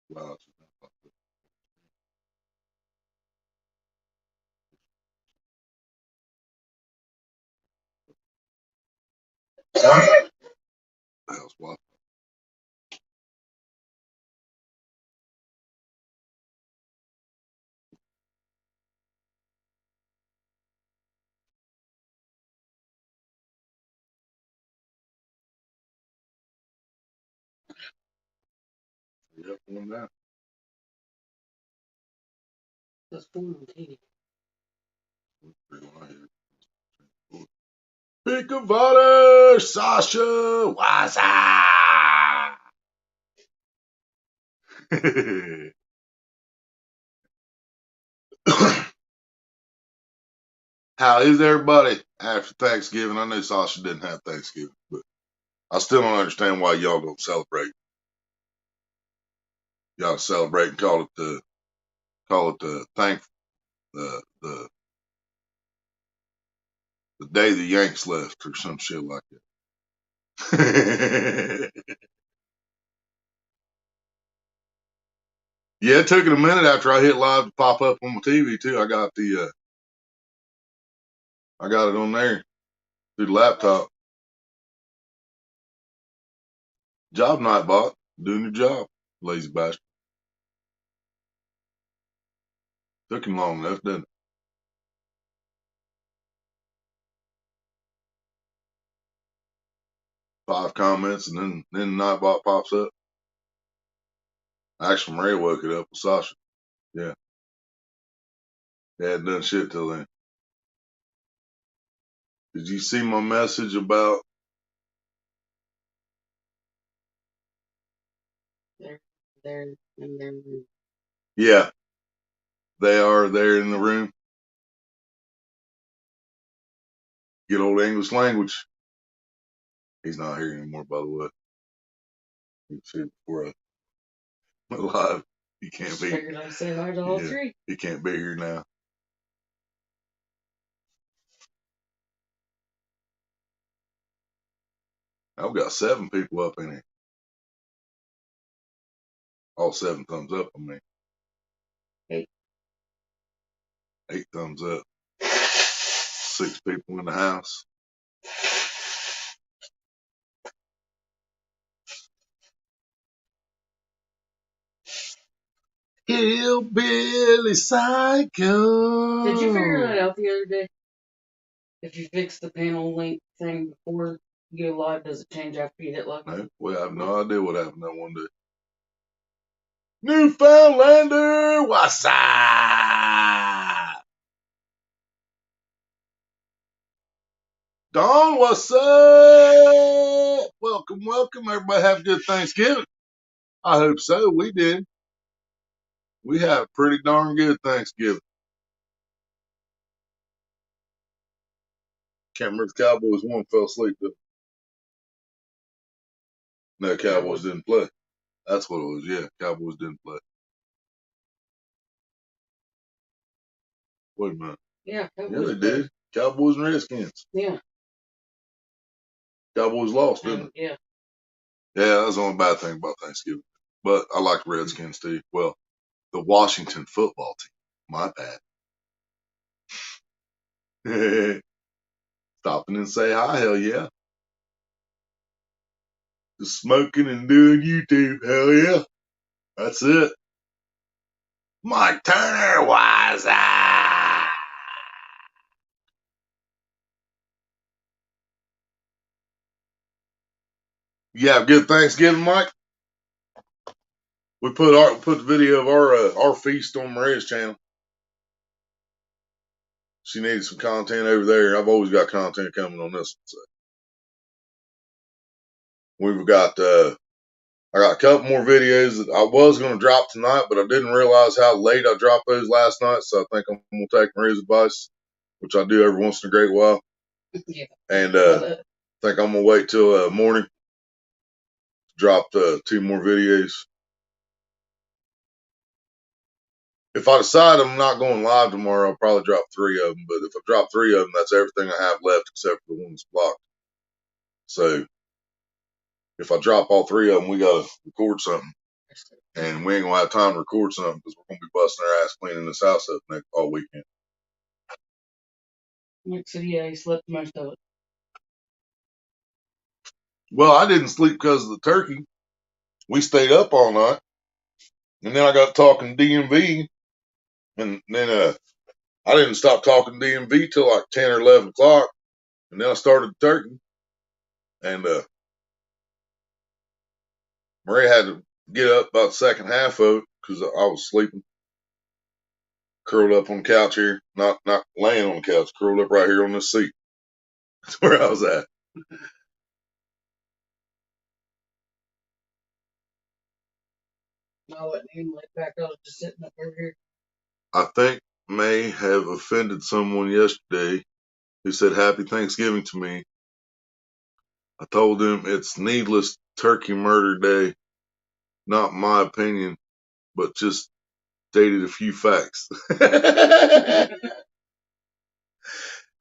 Wow. How's what? Yep, one down. That's fun on TV. Pick a volley, Sasha. What's up? How is everybody after Thanksgiving? I know Sasha didn't have Thanksgiving, but I still don't understand why y'all don't celebrate. Y'all celebrate and call it the the day the Yanks left or some shit like that. Yeah, it took it a minute after I hit live to pop up on my TV too. I got it on there through the laptop. Job night, bot. Doing your job, lazy bastard. Took him long enough, didn't it? 5 comments and then the Nightbot pops up. Actually, Maria woke it up with Sasha. Yeah. They hadn't done shit till then. Did you see my message about? They're in their room. Yeah. They are there in the room. Good old English language. He's not here anymore, by the way. He's here before live. He can't be. Figured I'd say hi to all three. He can't be here now. I've got 7 people up in here. All 7 thumbs up on me. 8. 8 thumbs up. 6 people in the house. Hillbilly Psycho. Did you figure that out the other day? If you fix the panel link thing before you go live, does it change after you hit live? No, well, I have no idea what happened that one day. Newfoundlander, what's up? Don, what's up? Welcome, welcome. Everybody have a good Thanksgiving. I hope so. We did. We had a pretty darn good Thanksgiving. Can't remember if the Cowboys won, fell asleep though. No, Cowboys didn't play. That's what it was. Yeah, Cowboys didn't play. Wait a minute. Yeah, Yeah, they did. Cowboys and Redskins. Yeah. Cowboys lost, didn't it? Yeah. Yeah, that's the only bad thing about Thanksgiving. But I like the Redskins too. Well, the Washington football team. My bad. Stopping and say hi, hell yeah. Just smoking and doing YouTube, hell yeah. That's it. Mike Turner, why's that? You have a good Thanksgiving, Mike? We put the video of our feast on Maria's channel. She needed some content over there. I've always got content coming on this one. So. We've got I got a couple more videos that I was going to drop tonight, but I didn't realize how late I dropped those last night. So I think I'm going to take Maria's advice, which I do every once in a great while. Yeah. And I think I'm going to wait till morning to drop 2 more videos. if I decide I'm not going live tomorrow, I'll probably drop 3 of them. But if I drop 3 of them, that's everything I have left except for the one that's blocked. So if I drop all 3 of them, we gotta record something, and we ain't gonna have time to record something because we're gonna be busting our ass cleaning this house up all weekend. Like, so yeah, he slept most of it. Well, I didn't sleep because of the turkey. We stayed up all night, and then I got talking DMV, and then I didn't stop talking DMV till like 10 or 11 o'clock, and then I started the turkey, and Maria had to get up about the second half of it because I was sleeping, curled up on the couch here, not laying on the couch, curled up right here on this seat. That's where I was at. I wasn't even laid back. I was just sitting up over here. I think may have offended someone yesterday who said Happy Thanksgiving to me. I told him it's needless turkey murder day, not my opinion, but just stated a few facts.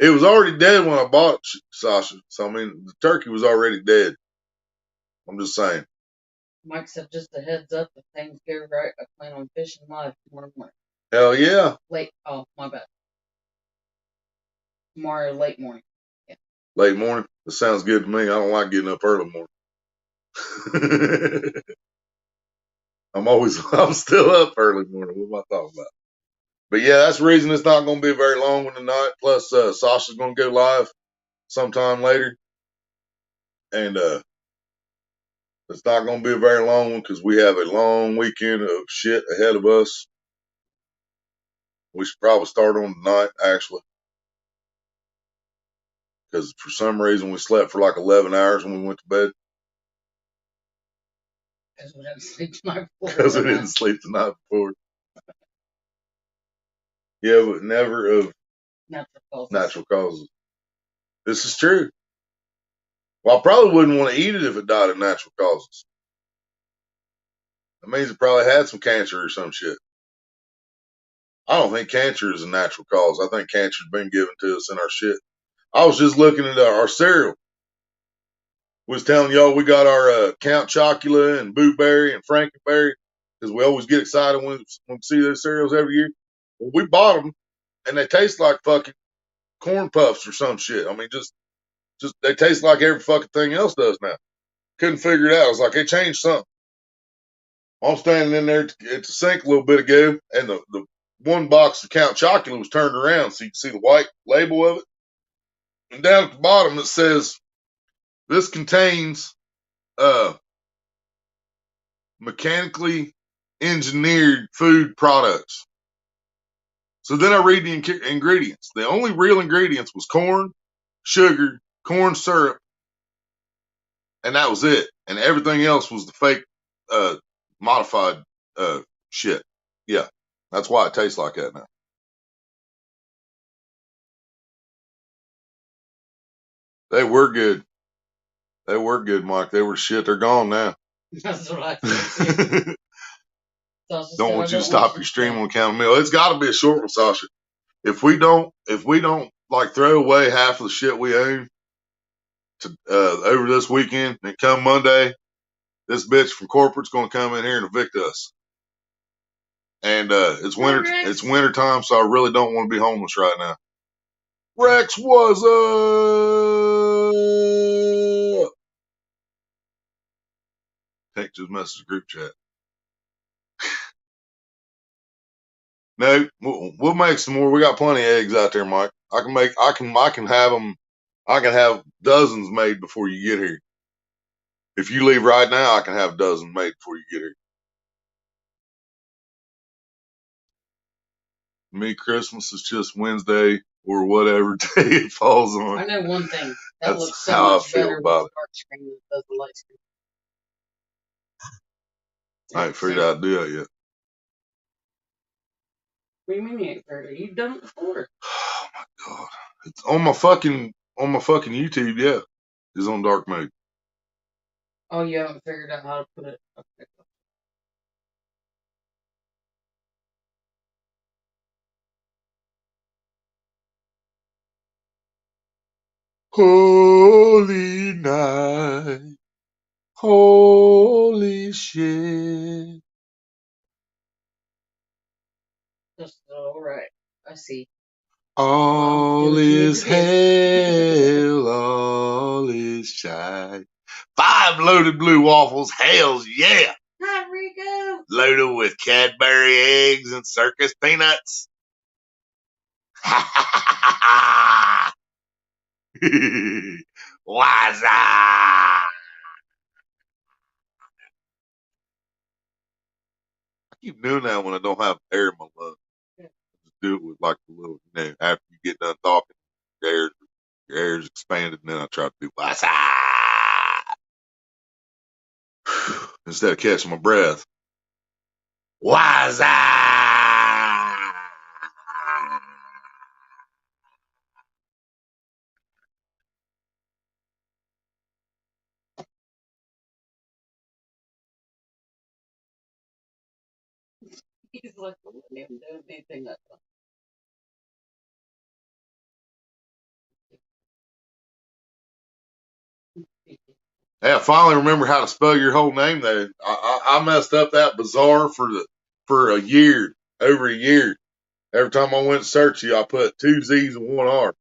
It was already dead when I bought it, Sasha. So, I mean, the turkey was already dead. I'm just saying. Mike said, just a heads up, if things go right, I plan on fishing live tomorrow morning. Hell yeah. Late. Oh, my bad. Tomorrow, late morning. Yeah. Late morning? That sounds good to me. I don't like getting up early morning. I'm still up early morning. What am I talking about? But yeah, that's the reason it's not going to be a very long one tonight. Plus, Sasha's going to go live sometime later. And it's not going to be a very long one because we have a long weekend of shit ahead of us. We should probably start on tonight, actually. Because for some reason we slept for like 11 hours when we went to bed. Because we didn't sleep the night before. Because we didn't sleep the night before. Yeah, but never of natural causes. This is true. Well, I probably wouldn't want to eat it if it died of natural causes. That means it probably had some cancer or some shit. I don't think cancer is a natural cause. I think cancer's been given to us in our shit. I was just looking at our cereal. We was telling y'all we got our Count Chocula and Boo Berry and Frankenberry because we always get excited when we see those cereals every year. Well, we bought them and they taste like fucking corn puffs or some shit. I mean, just they taste like every fucking thing else does now. Couldn't figure it out. I was like, they changed something. I'm standing in there at the sink a little bit ago, and the one box of Count Chocula was turned around so you can see the white label of it. And down at the bottom it says, this contains mechanically engineered food products. So then I read the ingredients. The only real ingredients was corn, sugar, corn syrup, and that was it. And everything else was the fake modified shit. Yeah, that's why it tastes like that now. They were good. They were good, Mike. They were shit. They're gone now. That's what I said. Don't want you to stop your stream on Count Meal. It's got to be a short one, Sasha. If we don't like throw away half of the shit we own to over this weekend and come Monday, this bitch from corporate's gonna come in here and evict us. And it's winter. It's winter time, so I really don't want to be homeless right now. Rex was up. Take just message group chat. No, we'll make some more. We got plenty of eggs out there, Mike. I can have them. I can have dozens made before you get here. If you leave right now, I can have dozens made before you get here. Me, Christmas is just Wednesday or whatever day it falls on. I know one thing. That's looks so how much I feel about it. Dark screen than does the light screen. I ain't figured out how to do that yet. What do you mean you ain't figured it? You've done it before. Oh my god! It's on my fucking YouTube. Yeah, it's on dark mode. Oh, you haven't figured out how to put it. Okay. Holy night. Holy shit. Just alright. I see. All do what you need is to do. hell, all is shy. 5 loaded blue waffles, hells yeah! Hi, Rico! Loaded with Cadbury eggs and circus peanuts. Why's I keep doing that when I don't have air in my lungs. Just do it with like the little, after you get done talking, your air's expanded, and then I try to do why's I instead of catching my breath. Why's I? He's like, I wouldn't even do anything that Hey, I finally remember how to spell your whole name there. I messed up that bizarre for a year, over a year. Every time I went to search you, I put 2 Z's and 1 R.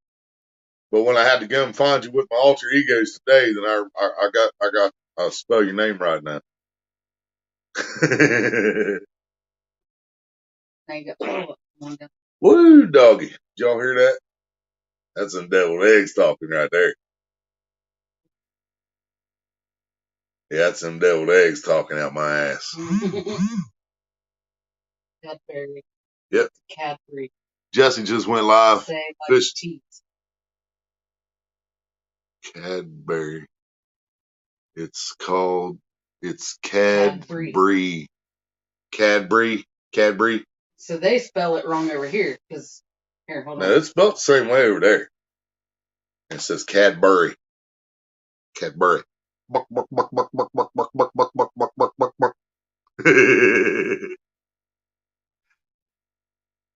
But when I had to go and find you with my alter egos today, then I got spell your name right now. Woo, doggy! Did y'all hear that? That's some deviled eggs talking right there. Yeah, that's some deviled eggs talking out my ass. Cadbury. Yep. Cadbury. Jesse just went live. Say like Fish. cheese. Cadbury. It's Cadbury. Cadbury. So they spell it wrong over here, because, here, hold on. No, it's spelled the same way over there. It says Cadbury. Cadbury. Buck, buck, buck, buck, buck, buck, buck, buck, buck, buck, buck, buck, buck, buck.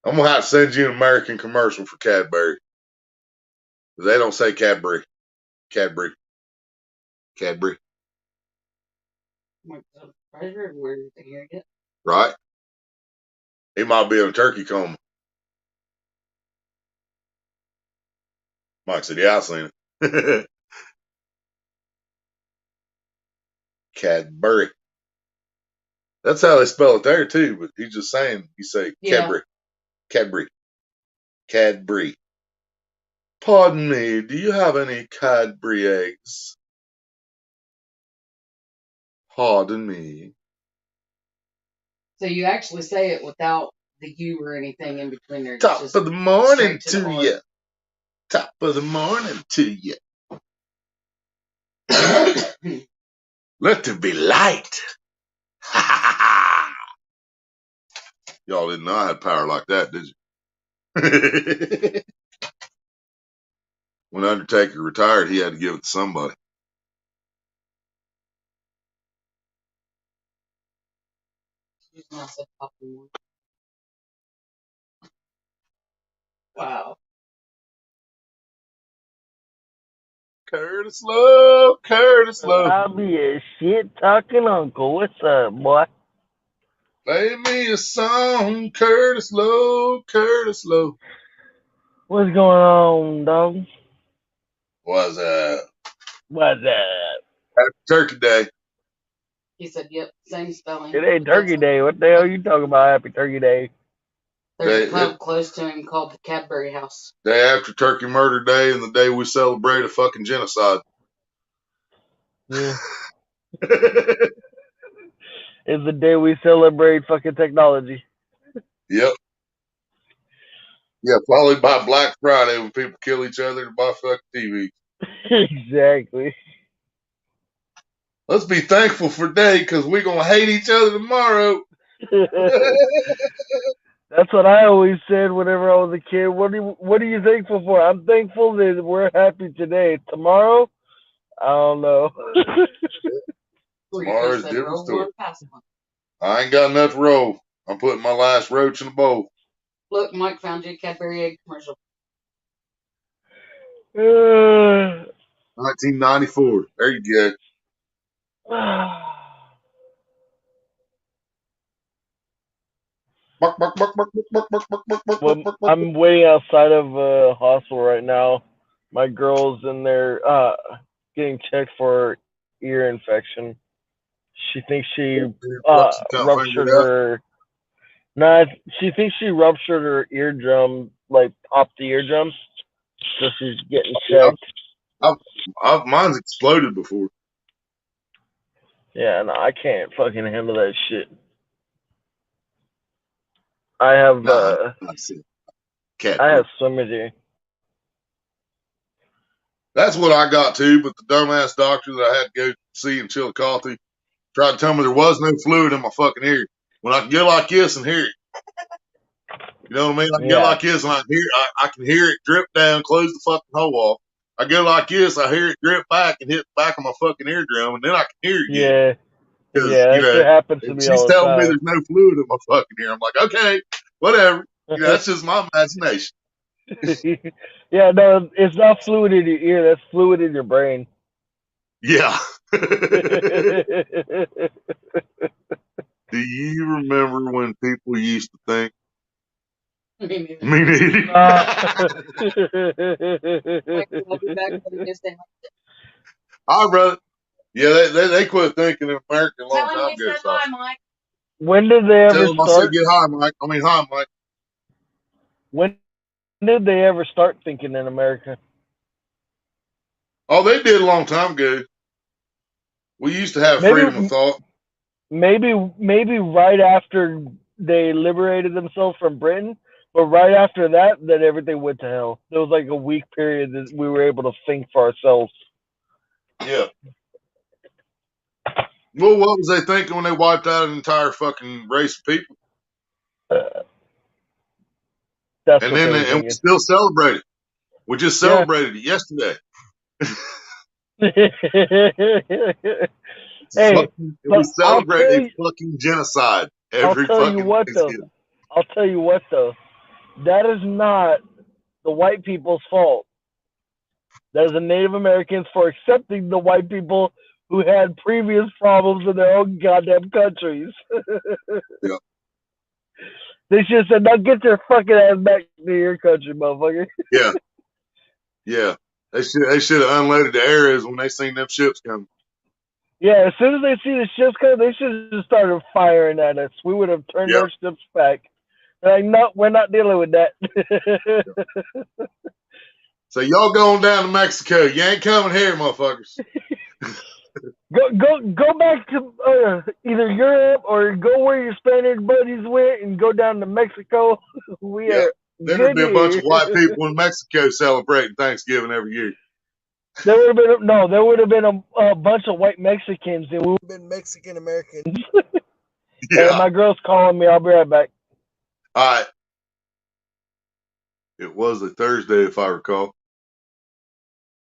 I'm gonna have to send you an American commercial for Cadbury. They don't say Cadbury. Cadbury. Cadbury. Right? He might be in a turkey coma. Mike said, yeah, I seen it. Cadbury. That's how they spell it there, too. But he's just saying, you say Cadbury. Cadbury. Cadbury. Pardon me, do you have any Cadbury eggs? Pardon me. So you actually say it without the U or anything in between there. Top of the morning to you. Top of the morning to you. Let there be light. Y'all didn't know I had power like that, did you? When Undertaker retired, he had to give it to somebody. Wow. Curtis Lowe, Curtis Lowe. I'll be a shit talking uncle. What's up, boy? Play me a song, Curtis Lowe, Curtis Lowe. What's going on, dog? What's up? Happy Turkey Day. He said, yep, same spelling. It ain't Turkey Day. What the hell are you talking about, Happy Turkey Day? There's a pub close to him called the Cadbury House. Day after Turkey Murder Day and the day we celebrate a fucking genocide. Yeah. It's the day we celebrate fucking technology. Yep. Yeah, followed by Black Friday when people kill each other to buy fucking TV. Exactly. Let's be thankful for today because we're going to hate each other tomorrow. That's what I always said whenever I was a kid. What are you thankful for? I'm thankful that we're happy today. Tomorrow, I don't know. Tomorrow's a different story. I ain't got enough to roll. I'm putting my last roach in the bowl. Look, Mike found you a Cadbury egg commercial. 1994. There you go. Bark, bark, bark, bark, bark, bark, bark, bark, bark, Well, bark, bark, bark. I'm waiting outside of hospital right now. My girl's in there getting checked for ear infection. She thinks she Eruption, can't figure ruptured it out. her. Nah, she thinks she ruptured her eardrum, like popped the eardrum. So she's getting Yeah, checked. mine's exploded before. Yeah, no, I can't fucking handle that shit. I have Nah, that's it. Cat I have poop. swimmergy. That's what I got too, but the dumbass doctor that I had to go see in Chillicothe tried to tell me there was no fluid in my fucking ear. When I can go like this and hear it. You know what I mean? I can go Yeah, like this and I can hear it drip down, close the fucking hole off. I go like this, I hear it drip back and hit the back of my fucking eardrum, and then I can hear it again. yeah, Because, yeah. you That know, shit happens to if me she's all the telling me time. there's no fluid in my fucking ear, I'm like, okay, whatever. You know, that's just my imagination. Yeah, no, it's not fluid in your ear. That's fluid in your brain. Yeah. Me Do you remember when people used to think Maybe. me neither? Michael, I'll be back when it gets down. All right, brother. Yeah, they quit thinking in America a long Tell him time we ago, said Sasha. hi, Mike. When did they Tell ever them I said start? get high, Mike. I mean, hi, Mike. When did they ever start thinking in America? Oh, they did a long time ago. We used to have freedom of Maybe, thought. maybe right after they liberated themselves from Britain, but right after that, then everything went to hell. There was like a week period that we were able to think for ourselves. Yeah. Well, what was they thinking when they wiped out an entire fucking race of people? That's And what they then were and we thinking. still celebrate it. We just Yeah. celebrated it yesterday. Hey, We but celebrate a fucking genocide I'll every tell you fucking what though. Thanksgiving. I'll tell you what though. That is not the white people's fault. That is the Native Americans for accepting the white people who had previous problems in their own goddamn countries. Yeah. They should have said, "Now get your fucking ass back to your country, motherfucker." Yeah. Yeah. They should have unloaded the arrows when they seen them ships coming. Yeah, as soon as they see the ships come, they should have just started firing at us. We would have turned Yeah. our ships back. They're like, no, we're not dealing with that. So y'all going down to Mexico. You ain't coming here, motherfuckers. Go back to either Europe or go where your Spanish buddies went and go down to Mexico. We Yeah. are Then there'd good be a bunch here. of white people in Mexico celebrating Thanksgiving every year. There would have been a bunch of white Mexicans and we would have been Mexican Americans. Hey, Yeah. my girl's calling me. I'll be right back. All right. It was a Thursday, if I recall.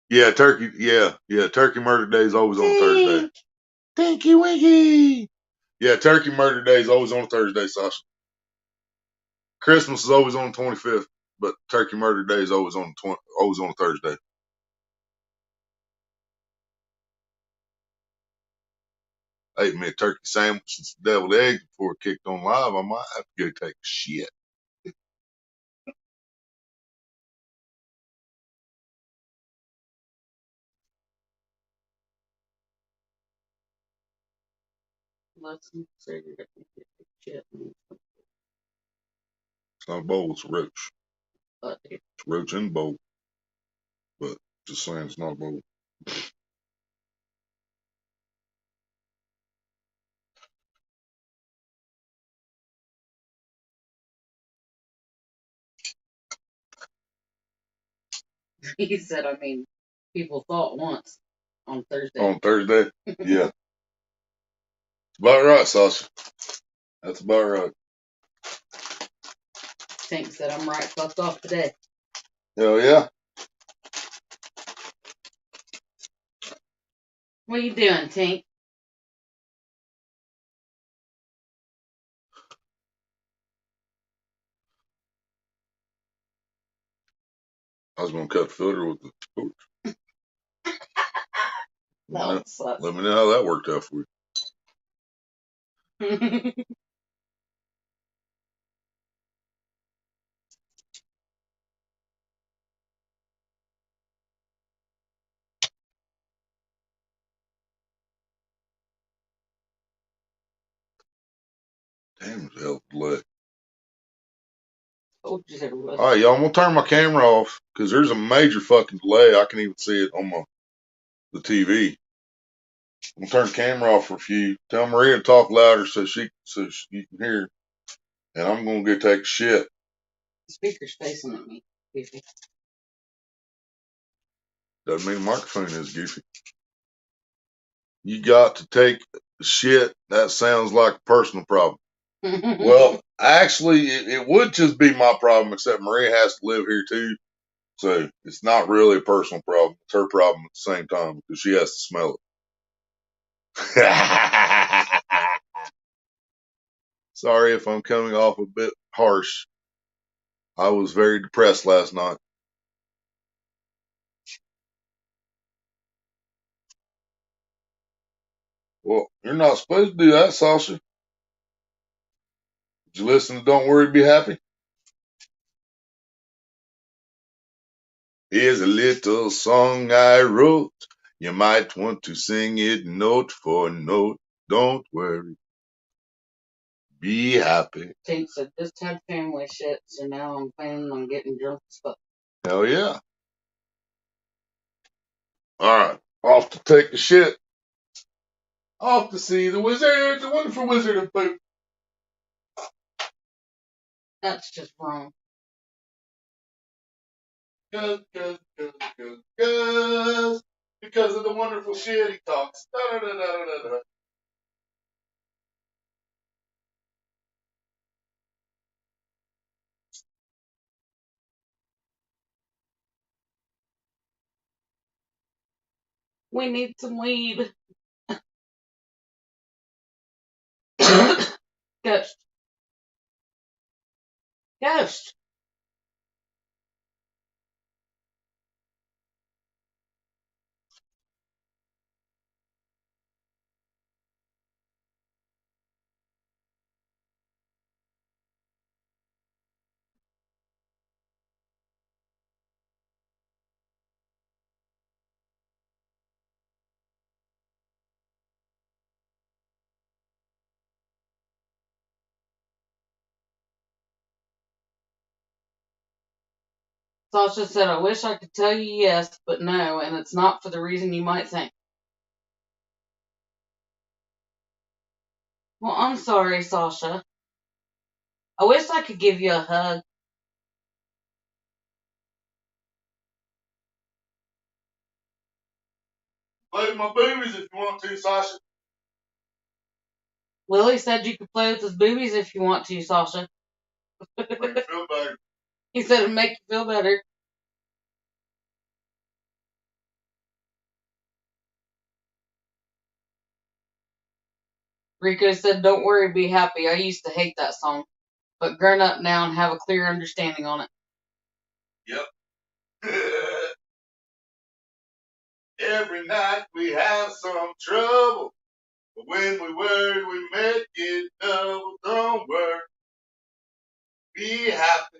Yeah, turkey. Yeah. Turkey Murder Day is always on Thursday. Tinky Winky. Yeah, Turkey Murder Day is always on Thursday, Sasha. Christmas is always on the 25th, but Turkey Murder Day is always on always on Thursday. I ate me a turkey sandwich and some deviled eggs before it kicked on live. I might have to go take a shit. Let's say you're gonna get the shit. It's not a bowl, it's a roach. But It's a roach in a bowl. But just saying it's not a bowl. he said, I mean, people thought once on Thursday. On Thursday? Yeah. It's about right, Sasha. That's about right. Tank said, I'm right fucked off today. Hell yeah. What you doing, Tank? I was gonna cut the filter with the torch. That sucks. Let me know how that worked out for you. Damn, it was a hell of a delay. Told you there was. All right, y'all, I'm gonna turn my camera off because there's a major fucking delay. I can even see it on the TV. I'm gonna turn the camera off for a few. Tell Maria to talk louder so you can hear. And I'm gonna go take a shit. The speaker's facing at me. Goofy. Doesn't mean the microphone is goofy. You got to take a shit. That sounds like a personal problem. Well, actually, it would just be my problem, except Maria has to live here too. So it's not really a personal problem. It's her problem at the same time because she has to smell it. Sorry if I'm coming off a bit harsh. I was very depressed last night. Well, you're not supposed to do that, Sasha. Did you listen to Don't Worry, Be Happy? Here's a little song I wrote. You might want to sing it note for note. Don't worry. Be happy. Tank said, just had family shit, so now I'm planning on getting drunk as fuck. Hell yeah. Alright. Off to take the shit. Off to see the wizard, the wonderful wizard of poop. That's just wrong. Because of the wonderful shit he talks. Da-da-da-da-da-da. We need some weed. Ghost. Ghost. Sasha said, I wish I could tell you yes, but no, and it's not for the reason you might think. Well, I'm sorry, Sasha. I wish I could give you a hug. Play with my boobies if you want to, Sasha. Willie said you could play with his boobies if you want to, Sasha. Make you feel better. He said it'd make you feel better. Rico said, don't worry, be happy. I used to hate that song, but grown up now and have a clear understanding on it. Yep. Every night we have some trouble, but when we worry, we make it double. Don't worry, be happy.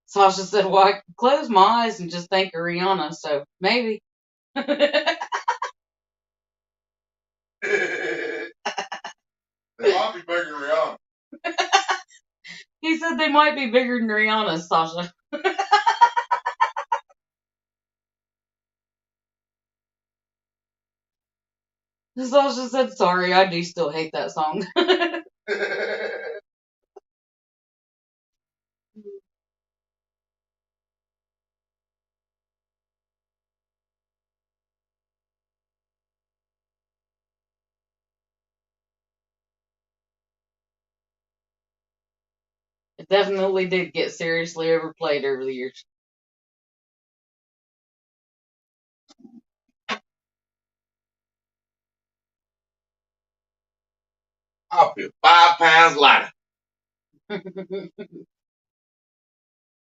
Sasha said, well, I could close my eyes and just think of Rihanna, so maybe. They might be bigger than Rihanna. He said they might be bigger than Rihanna, Sasha. Sasha said, sorry, I do still hate that song. It definitely did get seriously overplayed over the years. I feel 5 pounds lighter.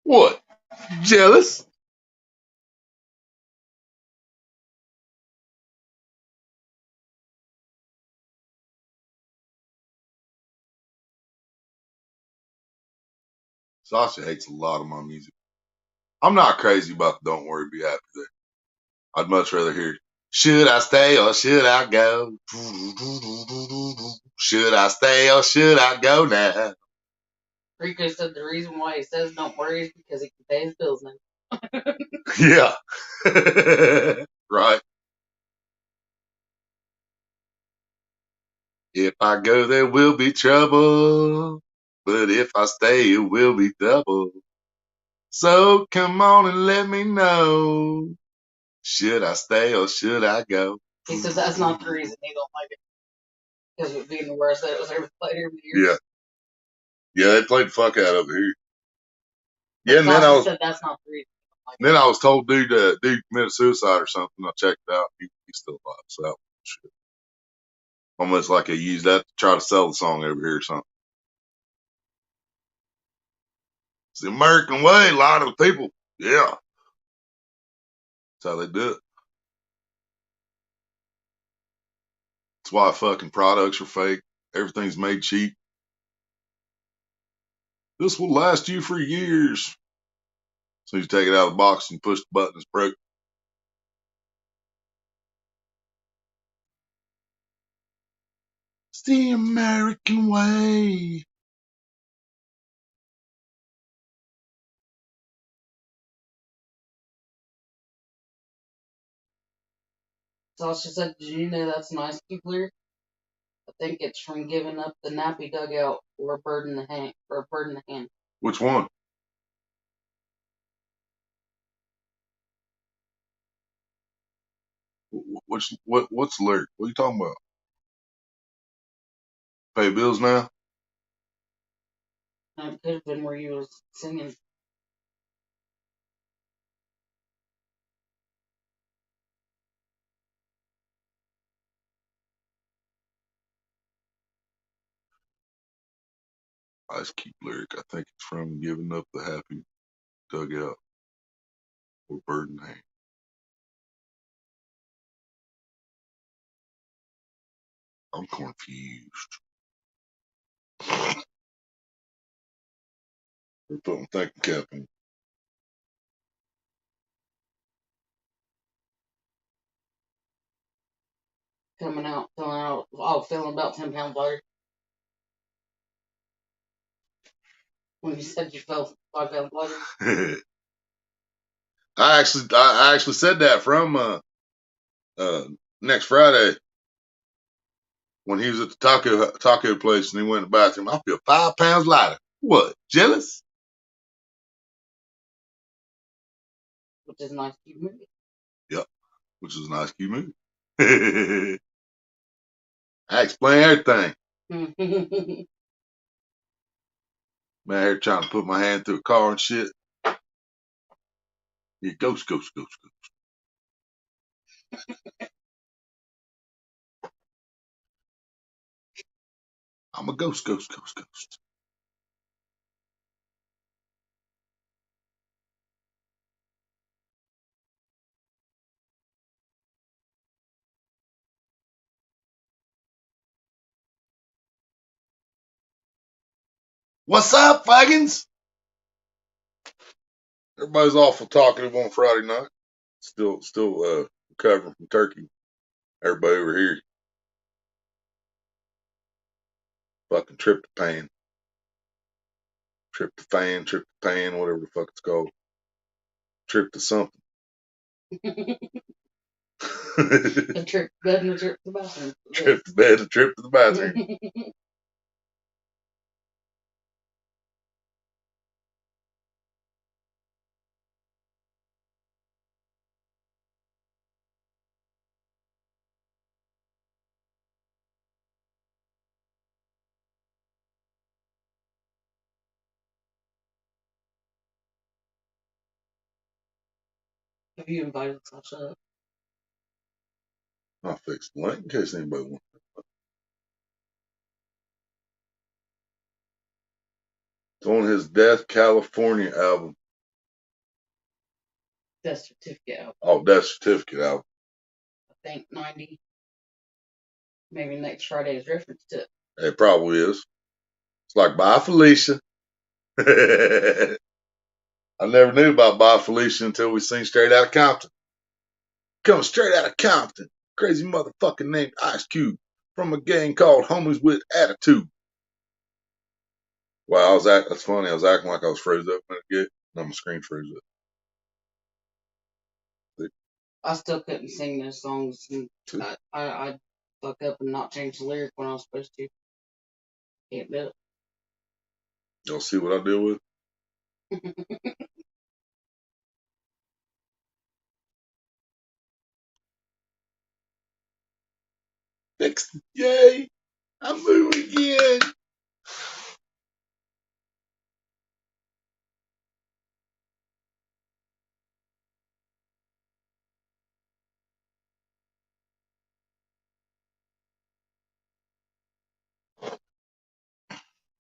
What? Jealous? Sasha hates a lot of my music. I'm not crazy about the Don't Worry, Be Happy thing. I'd much rather hear, should I stay or should I go? Should I stay or should I go now? Rico said the reason why he says don't worry is because he can pay his bills now. Yeah. Right. If I go, there will be trouble. But if I stay, it will be double. So come on and let me know. Should I stay or should I go? He said that's not the reason he don't like it. Because of it being the worst that it was ever played over the years. Yeah. Yeah, they played the fuck out of it here. But Yeah, and then Sasha said that's not the reason he don't like then I was told dude committed suicide or something. I checked it out. He's still alive. So that was shit. Almost like they used that to try to sell the song over here or something. It's the American way. A lot of people. Yeah. That's how they do it. That's why fucking products are fake. Everything's made cheap. This will last you for years. So you take it out of the box and push the button, it's broke. It's the American way. Sasha said, did you know that's an Ice Cube lyric? I think it's from giving up the nappy dugout or a bird in the hand. Which one? What's the lyric? What are you talking about? Pay bills now? And it could have been where he was singing. Ice Cube lyric. I think it's from giving up the happy dugout or bird in hand. I'm confused. We're putting thinking cap in. Feeling about 10 pounds lighter. When you said you felt 5 pounds lighter. I actually said that from next Friday when he was at the taco place and he went to the bathroom. I feel 5 pounds lighter. What? Jealous? Which is a nice cute movie. Yep. Which is a nice cute movie. I explain everything. Man, here trying to put my hand through a car and shit. Yeah, ghost. I'm a ghost. What's up, fuggins? Everybody's awful talkative on Friday night. Still recovering from turkey. Everybody over here. Fucking tryptophan, whatever the fuck it's called. Trip to something. A trip to bed and a trip to the bathroom. Trip to bed, a trip to the bathroom. Have you invited Sasha? I'll fix the link in case anybody wants. It's on his Death California album. Death Certificate out. Oh, Death Certificate album. I think 90. Maybe next Friday's reference to it. It probably is. It's like Bye Felicia. I never knew about Bye Felicia until we seen Straight Outta Compton. Coming straight out of Compton. Crazy motherfucker named Ice Cube from a gang called Homies with Attitude. Wow, that's funny. I was acting like I was froze up a minute ago. Now my screen froze up. I still couldn't sing those songs. And I fuck up and not change the lyric when I was supposed to. Can't do Y'all see what I deal with? it. Fixed. Yay! I'm moving again.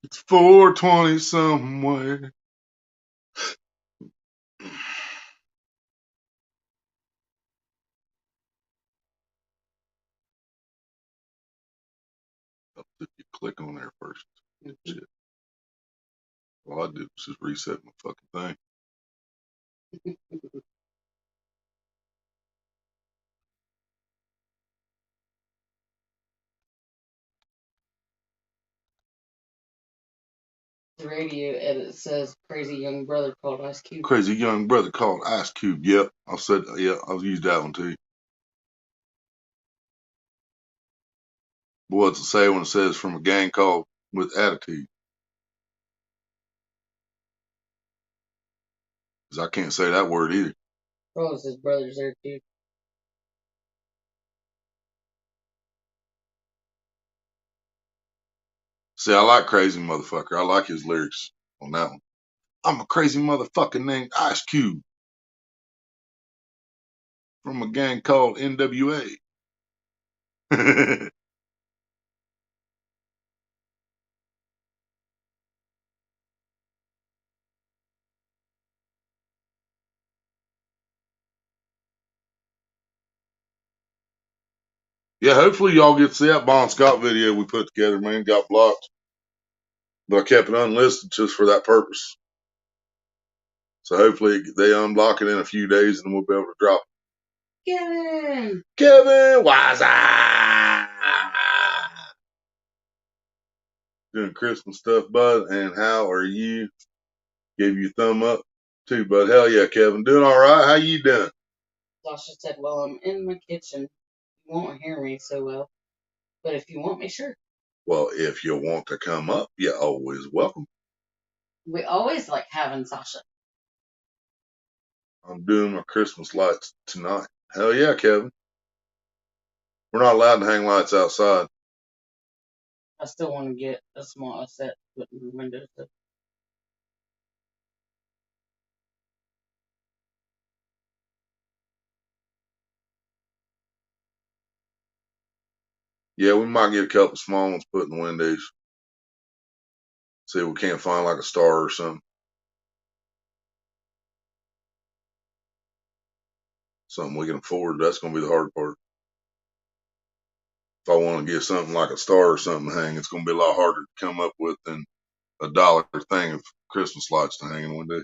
It's 420 somewhere. If you click on there first. Shit. All I did was just reset my fucking thing. The radio edit says crazy young brother called Ice Cube. Crazy young brother called Ice Cube. Yep. I've used that one too. But what's it say when it says from a gang called with Attitude? Because I can't say that word either. Oh, his brother's there too. See, I like Crazy Motherfucker. I like his lyrics on that one. I'm a crazy motherfucker named Ice Cube from a gang called NWA. Yeah, hopefully y'all get to see that Bon Scott video we put together, man. Got blocked. But I kept it unlisted just for that purpose. So hopefully they unblock it in a few days and we'll be able to drop it. Kevin Waza! Doing Christmas stuff, bud. And how are you? Gave you a thumb up too, bud. Hell yeah, Kevin. Doing all right. How you doing? Sasha said, well, I'm in my kitchen. You won't hear me so well. But if you want me, sure. Well, if you want to come up, you're always welcome. We always like having Sasha. I'm doing my Christmas lights tonight. Hell yeah, Kevin. We're not allowed to hang lights outside. I still want to get a small set put in the windows. Yeah, we might get a couple small ones put in the windows. See if we can't find like a star or something. Something we can afford. That's going to be the hard part. If I want to get something like a star or something to hang, it's going to be a lot harder to come up with than $1 thing of Christmas lights to hang in one day.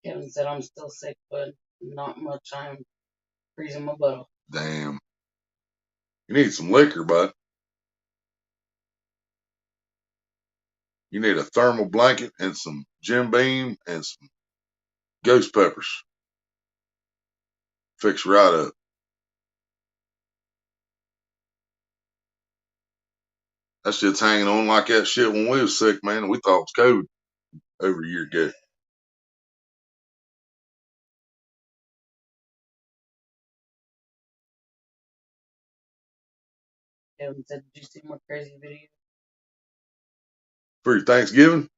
Kevin said, I'm still sick, but not much. I'm freezing my butt off. Damn. You need some liquor, bud. You need a thermal blanket and some Jim Beam and some ghost peppers. Fix right up. That shit's hanging on like that shit when we was sick, man. And we thought it was COVID over a year ago. Kevin said, "Did you see my crazy video?" For your Thanksgiving,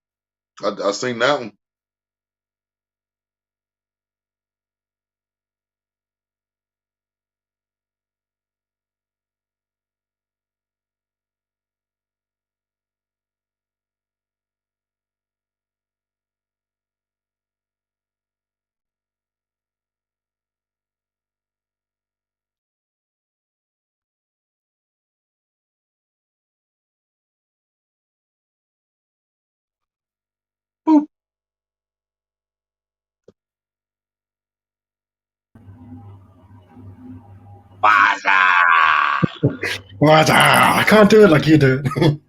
I seen that one. Boop. What? I can't do it like you do it.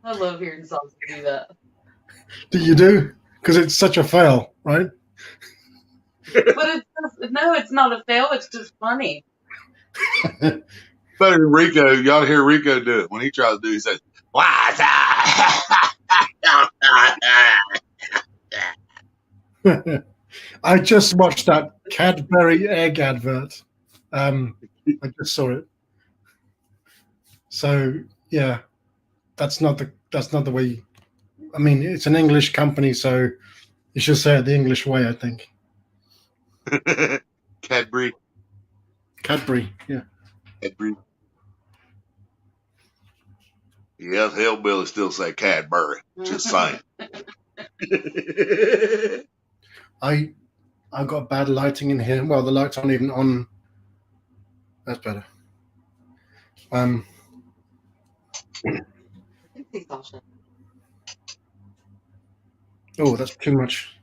I love hearing songs do that. Do you do? Because it's such a fail, right? But it's not a fail. It's just funny. Better than Rico. You ought to hear Rico do it. When he tries to do it, he says, "What's I just watched that Cadbury egg advert. I just saw it. So yeah, that's not the way. I mean, it's an English company, so you should say it the English way, I think. Cadbury. Cadbury, yeah. Cadbury. Yes, hillbilly still say Cadbury. Just saying. I got bad lighting in here. Well, the lights aren't even on. That's better. I think these all shut. Oh, that's too much.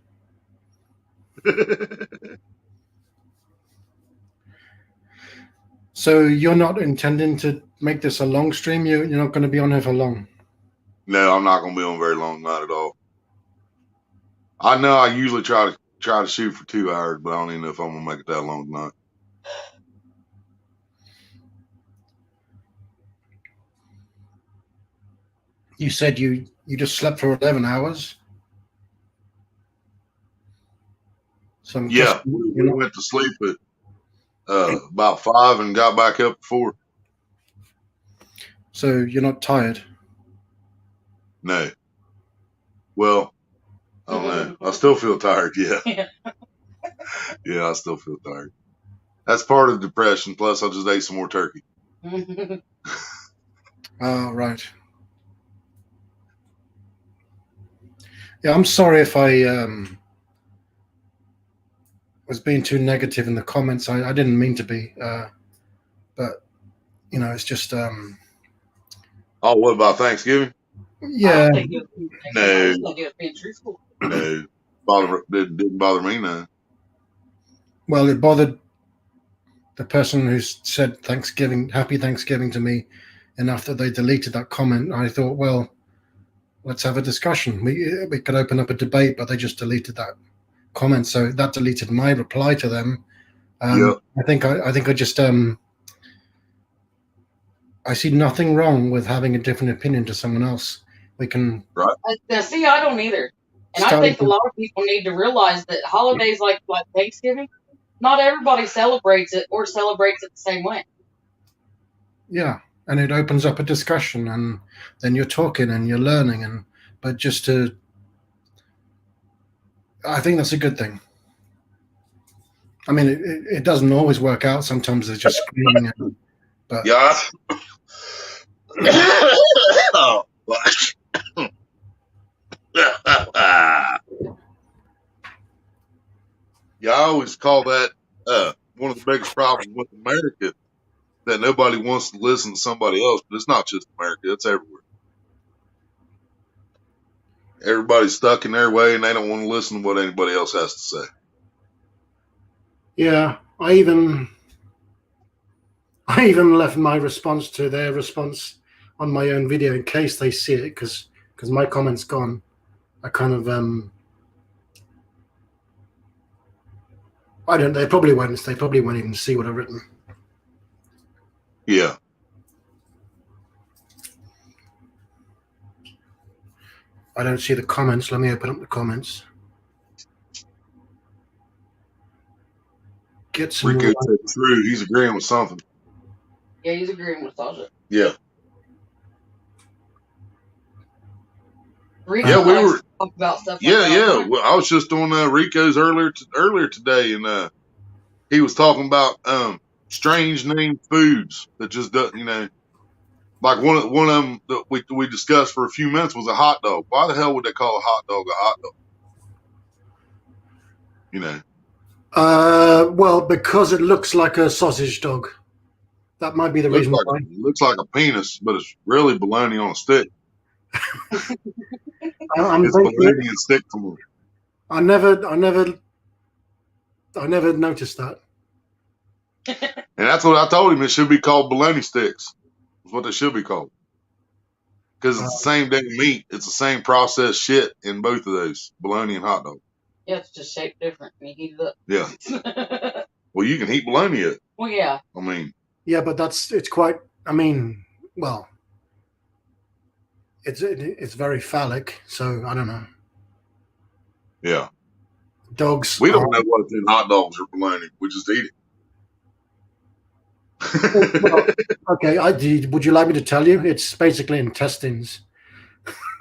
So you're not intending to make this a long stream? You're not going to be on here for long? No, I'm not going to be on very long, not at all. I know I usually try to shoot for 2 hours, but I don't even know if I'm going to make it that long tonight. You said you just slept for 11 hours? So I'm Yeah, guessing we you're not, went to sleep at about 5 and got back up at 4. so you're not tired? No. Well, I don't know. I still feel tired, yeah. Yeah, I still feel tired. That's part of the depression. Plus, I just ate some more turkey. Right. Yeah, I'm sorry if I was being too negative in the comments. I didn't mean to be, but it's just Oh, what about Thanksgiving? yeah. I think it was being truthful. No, didn't bother me none. Well, it bothered the person who said Happy Thanksgiving to me enough that they deleted that comment. I thought, well, let's have a discussion. We could open up a debate, but they just deleted that comment. So that deleted my reply to them. Yep. I think I just I see nothing wrong with having a different opinion to someone else. We can See, I don't either. And I think a lot of people need to realize that holidays like Thanksgiving, not everybody celebrates it or celebrates it the same way. Yeah, and it opens up a discussion, and then you're talking and you're learning, but I think that's a good thing. I mean, it doesn't always work out. Sometimes they're just screaming, but yeah. Yeah, I always call that one of the biggest problems with America, that nobody wants to listen to somebody else. But it's not just America; it's everywhere. Everybody's stuck in their way, and they don't want to listen to what anybody else has to say. Yeah, I even left my response to their response on my own video in case they see it, because my comment's gone. I kind of they probably won't even see what I've written. Yeah. I don't see the comments. Let me open up the comments. Get some Rico more. said true. He's agreeing with something. Yeah, he's agreeing with Sasha. Yeah. Rico Yeah, we likes were. to talk about stuff like Yeah, that. yeah. Well, I was just on Rico's earlier today, and he was talking about strange named foods that just doesn't, like one of them that we discussed for a few minutes was a hot dog. Why the hell would they call a hot dog a hot dog? Well, because it looks like a sausage dog. That might be the reason why. It looks like a penis, but it's really bologna on a stick. It's bologna and stick to me. I never noticed that. And that's what I told him. It should be called bologna sticks. That's what they should be called. Because it's the same damn meat. It's the same processed shit in both of those, bologna and hot dog. Yeah, it's just shaped different when you heat it up. Yeah. Well, you can heat bologna up. Well, yeah. I mean. Yeah, but it's quite. I mean, well, it's very phallic. So I don't know. Yeah. Dogs. We don't know what's in hot dogs or bologna. We just eat it. Well, okay. Would you like me to tell you? It's basically intestines.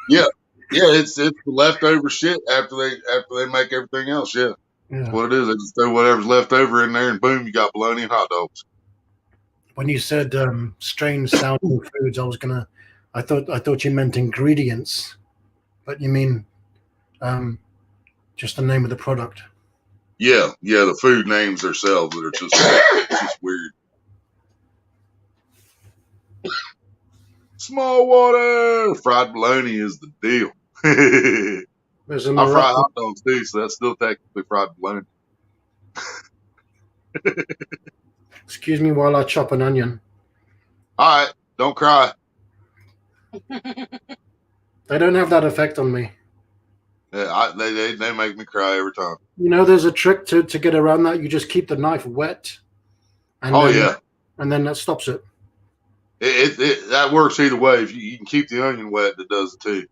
Yeah. Yeah, it's the leftover shit after they make everything else. Yeah. That's what it is. They just throw whatever's left over in there, and boom, you got bologna and hot dogs. When you said strange sounding foods, I thought you meant ingredients, but you mean just the name of the product. Yeah, the food names themselves that are just weird. Small water fried bologna is the deal. I fry hot dogs too, so that's still technically fried bologna. Excuse me while I chop an onion. All right, don't cry. They don't have that effect on me. Yeah, they make me cry every time. There's a trick to get around that. You just keep the knife wet. And then that stops it. That works either way. If you can keep the onion wet, that does it too.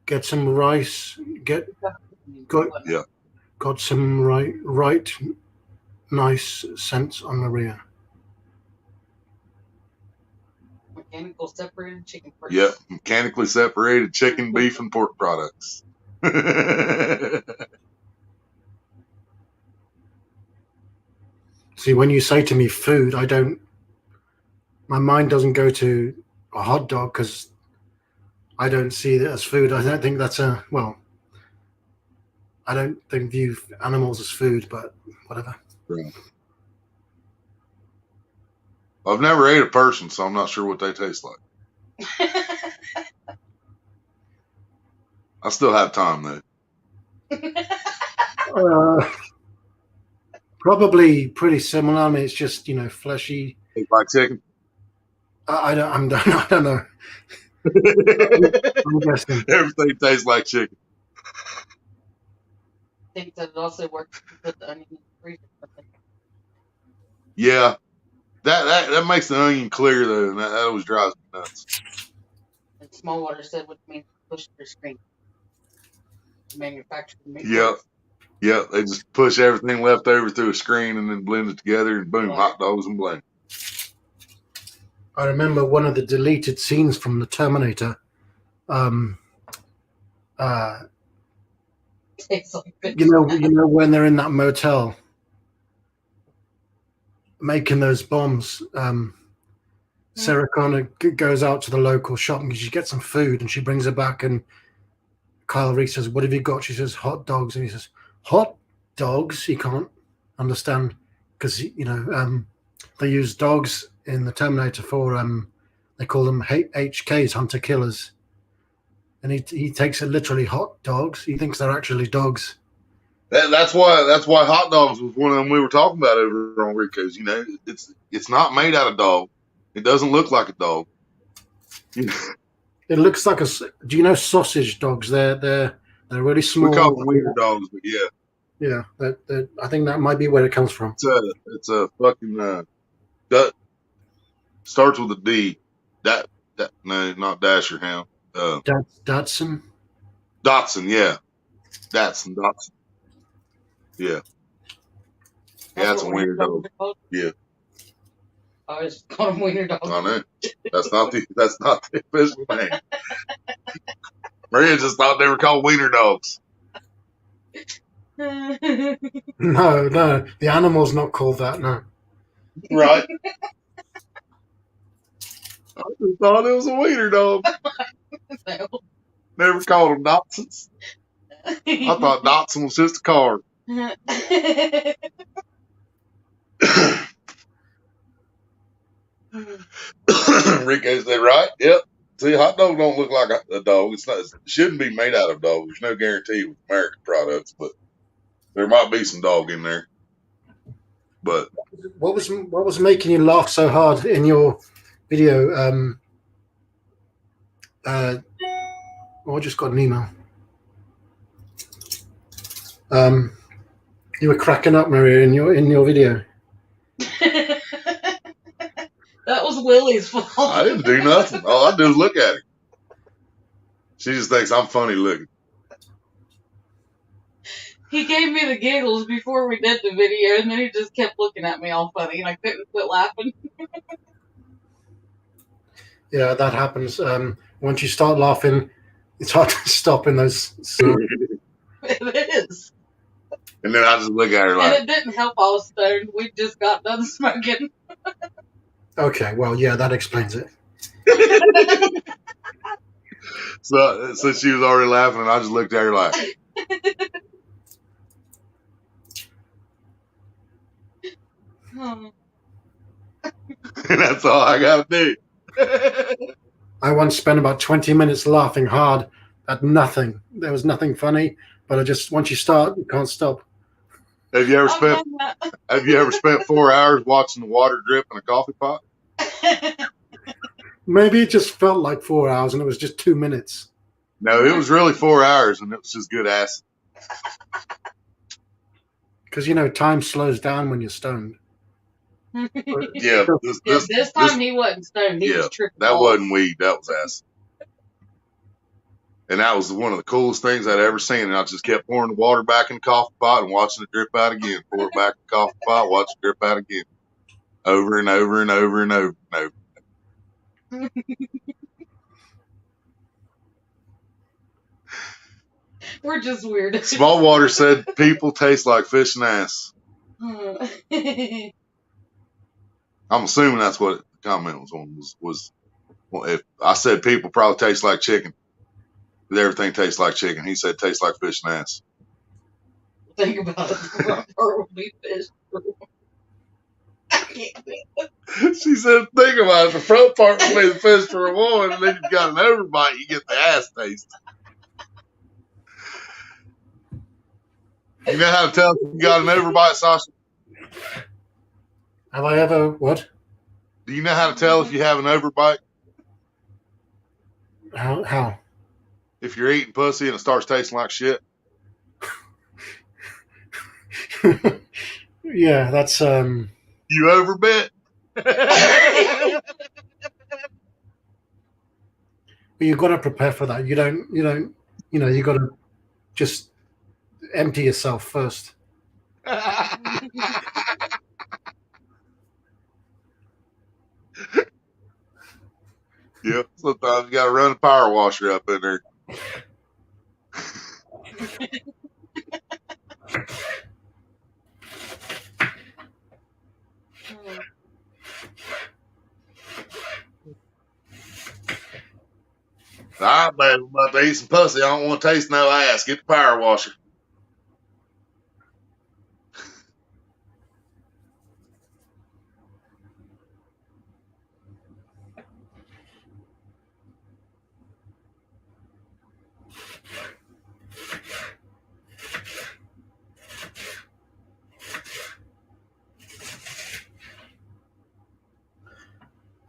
Get some rice. Got some right nice scents on the rear. Mechanical separated chicken products. Yep, mechanically separated chicken, beef, and pork products. See, when you say to me food, my mind doesn't go to a hot dog because I don't see it as food. I don't think I don't view animals as food, but whatever. Right. I've never ate a person, so I'm not sure what they taste like. I still have time though. Probably pretty similar. I mean, it's just fleshy. Like chicken. I don't know. I'm guessing. Everything tastes like chicken. I think that it also works to put the onion in the freezer. Yeah, that makes the onion clear though, and that always drives me nuts. And Smallwater said what means push their screen. Manufactured meat. Yep. They just push everything left over through a screen and then blend it together, and boom, hot dogs and bologna. I remember one of the deleted scenes from the Terminator. When they're in that motel making those bombs, Sarah Connor goes out to the local shop and she gets some food and she brings it back, and Kyle Reese says, "What have you got?" She says, "Hot dogs." And he says, "Hot dogs?" He can't understand because they use dogs in the Terminator for they call them HKs, hunter killers, and he takes it literally. Hot dogs. He thinks they're actually dogs. That's why hot dogs was one of them we were talking about over on Rico's. It's not made out of dog. It doesn't look like a dog. It looks like do you know sausage dogs? They're really small. We call them wiener dogs, but yeah. Yeah, I think that might be where it comes from. It's a fucking that starts with a D. No, not Dasher Hound. Datsun. Dotson, yeah. Datsun. Yeah. That's That's a what wiener dog. are called? Yeah. I always call them wiener dogs. I know. That's not the official name. Maria just thought they were called wiener dogs. No, the animal's not called that. No. Right. I just thought it was a wiener dog. No. Never called them Dachshunds. I thought Dachshund was just a car. Rico said, right? Yep. See, hot dog don't look like a dog. It shouldn't be made out of dog. There's no guarantee with American products, but there might be some dog in there. But what was making you laugh so hard in your video? I just got an email. You were cracking up, Maria, in your video. That was Willie's fault. I didn't do nothing. All I do is look at her. She just thinks I'm funny looking. He gave me the giggles before we did the video, and then he just kept looking at me all funny, and I couldn't quit laughing. Yeah, that happens. Once you start laughing, it's hard to stop in those. It is. And then I just look at her like. And it didn't help I was stoned. We just got done smoking. Okay, well, yeah, that explains it. So she was already laughing, and I just looked at her like. Oh. And that's all I got to do. I once spent about 20 minutes laughing hard at nothing. There was nothing funny, but once you start, you can't stop. Have you ever spent 4 hours watching the water drip in a coffee pot? Maybe it just felt like 4 hours and it was just 2 minutes. No, it was really 4 hours, and it was just good acid. Because, time slows down when you're stoned. Yeah. This time he wasn't stoned. He was tripping. That wasn't weed. That was acid. And that was one of the coolest things I'd ever seen. And I just kept pouring the water back in the coffee pot and watching it drip out again. Pour it back in the coffee pot, watch it drip out again. Over and over and over and over and over. We're just weird. Small Water said people taste like fish and ass. I'm assuming that's what the comment was on. Was well, if I said people probably taste like chicken. Everything tastes like chicken. He said tastes like fish and ass. Think about it. The front part will be fish. I can't do it. She said, think about it. The front part will be the fish for a woman, and then you got an overbite, you get the ass taste. You know how to tell if you got an overbite, Sasha? Have I ever what? Do you know how to tell if you have an overbite? How? If you're eating pussy and it starts tasting like shit. Yeah, that's You overbit. But you've got to prepare for that. You got to just empty yourself first. Yeah, sometimes you got to run a power washer up in there. All right, baby, I'm about to eat some pussy. I don't want to taste no ass. Get the power washer.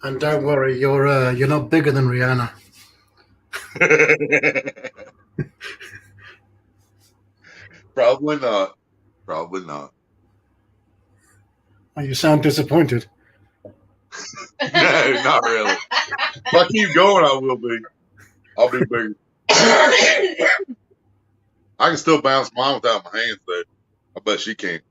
And don't worry, you're not bigger than Rihanna. Probably not. Probably not. Oh, you sound disappointed. No, not really. If I keep going, I will be. I'll be bigger. I can still bounce mine without my hands, though. I bet she can't.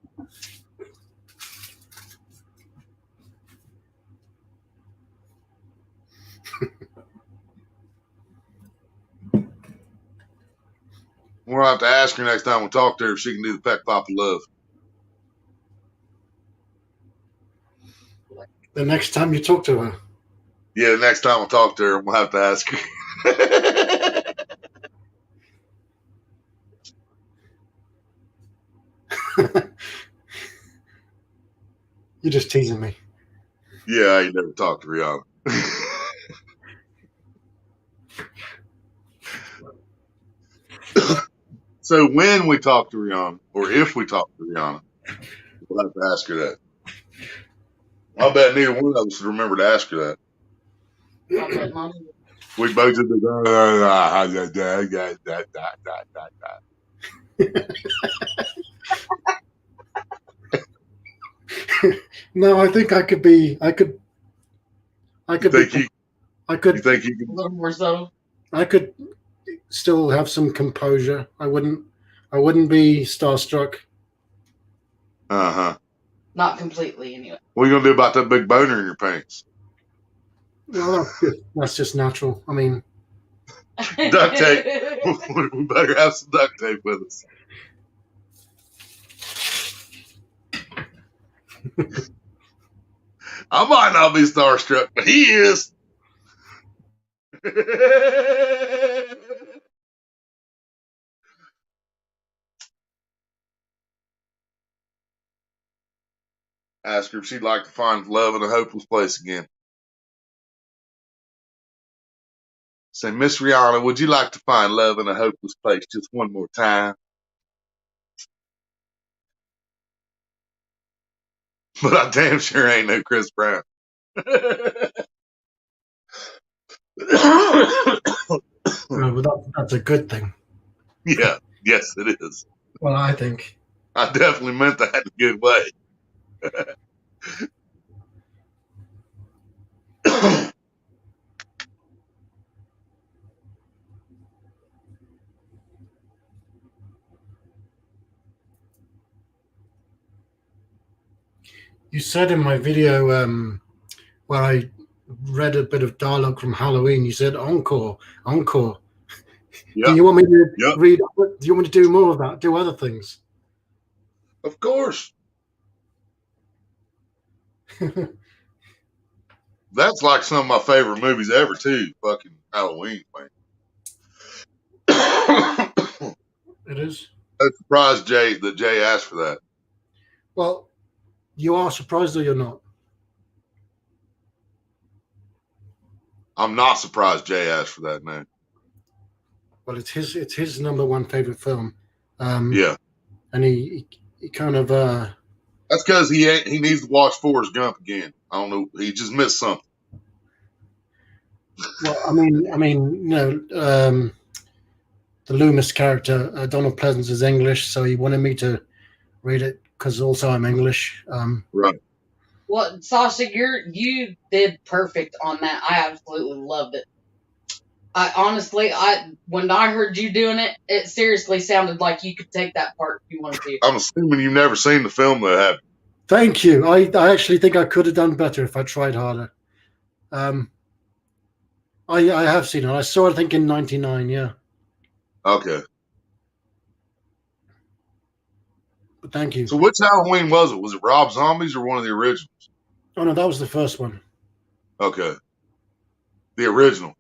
We'll have to ask her next time we talk to her if she can do the peck pop of love. The next time you talk to her. Yeah, the next time we'll talk to her, we'll have to ask her. You're just teasing me. Yeah, I ain't never talked to Rihanna. So when we talk to Rihanna, or if we talk to Rihanna, we'll have to ask her that. I bet neither one of us would remember to ask her that. I bet not either. We both just No, I think I could be. I could. You think you can. A little more so. I could still have some composure. I wouldn't be starstruck. Uh-huh. Not completely, anyway. What are you gonna do about that big boner in your pants? Well, that's just natural. I mean, Duct tape. We better have some duct tape with us. I might not be starstruck, but he is. Ask her if she'd like to find love in a hopeless place again. Say, Miss Rihanna, would you like to find love in a hopeless place just one more time? But I damn sure ain't no Chris Brown. but that's a good thing. Yeah, yes, it is. Well, I think. I definitely meant that in a good way. You said in my video where I read a bit of dialogue from Halloween, you said encore, encore. Yep. Do you want me to Yep. read? Do you want me to do more of that? Do other things? Of course. That's like some of my favorite movies ever, too. Fucking Halloween, man. It is. I'm surprised that Jay asked for that. Well, you are surprised or you're not? I'm not surprised Jay asked for that, man. Well, it's his number one favorite film. Yeah. And he kind of That's because he needs to watch Forrest Gump again. I don't know. He just missed something. Well, I mean, the Loomis character, Donald Pleasance, is English, so he wanted me to read it because also I'm English. Right. Well, Sasha, you did perfect on that. I absolutely loved it. When I heard you doing it, it seriously sounded like you could take that part if you wanted to. I'm assuming you've never seen the film, though, have you? Thank you. I actually think I could have done better if I tried harder. I have seen it. I saw it, I think, in '99. Yeah. Okay. But thank you. So which Halloween was it? Was it Rob Zombie's or one of the originals? Oh no, that was the first one. Okay. The original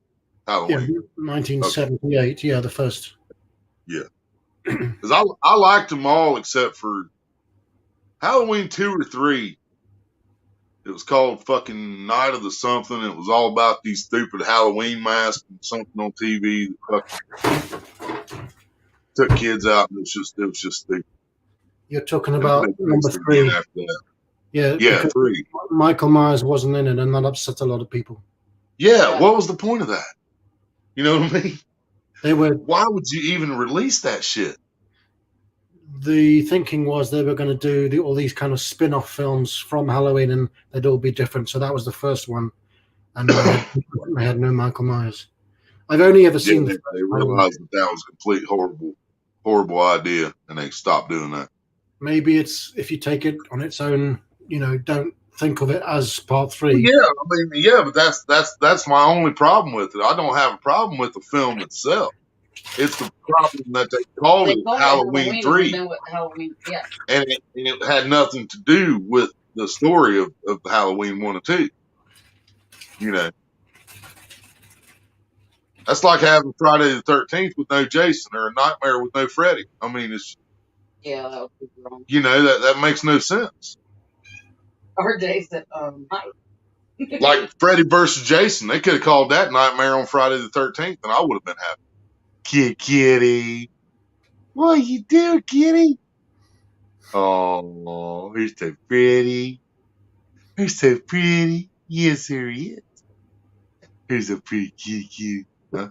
Halloween. Yeah, 1978. Okay. Yeah, the first. Yeah. Because I liked them all except for Halloween 2 or 3. It was called fucking Night of the Something. It was all about these stupid Halloween masks and something on TV that fucking took kids out. And it was just stupid. You're talking about number 3. After that. Yeah, 3. Michael Myers wasn't in it, and that upset a lot of people. Yeah, what was the point of that? You know what I mean? Why would you even release that shit? The thinking was they were going to do all these kind of spin-off films from Halloween, and they'd all be different. So that was the first one, and they had no Michael Myers. I've only ever seen. They realized that was a complete horrible idea, and they stopped doing that. maybe it's if you take it on its own, don't think of it as part 3. Yeah, I mean, yeah, but that's my only problem with it. I don't have a problem with the film itself. It's the problem that they called They it call it Halloween Halloween. 3, We know what Halloween. Yeah. and it had nothing to do with the story of Halloween 1 and 2. That's like having Friday the 13th with no Jason or a Nightmare with no Freddy. I mean, it's That would be wrong. that makes no sense. RJ said, Like Freddy versus Jason, they could have called that Nightmare on Friday the 13th, and I would have been happy. Kitty, what you do, kitty? Oh, he's so pretty. He's so pretty. Yes, there he is. He's a pretty cute. Huh?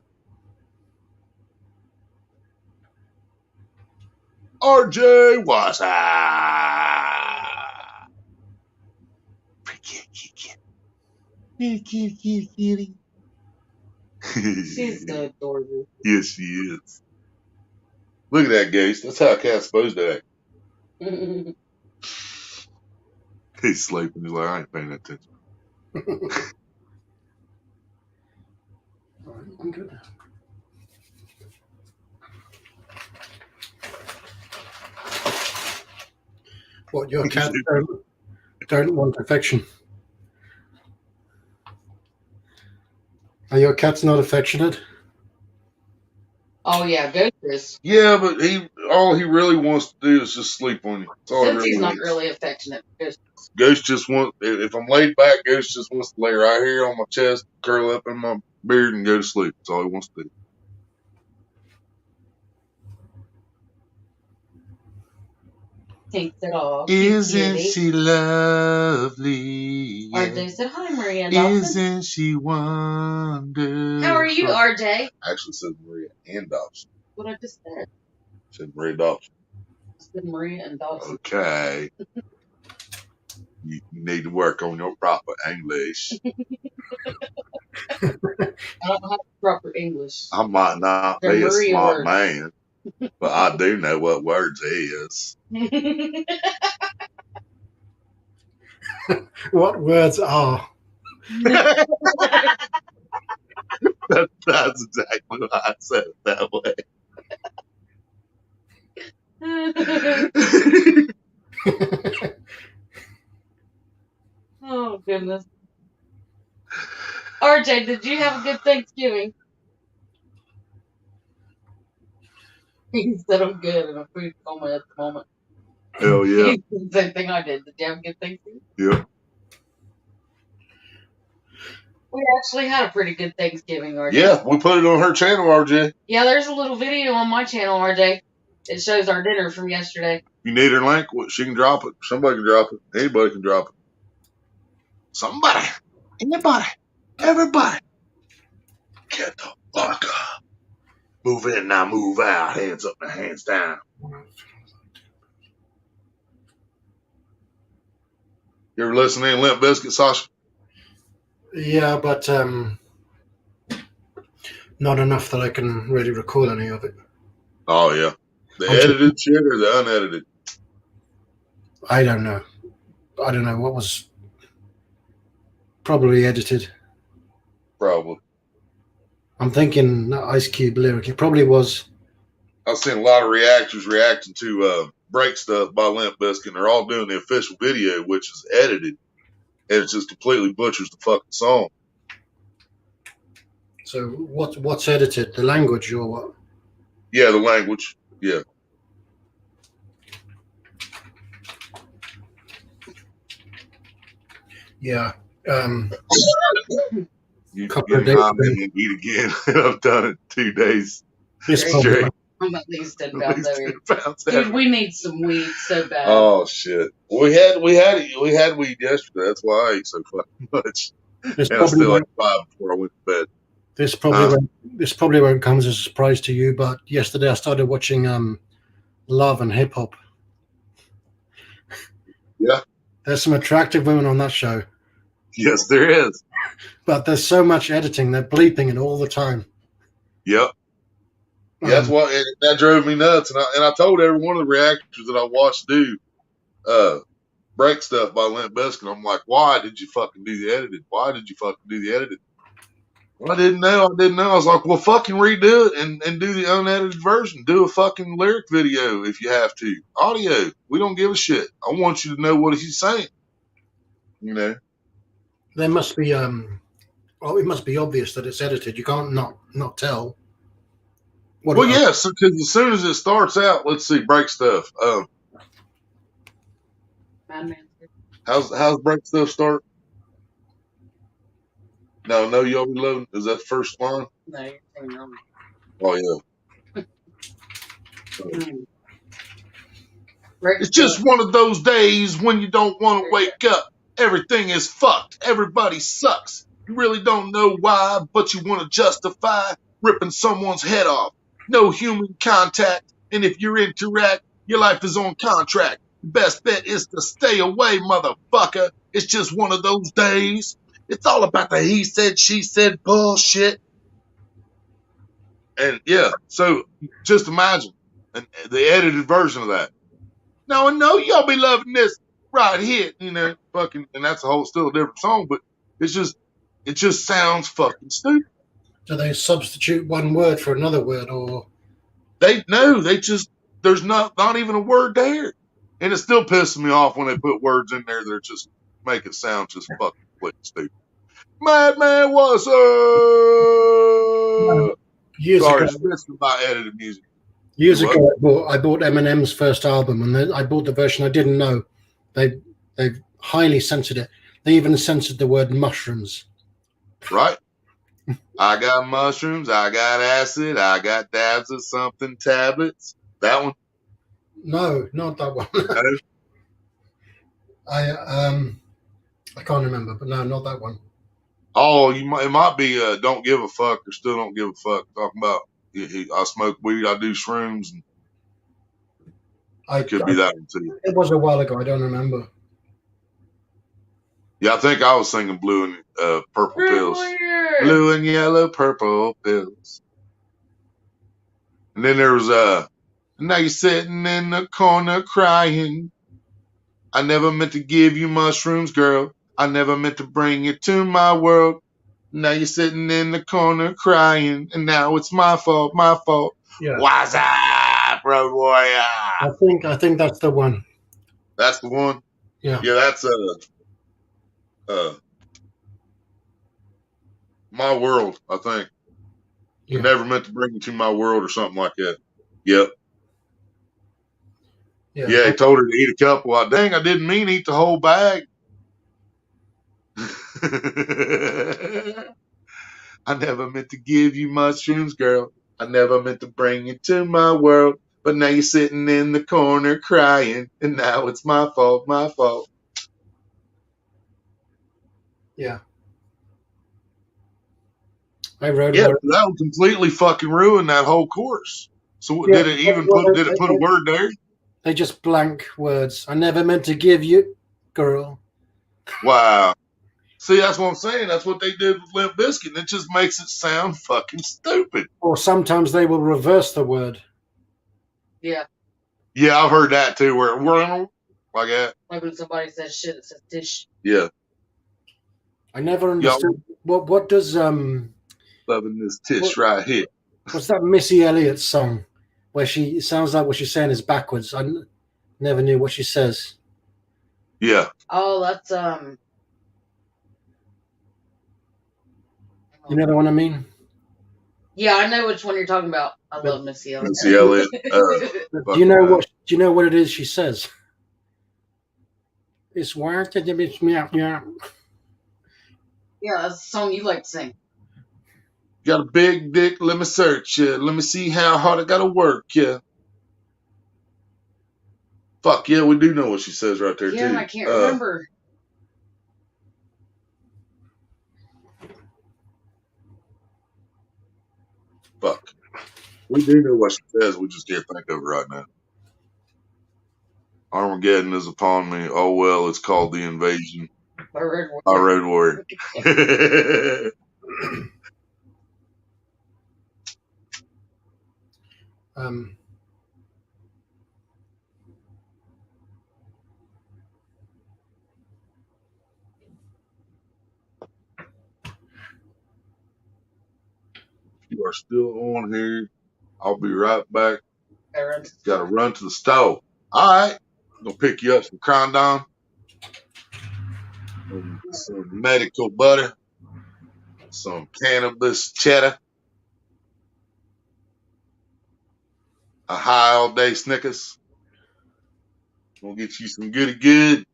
RJ, what's up? Kitty. she's so adorable. Yes, she is. Look at that, Ghost. That's how a cat's supposed to act. He's sleeping. He's like, I ain't paying attention. All right, I'm good. What, your cats don't want affection? Are your cats not affectionate? Oh yeah, Ghost is. Yeah, but all he really wants to do is just sleep on you. That's all he Since really he's not wants. really affectionate. Ghost just wants, if I'm laid back, Ghost just wants to lay right here on my chest, curl up in my beard, and go to sleep. That's all he wants to do. Thinks it all. Isn't she lovely? RJ said, hi, Maria Dawson. Isn't she wonderful? How are you, RJ? Actually said Maria and Dobson. What I just said. Said Maria Dobson. I said Maria and Dawson. Okay. You need to work on your proper English. I don't have proper English. I might not They're be a Maria smart words. man, but I do know what words is. What words are? That's exactly why I said it that way. Oh, goodness. RJ, did you have a good Thanksgiving? He said I'm good in a food coma at the moment. Hell yeah. He did the same thing I did. Did you have a good Thanksgiving? Yeah. We actually had a pretty good Thanksgiving, RJ. Yeah, we put it on her channel, RJ. Yeah, there's a little video on my channel, RJ. It shows our dinner from yesterday. If you need her link, she can drop it. Somebody can drop it. Anybody can drop it. Somebody. Anybody. Everybody. Get the fuck up. Move in now, move out. Hands up and hands down. You ever listen to any Limp Bizkit, Sasha? Yeah, but not enough that I can really recall any of it. Oh, yeah. The edited shit or the unedited? I don't know. I don't know what was probably edited. Probably. I'm thinking Ice Cube lyric. It probably was. I've seen a lot of reactors reacting to Break Stuff by Limp Bizkit. They're all doing the official video, which is edited. And it just completely butchers the fucking song. So what's edited? The language or what? Yeah, the language. Yeah. Yeah. You Couple of get days high and eat again. I've done it 2 days This Great. probably, straight. I'm at least 10 At pounds least over. 10 pounds Dude, heavy. we need some weed so bad. Oh shit! We had weed yesterday. That's why I ate so fucking much. this And I was probably still won't, like 5 before I went to bed. this probably won't come as a surprise to you. But yesterday I started watching Love and Hip Hop. Yeah. There's some attractive women on that show, Yes, there is. but there's so much editing. They're bleeping it all the time. Yep. Yeah, that's what that drove me nuts. And I told every one of the reactors that I watched do break stuff by Limp Bizkit. I'm like, why did you fucking do the editing? Why did you fucking do the editing? Well, I didn't know. I was like, well, fucking redo it and do the unedited version. Do a fucking lyric video if you have to. Audio. We don't give a shit. I want you to know what he's saying. You know? There must be well, it must be obvious that it's edited. You can't not tell. Well, yes, because as soon as it starts out, let's see, break stuff. How's break stuff start? No, y'all be loving. Is that the first line? No, you're saying wrong. Oh yeah. It's just one of those days when you don't want to wake up. Everything is fucked. Everybody sucks. You really don't know why, but you want to justify ripping someone's head off. No human contact, and if you interact, your life is on contract. The best bet is to stay away, motherfucker. It's just one of those days. It's all about the he said, she said bullshit. And yeah, so just imagine the edited version of that. Now I know y'all be loving this right here, you know, fucking, and that's still a different song, but it just sounds fucking stupid. Do they substitute one word for another word, or there's not even a word there, and it still pisses me off when they put words in there that just make it sound just fucking stupid. Madman, what's up? Sorry, I missed about edited music. Years ago, I bought Eminem's first album, and I bought the version I didn't know. They highly censored it. They even censored the word mushrooms. Right. I got mushrooms. I got acid. I got dabs of something tablets. That one? No, not that one. No? I can't remember, but no, not that one. Oh, it might be Don't Give a Fuck or Still Don't Give a Fuck. Talking about I smoke weed, I do shrooms. And could be that one too. It was a while ago. I don't remember. Yeah, I think I was singing Blue and Purple Pills. Blue and yellow, purple pills. And then there was now you're sitting in the corner crying. I never meant to give you mushrooms, girl. I never meant to bring you to my world. Now you're sitting in the corner crying, and now it's my fault. Yeah. What's up, Road Warrior? I think that's the one. That's the one? Yeah. Yeah, that's My World, I think. Yeah. I never meant to bring you to my world or something like that. Yep. Yeah, he told her to eat a couple. Dang, I didn't mean to eat the whole bag. I never meant to give you mushrooms, girl. I never meant to bring you to my world. But now you're sitting in the corner crying, and now it's my fault. Yeah. I wrote that would completely fucking ruin that whole course. So did it put a word there? They just blank words. I never meant to give you, girl. Wow. See, that's what I'm saying. That's what they did with Limp Bizkit, and it just makes it sound fucking stupid. Or sometimes they will reverse the word. Yeah. Yeah, I've heard that too, where like that. Like when somebody says shit, it says dish. Yeah. I never understood. What does loving this tish right here. What's that Missy Elliott song where it sounds like what she's saying is backwards? I never knew what she says. Yeah. Oh, that's You know the one I mean? Yeah, I know which one you're talking about. I love Missy Elliott. Missy Elliott. Do you know what it is she says? It's work to me. Yeah. Yeah, that's a song you like to sing. Got a big dick, let me search you. Let me see how hard I gotta work you. Fuck yeah, we do know what she says right there, too. Yeah, I can't remember. Fuck. We do know what she says, we just can't think of it right now. Armageddon is upon me. Oh well, it's called The Invasion. Our Road Warrior. You are still on here. I'll be right back. Got to run to the store. All right. I'm going to pick you up some Crondon, some medical butter, some cannabis cheddar, a high all day Snickers. Gonna get you some goody good.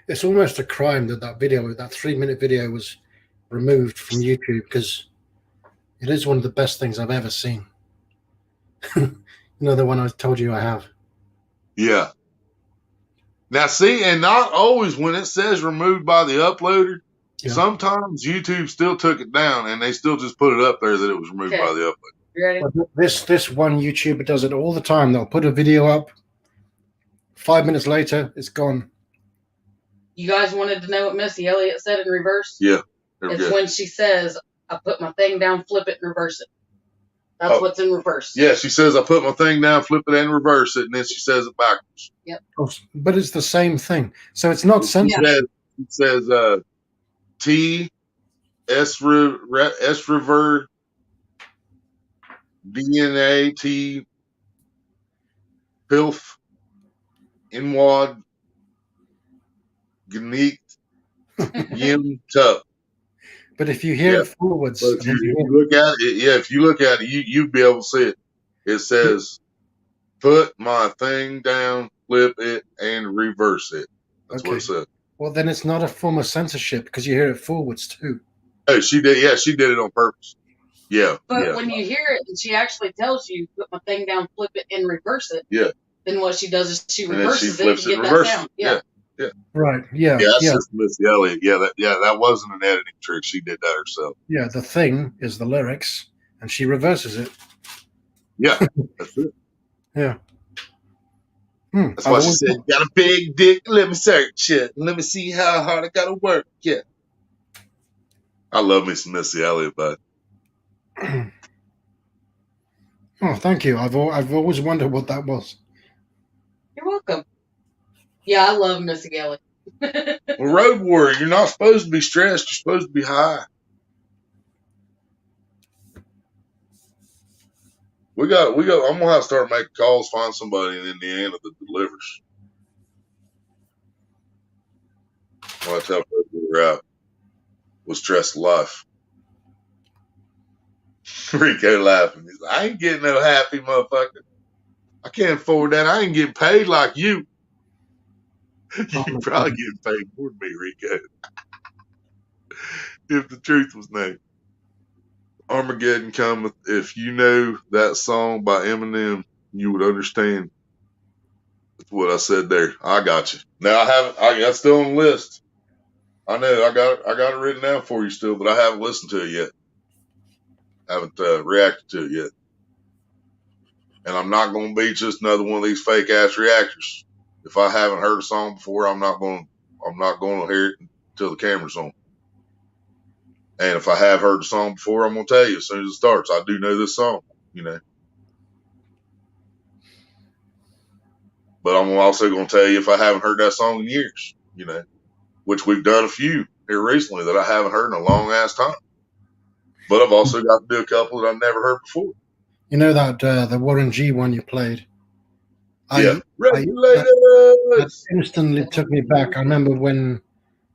It's almost a crime that that 3-minute video was removed from YouTube, because it is one of the best things I've ever seen. You know, the one I told you I have. Yeah. Now, see, and not always when it says removed by the uploader, sometimes YouTube still took it down and they still just put it up there that it was removed by the uploader. You ready? But this one YouTuber does it all the time. They'll put a video up. 5 minutes later, it's gone. You guys wanted to know what Missy Elliott said in reverse? Yeah. It's when she says, I put my thing down, flip it, and reverse it. That's what's in reverse. Yeah, she says, I put my thing down, flip it, and reverse it, and then she says it backwards. Yep. But it's the same thing. So it's not censored. It says T, S rever, DNA, T, pilf, inwad, gneek, yim, tup. But if you hear it forwards, if you look at it, if you look at it, you'd be able to see it. It says, put my thing down, flip it, and reverse it. That's what it says. Well, then it's not a form of censorship because you hear it forwards too. Oh, she did. Yeah, she did it on purpose. Yeah. But when you hear it and she actually tells you, put my thing down, flip it, and reverse it. Yeah. Then what she does is she and reverses it and get that sound. Yeah. Right. Yeah. Yeah, that's just Missy Elliott. Yeah, that wasn't an editing trick. She did that herself. Yeah, the thing is the lyrics, and she reverses it. Yeah, that's it. Yeah. That's why she said, got a big dick, let me search it. Let me see how hard I gotta work. Yeah. I love me some Missy Elliott, but oh, thank you. I've always wondered what that was. You're welcome. Yeah, I love Missy Elliott. Well, Road Warrior, you're not supposed to be stressed. You're supposed to be high. I'm gonna have to start making calls, find somebody in Indiana that delivers. When I tell people we're out with stress life. Rico laughing. He's like, I ain't getting no happy, motherfucker. I can't afford that. I ain't getting paid like you. You're probably getting paid more than me, Rico. If the truth was known. Armageddon cometh. If you know that song by Eminem, you would understand. That's what I said there. I got you. Now that's still on the list. I know I got it written down for you still, but I haven't listened to it yet. Haven't reacted to it yet. And I'm not going to be just another one of these fake ass reactors. If I haven't heard a song before, I'm not going to hear it until the camera's on. And if I have heard the song before, I'm going to tell you as soon as it starts. I do know this song, you know. But I'm also going to tell you if I haven't heard that song in years, you know, which we've done a few here recently that I haven't heard in a long ass time. But I've also got to do a couple that I've never heard before. You know that the Warren G one you played? Yeah. That instantly took me back. I remember when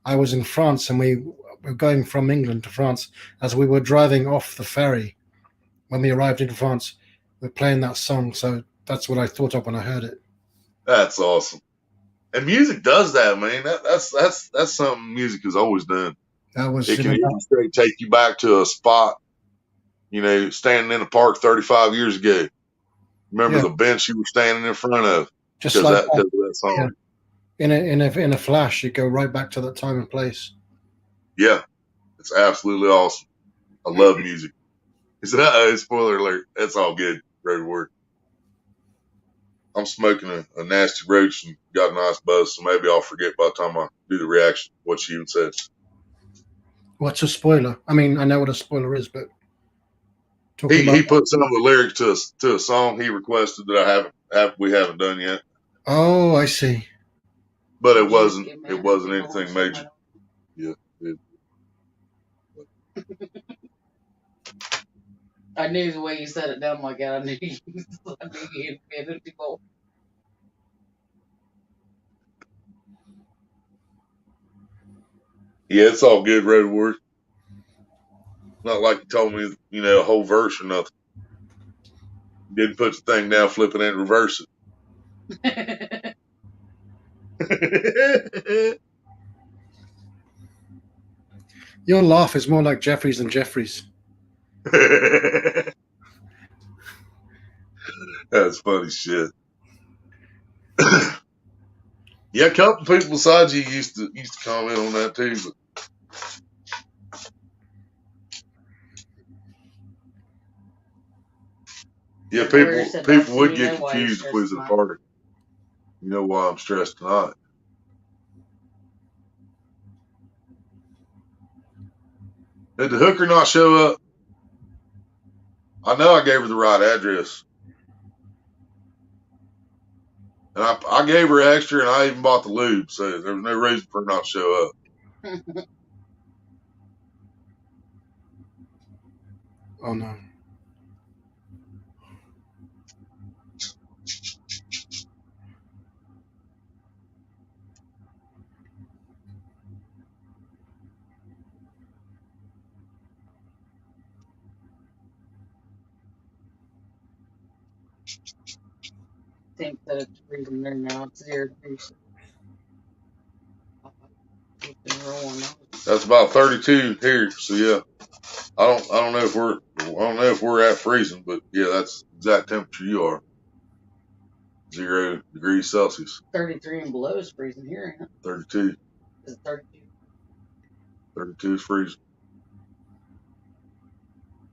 I was in France and we were going from England to France. As we were driving off the ferry, when we arrived in France, we're playing that song. So that's what I thought of when I heard it. That's awesome. And music does that, man. That's something music has always done. It can even straight take you back to a spot, you know, standing in a park 35 years ago. Remember the bench you were standing in front of? Just like because of that song. Yeah. In a flash, you go right back to that time and place. Yeah, it's absolutely awesome. I love music. He said, spoiler alert. That's all good. road work. I'm smoking a nasty roach and got a nice buzz, so maybe I'll forget by the time I do the reaction what she even said. What's a spoiler? I mean, I know what a spoiler is, but he put some of the lyrics to a song he requested that we haven't done yet. Oh, I see. But it wasn't anything major. Yeah. I knew the way you said it down like that. I knew you admitted to go. Yeah, it's all good, Red Ward. Not like you told me, a whole verse or nothing. You didn't put the thing down, flip it and reverse it. Your laugh is more like Jeffrey's than Jeffrey's. That's funny shit. Yeah, a couple people besides you used to comment on that too, but yeah, people would get confused if we was at a party. You know why I'm stressed tonight? Did the hooker not show up? I know I gave her the right address. And I gave her extra and I even bought the lube, so there was no reason for her not to show up. Oh no. Think that it's freezing there now. It's 0 degrees. That's about 32 here, so yeah. I don't know if we're at freezing, but yeah, that's the exact temperature you are. 0 degrees Celsius. 33 and below is freezing here, ain't it? 32. Is it 32? 32 is freezing.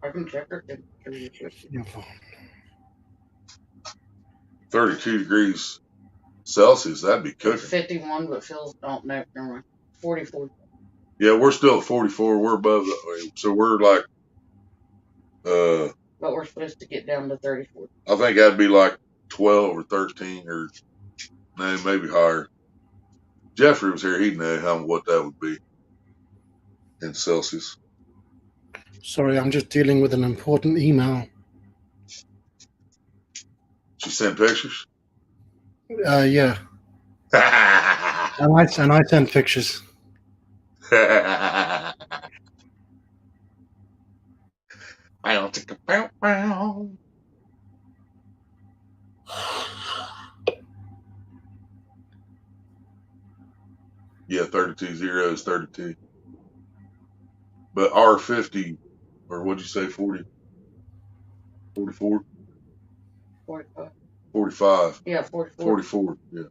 I can check our temperature. 32 degrees Celsius, that'd be cooking. 51, but feels, don't know, never mind. 44. Yeah, we're still at 44. We're above that. So we're like, but we're supposed to get down to 34. I think that'd be like 12 or 13 or no, maybe higher. Jeffrey was here. He'd know what that would be in Celsius. Sorry, I'm just dealing with an important email. She sent pictures? Yeah. and I sent pictures. I don't think about. Yeah, 32 0 is 32. But R50, or what'd you say, 40? 44? 45. 45. Yeah, 44. 44, yeah.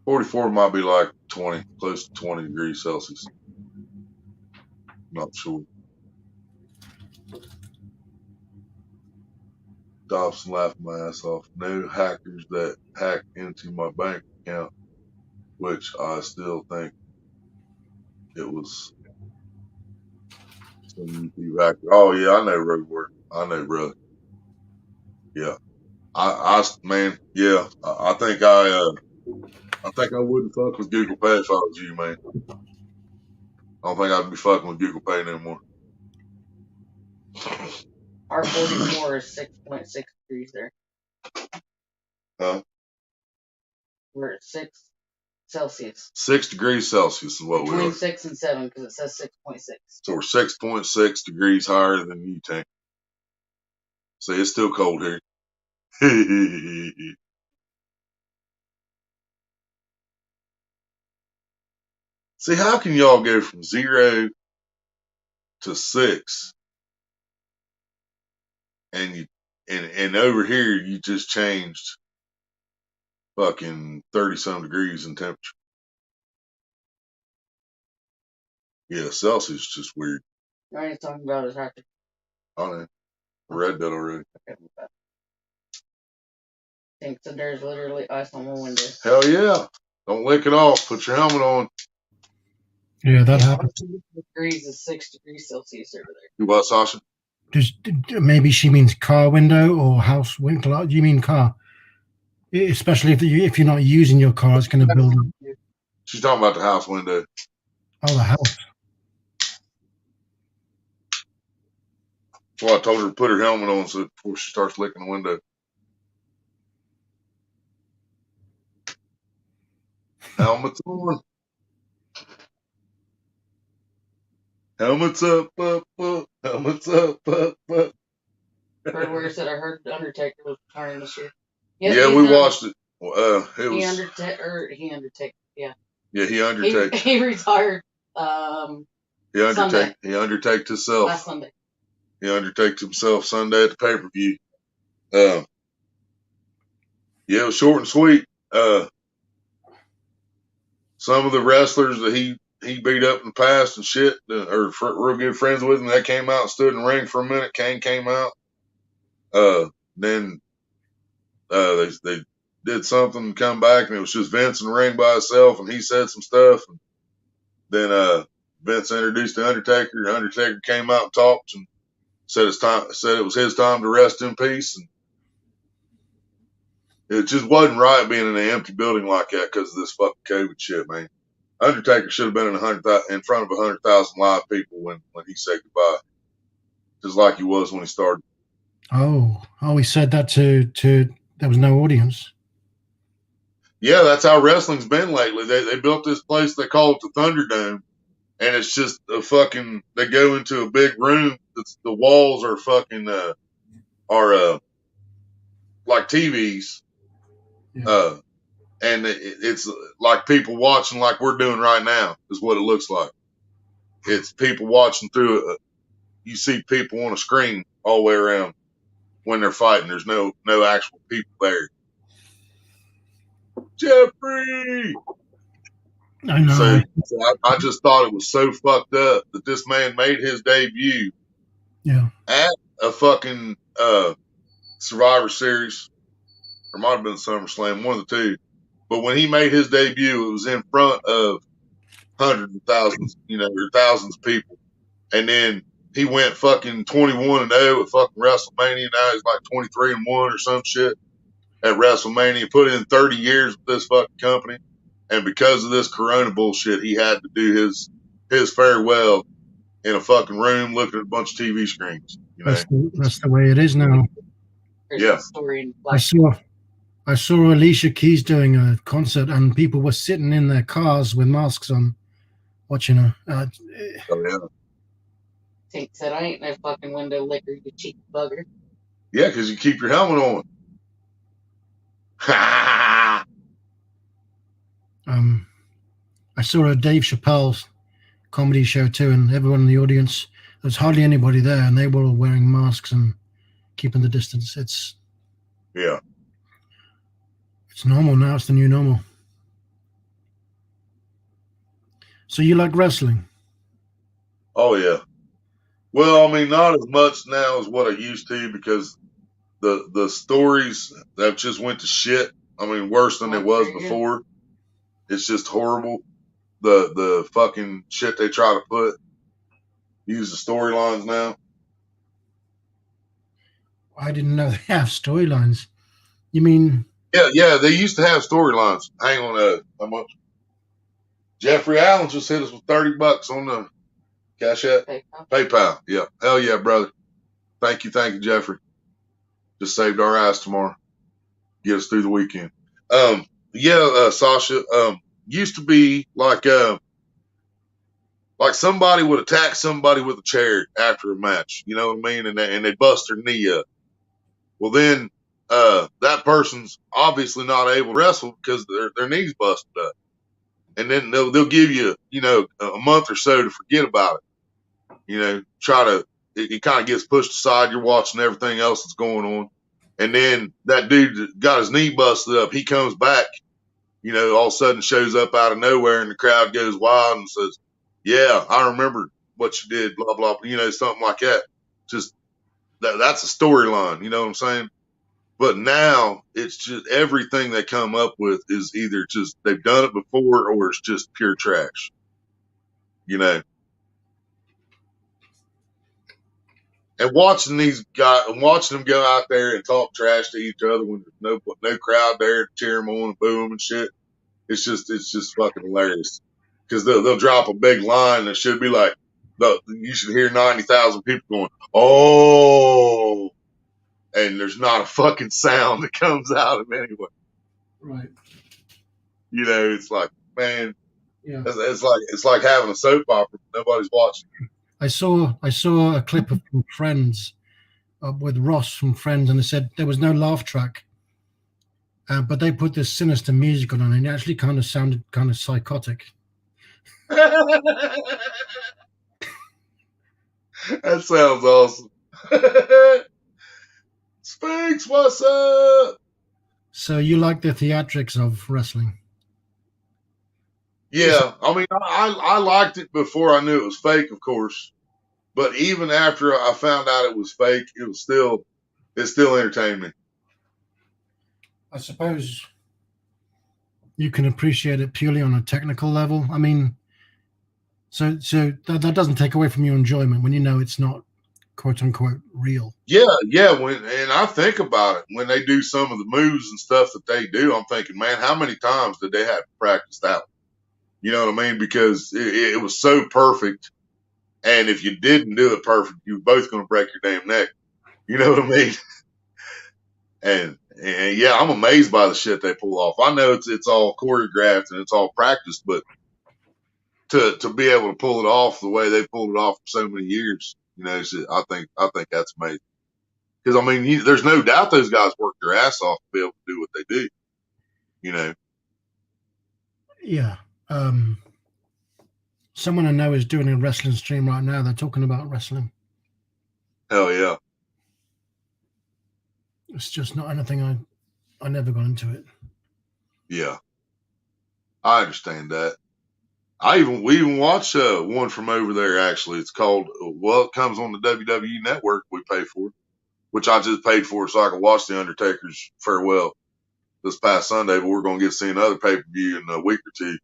44 might be like 20, close to 20 degrees Celsius. Not sure. Dobson laughed my ass off. No hackers that hack into my bank account, which I still think it was some YouTube hacker. Oh yeah, I know road work. I know, brother. Yeah, I think I wouldn't fuck with Google Pay if I was you, man. I don't think I'd be fucking with Google Pay no more. Our 44 is 6.6 degrees there. Huh? We're at 6 Celsius. 6 degrees Celsius is what we are. Between 6 and 7 because it says 6.6. So we're 6.6 degrees higher than you, Tank. So it's still cold here. See, how can y'all go from 0 to 6 and over here you just changed fucking 30-some degrees in temperature? Yeah, Celsius is just weird. All you're talking about is hacker. I don't know. I read that already. Thinks that there's literally ice on the window. Hell yeah. Don't lick it off. Put your helmet on. Yeah, that happened. 100 degrees is 6 degrees Celsius over there. You what, Sasha? Maybe she means car window or house window. Do you mean car? Especially if you're not using your car, it's going to build up. She's talking about the house window. Oh, the house. That's why I told her to put her helmet on so before she starts licking the window. Helmets on. Helmets up, up, up. Helmets up, up, up. Heard where it said I heard the Undertaker was retiring this year. Yeah, we watched it. It He was. Undertaker. Yeah. Yeah, he undertaked. He retired. He undertaked himself. Last Sunday. He undertakes himself Sunday at the pay-per-view. Yeah, it was short and sweet. Some of the wrestlers that he beat up in the past and shit, or real good friends with him, they came out and stood in the ring for a minute. Kane came out. Then they did something and come back, and it was just Vince in the ring by himself, and he said some stuff. And then Vince introduced the Undertaker. The Undertaker came out and talked and said it was his time to rest in peace. And it just wasn't right being in an empty building like that because of this fucking COVID shit, man. Undertaker should have been in front of 100,000 live people when he said goodbye, just like he was when he started. Oh, he said that to there was no audience. Yeah, that's how wrestling's been lately. They built this place, they call it the Thunderdome, and it's just a fucking, they go into a big room. The walls are fucking, like TVs. Yeah. And it's like people watching like we're doing right now is what it looks like. It's people watching through you see people on a screen all the way around when they're fighting. There's no actual people there. Jeffrey! I know. So I just thought it was so fucked up that this man made his debut at a fucking Survivor Series. Or might have been SummerSlam, one of the two. But when he made his debut, it was in front of hundreds of thousands, or thousands of people. And then he went fucking 21-0 at fucking WrestleMania. Now he's like 23-1 or some shit at WrestleMania. He put in 30 years with this fucking company. And because of this Corona bullshit, he had to do his farewell in a fucking room looking at a bunch of TV screens. That's the way it is now. Yeah. I saw Alicia Keys doing a concert, and people were sitting in their cars with masks on, watching her. Oh, yeah. Tink said, I ain't no fucking window licker, you cheap bugger. Yeah, because you keep your helmet on. I saw a Dave Chappelle's comedy show too, and everyone in the audience, there was hardly anybody there, and they were all wearing masks and keeping the distance. It's normal now. It's the new normal. So you like wrestling? Oh, yeah. Well, I mean, not as much now as what I used to because the stories that just went to shit. I mean, worse than it was before. It's just horrible. The fucking shit they try to use the storylines now. I didn't know they have storylines. You mean? Yeah, they used to have storylines. Hang on, how much? Jeffrey Allen just hit us with $30 on the Cash App. PayPal. Yeah. Hell yeah, brother. Thank you, Jeffrey. Just saved our ass tomorrow. Get us through the weekend. Sasha, used to be like somebody would attack somebody with a chair after a match. You know what I mean? And they bust their knee up. Well, then that person's obviously not able to wrestle because their knee's busted up. And then they'll give you, a month or so to forget about it. It kind of gets pushed aside. You're watching everything else that's going on. And then that dude got his knee busted up. He comes back, all of a sudden shows up out of nowhere and the crowd goes wild and says, yeah, I remember what you did, blah, blah, something like that. Just that's a storyline. You know what I'm saying? But now it's just everything they come up with is either just they've done it before or it's just pure trash. You know. And watching these guys, watching them go out there and talk trash to each other when there's no crowd there to cheer them on and boo them and shit, it's just fucking hilarious. Because they'll drop a big line that should be like, you should hear 90,000 people going, oh, and there's not a fucking sound that comes out of it anyway. Right. You know, it's like, man, Yeah. it's like having a soap opera. Nobody's watching. I saw a clip of from Friends with Ross from Friends, and they said there was no laugh track, but they put this sinister music on, and it actually kind of sounded kind of psychotic. That sounds awesome. Sphinx, what's up? So you like the theatrics of wrestling? Yeah, I mean, I liked it before I knew it was fake, of course. But even after I found out it was fake, it still entertained me. I suppose you can appreciate it purely on a technical level. I mean, so that doesn't take away from your enjoyment when you know it's not quote unquote real. Yeah. And I think about it when they do some of the moves and stuff that they do. I'm thinking, man, how many times did they have to practice that? You know what I mean? Because it was so perfect. And if you didn't do it perfect, you were both going to break your damn neck. You know what I mean? And yeah, I'm amazed by the shit they pull off. I know it's all choreographed and it's all practiced, but to be able to pull it off the way they pulled it off for so many years, you know, I think that's amazing. Because I mean, there's no doubt those guys work their ass off to be able to do what they do. You know. Yeah. Someone I know is doing a wrestling stream right now. They're talking about wrestling. Hell yeah. It's just not anything I never got into it. Yeah. I understand that. We even watch one from over there, actually. It's called, it comes on the WWE network we pay for, which I just paid for so I could watch The Undertaker's farewell this past Sunday, but we're going to get to see another pay-per-view in a week or two.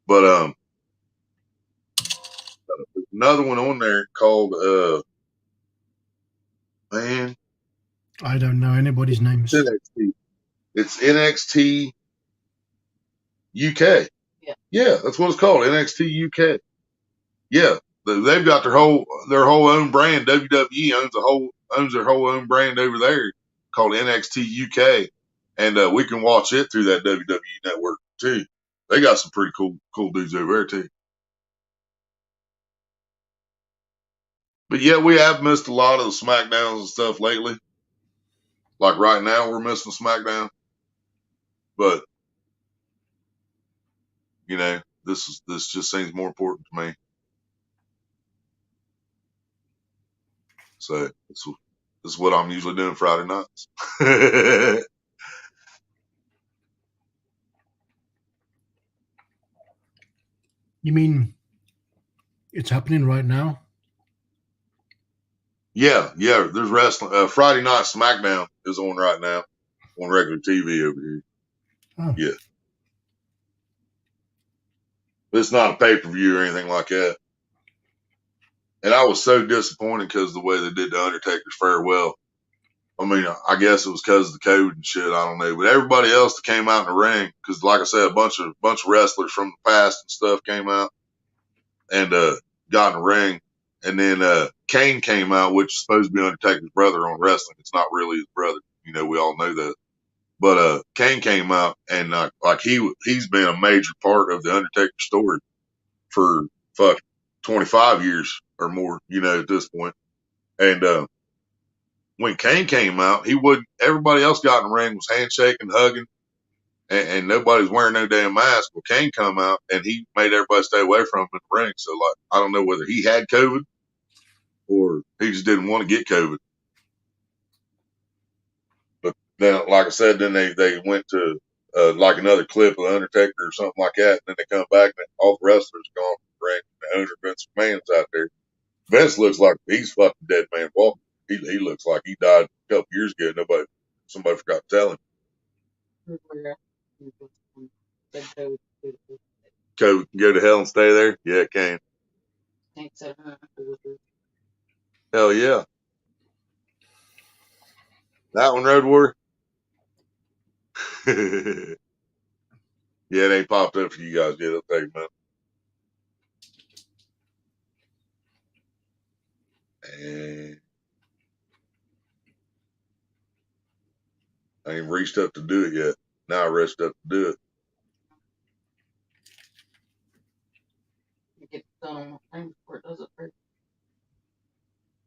But, another one on there called, man. I don't know anybody's names. It's NXT UK. Yeah, that's what it's called, NXT UK. Yeah, they've got their whole own brand. WWE owns their whole own brand over there called NXT UK, and we can watch it through that WWE network too. They got some pretty cool dudes over there too. But yeah, we have missed a lot of the SmackDowns and stuff lately. Like right now, we're missing SmackDown, but you know, this just seems more important to me. So this is what I'm usually doing Friday nights. You mean it's happening right now? Yeah. There's wrestling. Friday night SmackDown is on right now on regular TV over here. Oh. Yeah. But it's not a pay-per-view or anything like that. And I was so disappointed because of the way they did the Undertaker's farewell. I mean, I guess it was because of the code and shit. I don't know. But everybody else that came out in the ring, because like I said, a bunch of wrestlers from the past and stuff came out and got in the ring. And then Kane came out, which is supposed to be Undertaker's brother on wrestling. It's not really his brother. You know, we all know that. But Kane came out, and like he's been a major part of the Undertaker story for 25 years or more, you know, at this point. And when Kane came out, everybody else got in the ring was handshaking, hugging, and nobody's wearing no damn mask. Well, Kane come out, and he made everybody stay away from him in the ring. So, like, I don't know whether he had COVID or he just didn't want to get COVID. But then, like I said, then they went to like another clip of the Undertaker or something like that, and then they come back and all the wrestlers are gone from the ring. The owner Vince McMahon's out there. Vince looks like he's fucking dead man walking. He looks like he died a couple years ago. Somebody forgot to tell him. COVID can go to hell and stay there? Yeah, it can. Hell yeah. That one, Road Warrior? Yeah, it ain't popped up for you guys yet. It'll take a minute. And I ain't reached up to do it yet. Now I reached up to do it. Get it done on my phone before it does it first.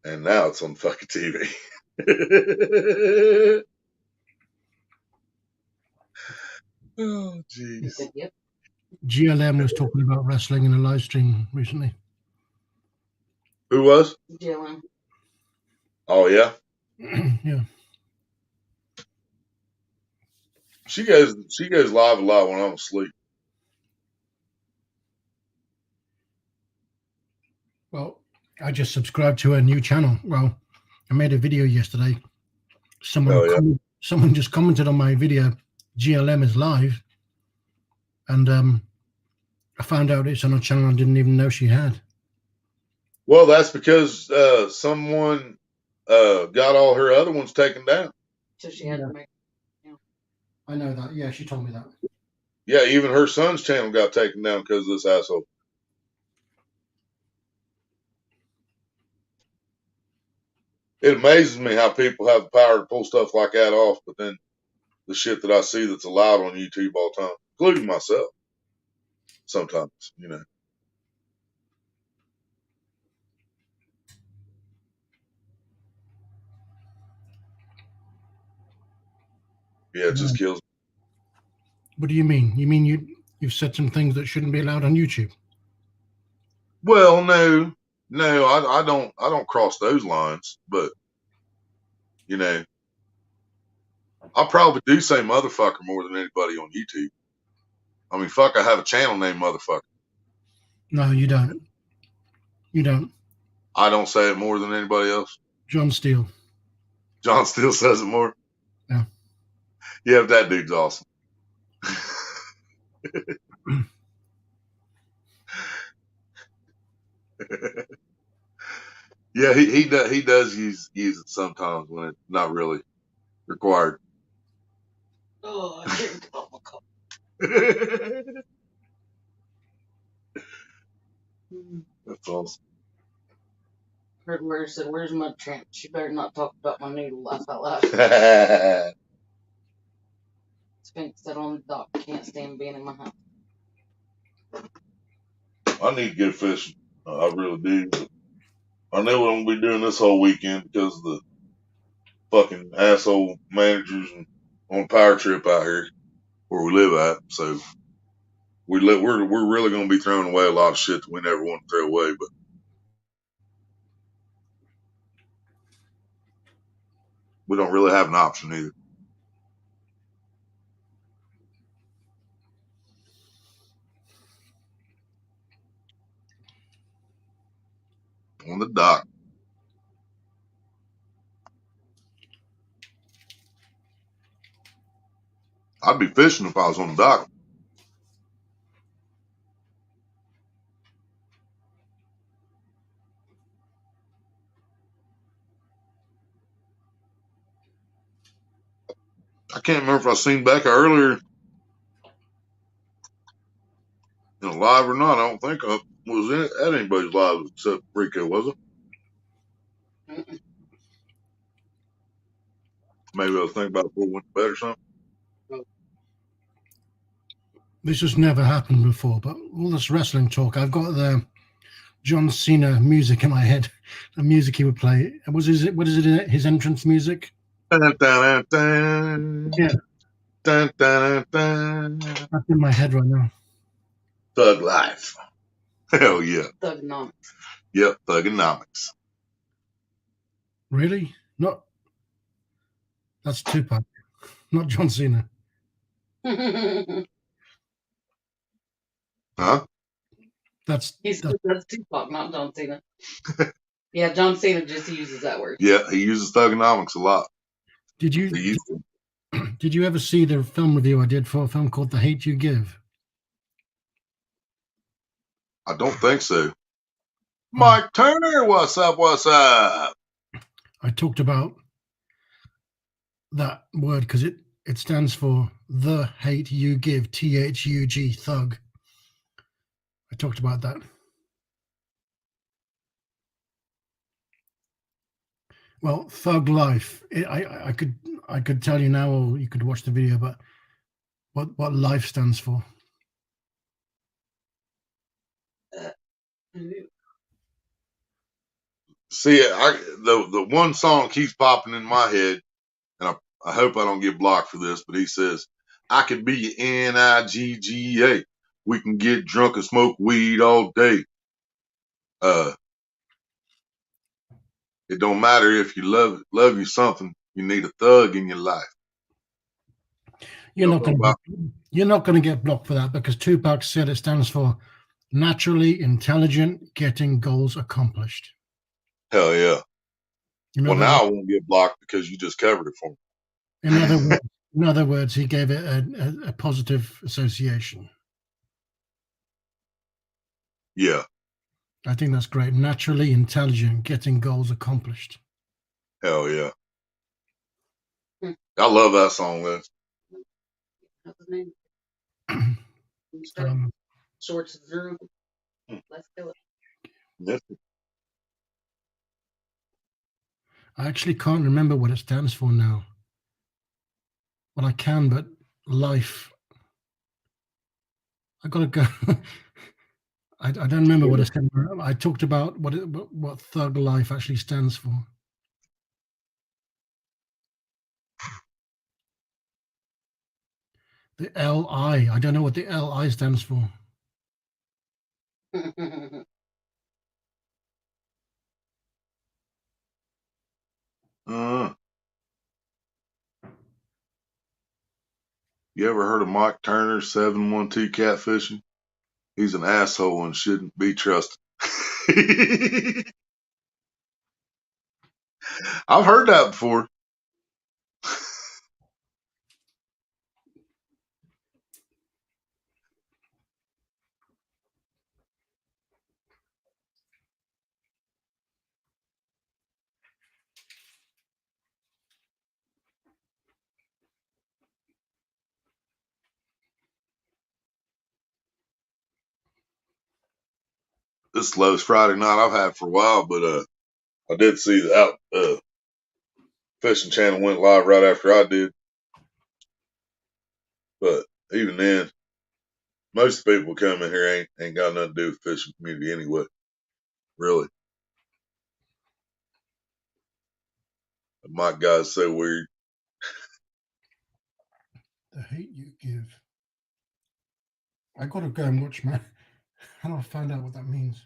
And now it's on fucking TV. Oh, jeez. Yep. GLM was talking about wrestling in a live stream recently. Who was? GLM. Oh, yeah? Yeah. She goes live a lot when I'm asleep. Well, I just subscribed to a new channel. Well, I made a video yesterday. Someone just commented on my video, GLM is live. And I found out it's on a channel I didn't even know she had. Well, that's because someone got all her other ones taken down. So she had to make. I know that. Yeah, she told me that. Yeah, even her son's channel got taken down because of this asshole. It amazes me how people have the power to pull stuff like that off, but then the shit that I see that's allowed on YouTube all the time, including myself, sometimes, you know. Yeah, it just kills me. What do you mean? You mean you've said some things that shouldn't be allowed on YouTube? Well, no, I don't cross those lines, but you know, I probably do say motherfucker more than anybody on YouTube. I mean, fuck, I have a channel named Motherfucker. No, you don't. You don't. I don't say it more than anybody else. John Steele. John Steele says it more. Yeah. Yeah, that dude's awesome. Yeah, he does use it sometimes when it's not really required. Oh, I can't get off my cup. That's awesome. Heard where he said, "Where's my tramp? She better not talk about my noodle life out loud." Sphinx said on the dock, can't stand being in my house. I need to get fishing. I really do. But I know what I'm gonna be doing this whole weekend because of the fucking asshole managers on a power trip out here where we live at. So we're really gonna be throwing away a lot of shit that we never want to throw away, but we don't really have an option either. On the dock. I'd be fishing if I was on the dock. I can't remember if I seen Becca earlier in a live or not. I don't think I was in it at anybody's live except Rico, was it? Mm-mm. Maybe I was thinking about it before we went to bed or something. This has never happened before, but all this wrestling talk, I've got the John Cena music in my head. The music he would play. What is it? His entrance music? Dun, dun, dun, Yeah. dun, dun, dun. That's in my head right now. Thug Life. Hell yeah. Thugonomics. Yep, Thugonomics. Really? Not. That's Tupac, not John Cena. Huh? That's That's Tupac, not John Cena. Yeah, John Cena just uses that word. Yeah, he uses thugonomics a lot. Did He used to. you ever see the film review I did for a film called The Hate You Give? I don't think so. Mike Turner, what's up? What's up? I talked about that word because it stands for The Hate You Give, THUG, thug. I talked about that. Well, Thug Life. I could tell you now, or you could watch the video. But what life stands for? See, the one song keeps popping in my head, and I hope I don't get blocked for this, but he says, I could be your NIGGA. We can get drunk and smoke weed all day. It don't matter if you love you something, you need a thug in your life. You're not going to get blocked for that, because Tupac said it stands for naturally intelligent, getting goals accomplished. Hell yeah. In well, now I won't get blocked because you just covered it for me. In other words, he gave it a positive association. Yeah. I think that's great. Naturally intelligent, getting goals accomplished. Hell yeah. I love that song, man. What's his name? Shorts Drew. Let's do it. Yes. I actually can't remember what it stands for now. Well, I can, but life. I gotta go. I don't remember what it stands for. I talked about what Thug Life actually stands for. The LI. I don't know what the LI stands for. You ever heard of Mike Turner 712 catfishing? He's an asshole and shouldn't be trusted. I've heard that before. This is the lowest Friday night I've had for a while, but I did see the Fishing Channel went live right after I did. But even then, most people coming here ain't got nothing to do with the fishing community anyway. Really. My guy's so weird. The Hate You Give. I gotta go and watch my. How do I find out what that means?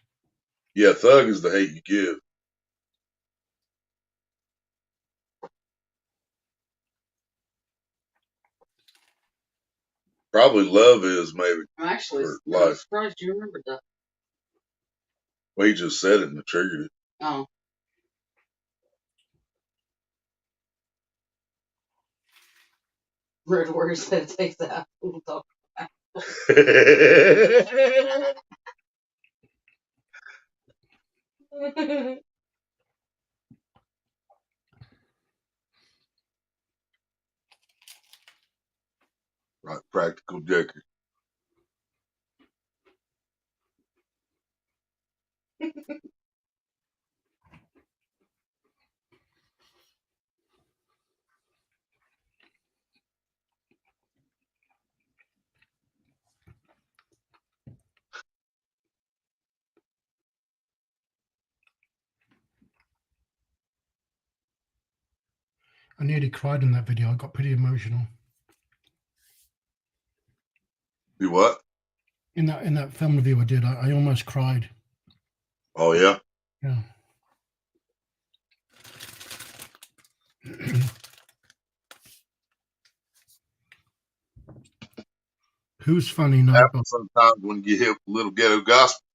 Yeah, thug is the hate you give. Probably love is maybe. I'm actually life. surprised you remembered that. Well, he just said it and it triggered it. Oh. Road Warrior said it takes that. We'll talk about it. Right, practical joker. I nearly cried in that video. I got pretty emotional. You what? In that film review I did, I almost cried. Oh yeah. Yeah. Who's funny now? Sometimes when you hit a little ghetto gospel.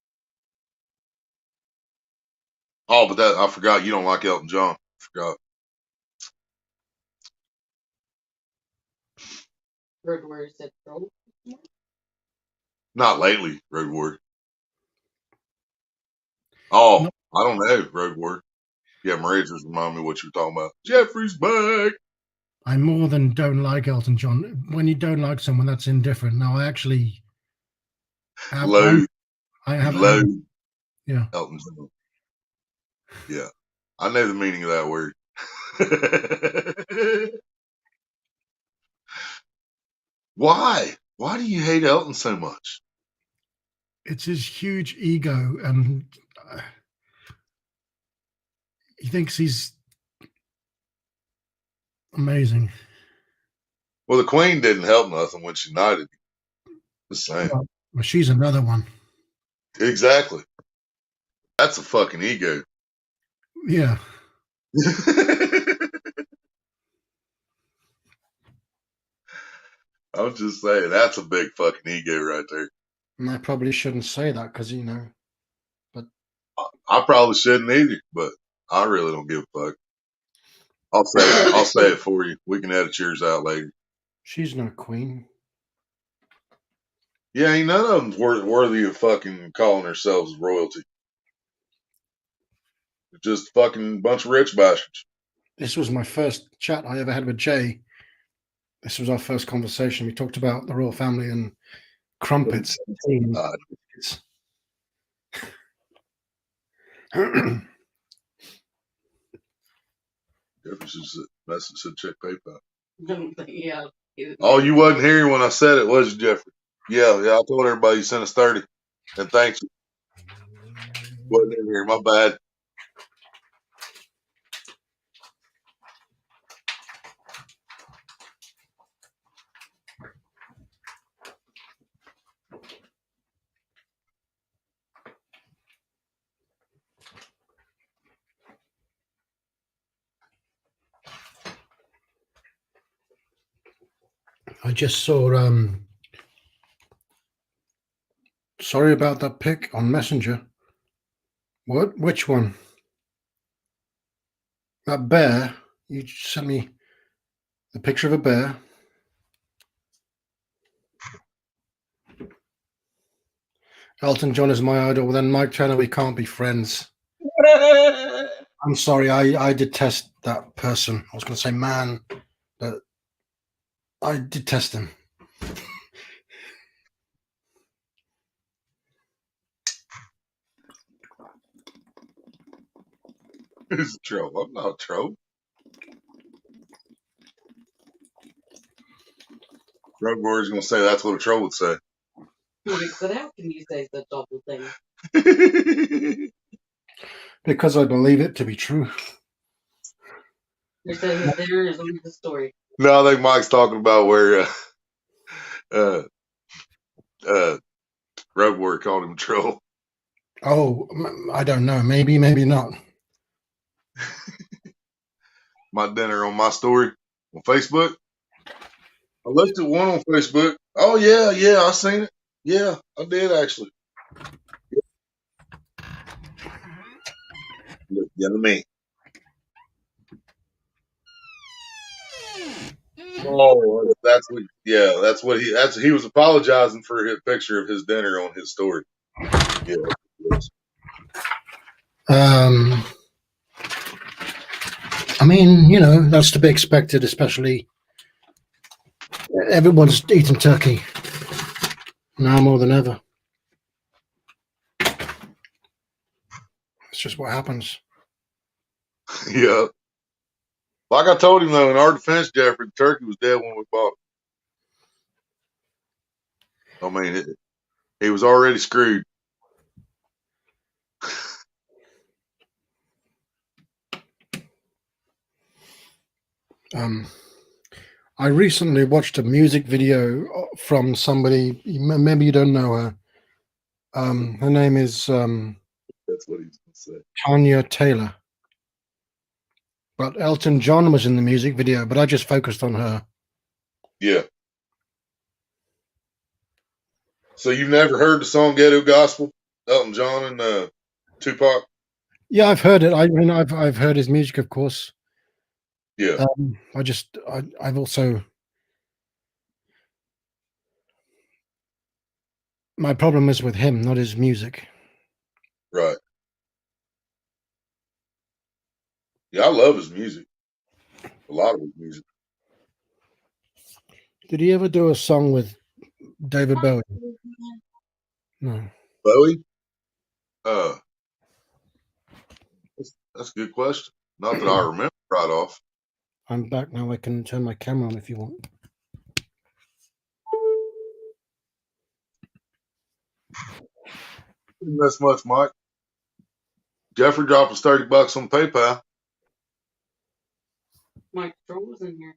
Oh, but I forgot you don't like Elton John. I forgot. Road Warrior said troll. Not lately, Road Warrior. Oh, No. I don't know, Road Warrior. Yeah, Maria just reminded me what you were talking about. Jeffrey's back. I more than don't like Elton John. When you don't like someone, that's indifferent. Now, I actually have. Loathe. I have. Loathe. Yeah. Elton John. Yeah. I know the meaning of that word. Why? Why do you hate Elton so much? It's his huge ego, and he thinks he's amazing. Well, the Queen didn't help nothing when she knighted him. The same. Well, she's another one. Exactly. That's a fucking ego. Yeah. I was just saying, that's a big fucking ego right there. And I probably shouldn't say that because, but I probably shouldn't either, but I really don't give a fuck. I'll say it for you. We can edit yours out later. she's no queen. Yeah, ain't none of them's worthy of fucking calling themselves royalty. They're just fucking bunch of rich bastards. This was my first chat I ever had with Jay. This was our first conversation. We talked about the royal family and crumpets. Jefferson's message said check PayPal. Yeah. Oh, you wasn't here when I said it, was you, Jeffrey? Yeah, I told everybody you sent us 30. And thanks. Wasn't in here, my bad. I just saw sorry about that pic on Messenger. What? Which one? That bear? You sent me the picture of a bear. Elton John is my idol. Well, then Mike Turner, we can't be friends. I'm sorry, I detest that person. I was going to say man, but I detest him. Who's a troll? I'm not a troll. Road Warrior's going to say that's what a troll would say. But how can you say such awful things? Because I believe it to be true. You're saying that there is only the story. No, I think Mike's talking about where Road Warrior called him a troll. Oh, I don't know. Maybe not. My dinner on my story on Facebook. I looked at one on Facebook. Oh, yeah, I seen it. Yeah, I did actually. Look, you know what I mean? Oh, that's what he was apologizing for his picture of his dinner on his story. Yeah. I mean, that's to be expected, especially everyone's eating turkey now more than ever. It's just what happens. Yeah. Like I told him though, in our defense, Jeffrey, the turkey was dead when we bought it. I mean, he was already screwed. I recently watched a music video from somebody. Maybe you don't know her. Her name is That's what he's going to say. Tanya Taylor. But Elton John was in the music video, but I just focused on her. Yeah. So you've never heard the song Ghetto Gospel? Elton John and Tupac? Yeah, I've heard it. I mean, I've heard his music, of course. Yeah. I've also, my problem is with him, not his music. Right. Yeah, I love his music. A lot of his music. Did he ever do a song with David Bowie? No. Bowie? Uh, that's a good question. Not that I remember right off. I'm back now. I can turn my camera on if you want. Didn't miss much, Mike. Jeffrey dropped us $30 on PayPal. Mike Stroll was in here.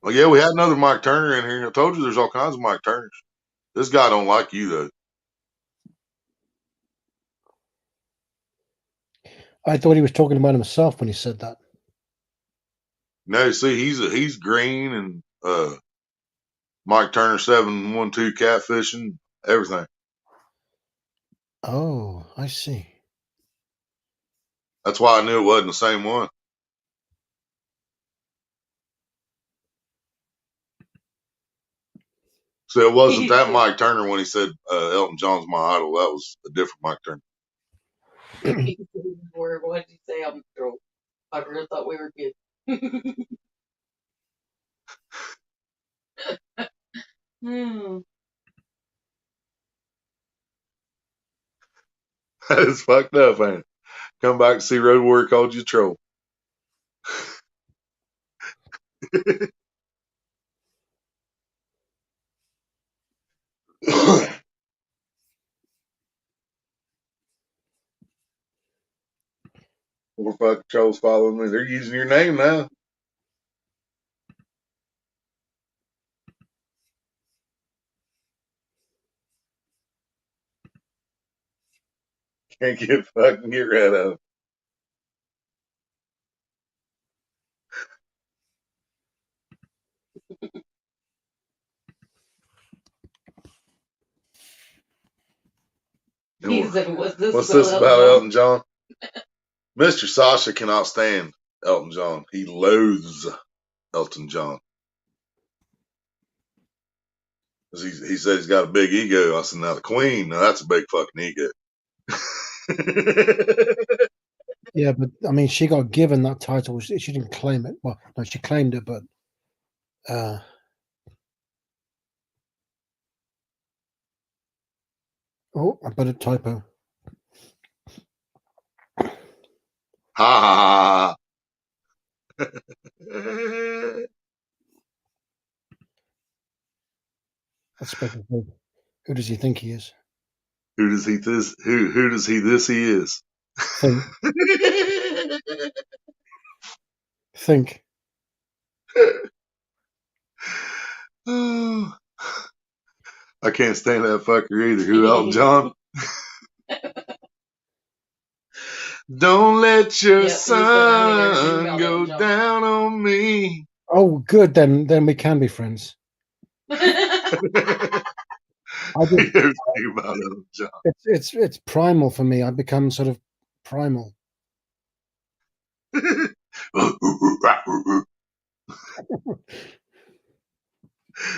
Well, yeah, we had another Mike Turner in here. I told you there's all kinds of Mike Turners. This guy don't like you though. I thought he was talking about himself when he said that. No, see, he's green and Mike Turner 712 catfishing everything. Oh, I see. That's why I knew it wasn't the same one. So it wasn't that Mike Turner when he said Elton John's my idol. That was a different Mike Turner. What did you say? I'm Stroll. I really thought we were good. That is fucked up, ain't it? Come back and see Road Warrior called you a troll. More fucking trolls following me. They're using your name now. Can't get rid of. He said, "What's What's this about Elton John?" Mr. Sasha cannot stand Elton John. He loathes Elton John. He said he's got a big ego. I said, now the Queen, now that's a big fucking ego. Yeah, but I mean, she got given that title. She didn't claim it. Well, no, she claimed it, but oh, I better typo. Ha ha ha. That's special. Who does he think he is? Who does he this? Who does he this? He is. Think. Oh, I can't stand that fucker either. Who, Elton John? Don't let your sun go down on me. Oh, good. Then we can be friends. It's primal for me. I become sort of primal.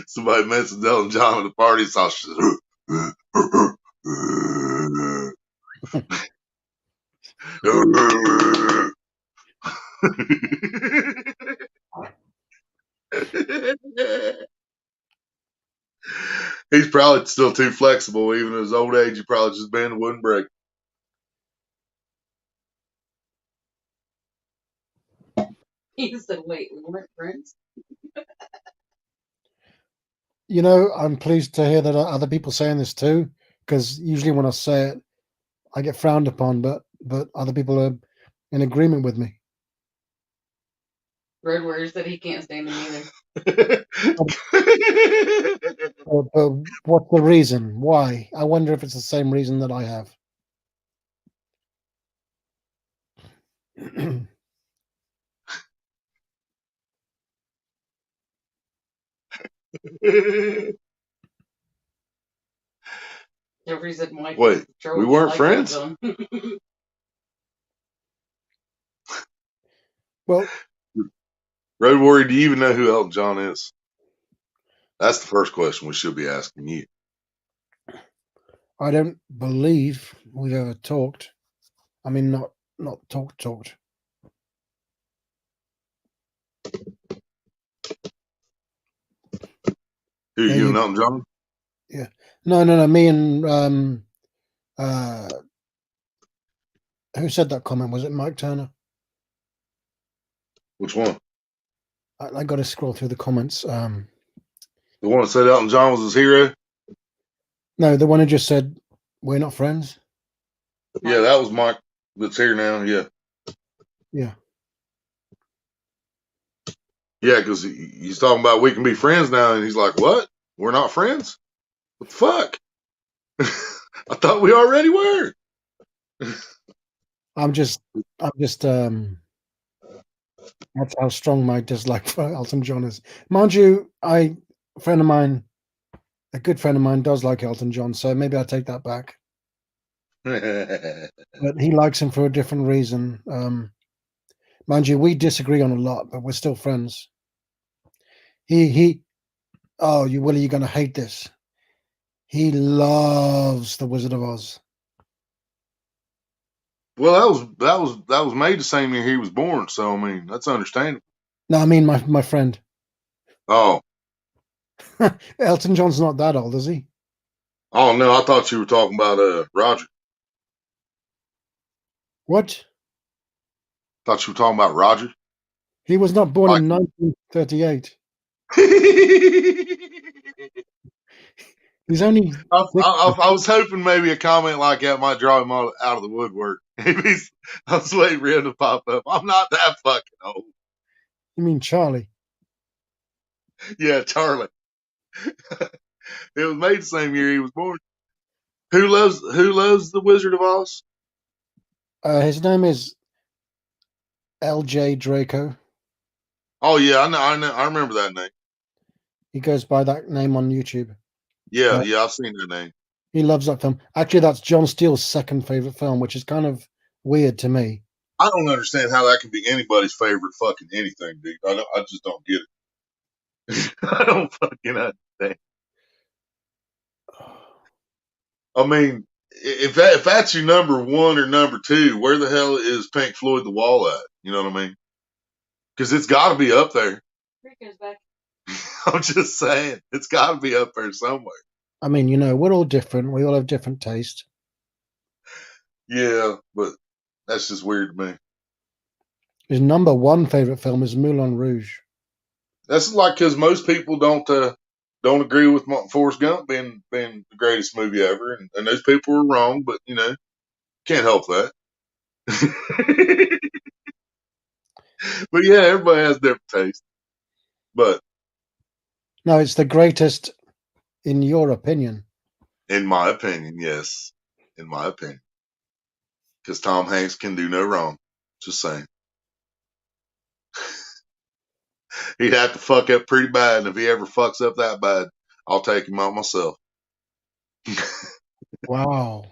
Somebody mentioned Elton John at the party, so she He's probably still too flexible. Even at his old age, he probably just bend wouldn't break. He said, wait, we weren't friends? You know, I'm pleased to hear that other people saying this too, because usually when I say it, I get frowned upon, but other people are in agreement with me. Road Warrior said he can't stand him either. But what's the reason? Why? I wonder if it's the same reason that I have. Jeffrey said, Mike, wait, we weren't friends? Well, Road Warrior, do you even know who Elton John is? That's the first question we should be asking you. I don't believe we've ever talked. I mean, not talked. Who, Yeah, you and Elton John? Yeah. No. Me and who said that comment? Was it Mike Turner? Which one? I got to scroll through the comments. The one that said Elton John was his hero? No, the one who just said we're not friends. Yeah, that was Mike that's here now. Yeah. Yeah. Yeah, because he's talking about we can be friends now, and he's like, what? We're not friends? What the fuck? I thought we already were. I'm just that's how strong my dislike for Elton John is. Mind you, a good friend of mine does like Elton John, so maybe I take that back. But he likes him for a different reason. Mind you, we disagree on a lot, but we're still friends. Oh, Willie, you're gonna hate this. He loves The Wizard of Oz. Well, that was made the same year he was born, so I mean that's understandable. No, I mean my friend. Oh. Elton John's not that old, is he? Oh no, I thought you were talking about Roger. What? Thought you were talking about Roger. He was not born in 1938. He's only. I was hoping maybe a comment like that might draw him out of the woodwork. I was waiting for him to pop up. I'm not that fucking old. You mean Charlie? Yeah, Charlie. It was made the same year he was born. Who loves The Wizard of Oz? His name is L.J. Draco. Oh yeah, I remember that name. He goes by that name on YouTube. Yeah, I've seen that name. He loves that film. Actually, that's John Steele's second favorite film, which is kind of weird to me. I don't understand how that can be anybody's favorite fucking anything, dude. I just don't get it. I don't fucking understand. I mean, if that's your number one or number two, where the hell is Pink Floyd The Wall at? You know what I mean? Because it's got to be up there. Rico's back. I'm just saying, it's got to be up there somewhere. I mean, we're all different. We all have different taste. Yeah, but that's just weird to me. His number one favorite film is Moulin Rouge. That's like because most people don't agree with Forrest Gump being the greatest movie ever, and those people are wrong. But can't help that. But yeah, everybody has different taste. But no, it's the greatest in your opinion. In my opinion, yes. In my opinion, because Tom Hanks can do no wrong. Just saying. He'd have to fuck up pretty bad, and if he ever fucks up that bad, I'll take him out myself. Wow.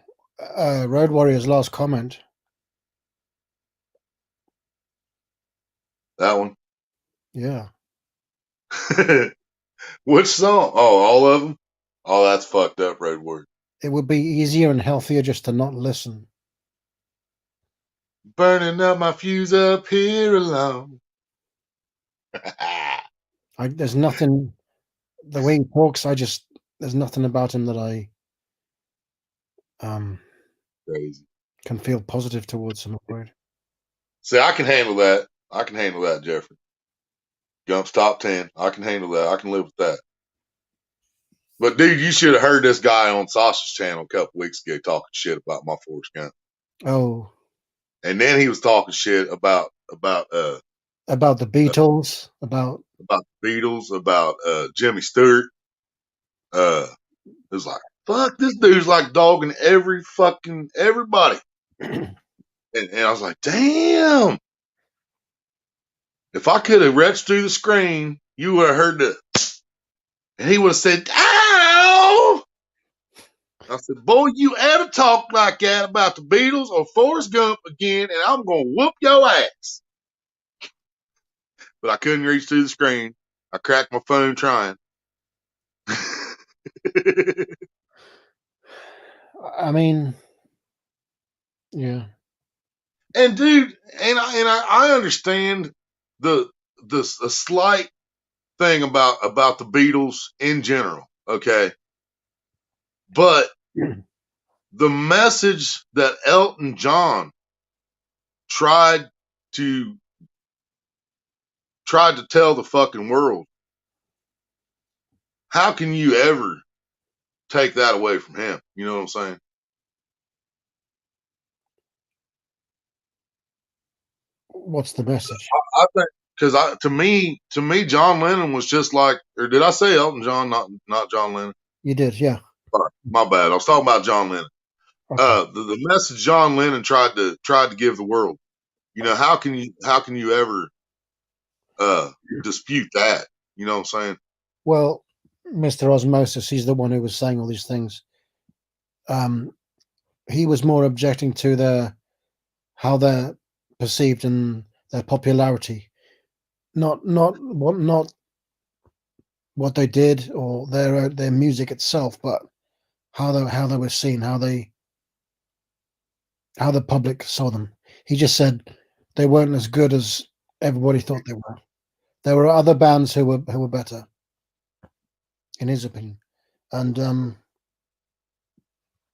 Road Warrior's last comment. That one? Yeah. Which song? Oh, all of them? Oh, that's fucked up, Road Warrior. It would be easier and healthier just to not listen. Burning up my fuse up here alone. There's nothing, the way he talks, there's nothing about him that I Crazy. Can feel positive towards, I'm afraid. See, I can handle that. I can handle that, Jeffrey. Gump's top 10. I can handle that. I can live with that. But dude, you should have heard this guy on Sasha's channel a couple weeks ago talking shit about my Forrest Gump. Oh. And then he was talking shit about the Beatles, about the Beatles, about Jimmy Stewart. It was like, fuck, this dude's like dogging everybody. and I was like, damn. If I could have reached through the screen, you would have heard the, and he would have said, ow! I said, boy, you ever talk like that about the Beatles or Forrest Gump again, and I'm going to whoop your ass. but I couldn't reach through the screen. I cracked my phone trying. I mean, yeah. And dude, I understand the slight thing about the Beatles in general, okay? But the message that Elton John tried to tell the fucking world, how can you ever take that away from him? You know what I'm saying? What's the message? I think because to me, John Lennon was just like, or did I say Elton John? Not John Lennon. You did, yeah. Sorry, my bad. I was talking about John Lennon. Okay. The message John Lennon tried to give the world. You know, how can you ever dispute that? You know what I'm saying? Well, Mr. Osmosis, he's the one who was saying all these things. He was more objecting to how they're perceived and their popularity, not what they did or their music itself, but how they were seen, how the public saw them. He just said they weren't as good as everybody thought they were. There were other bands who were better, in his opinion. And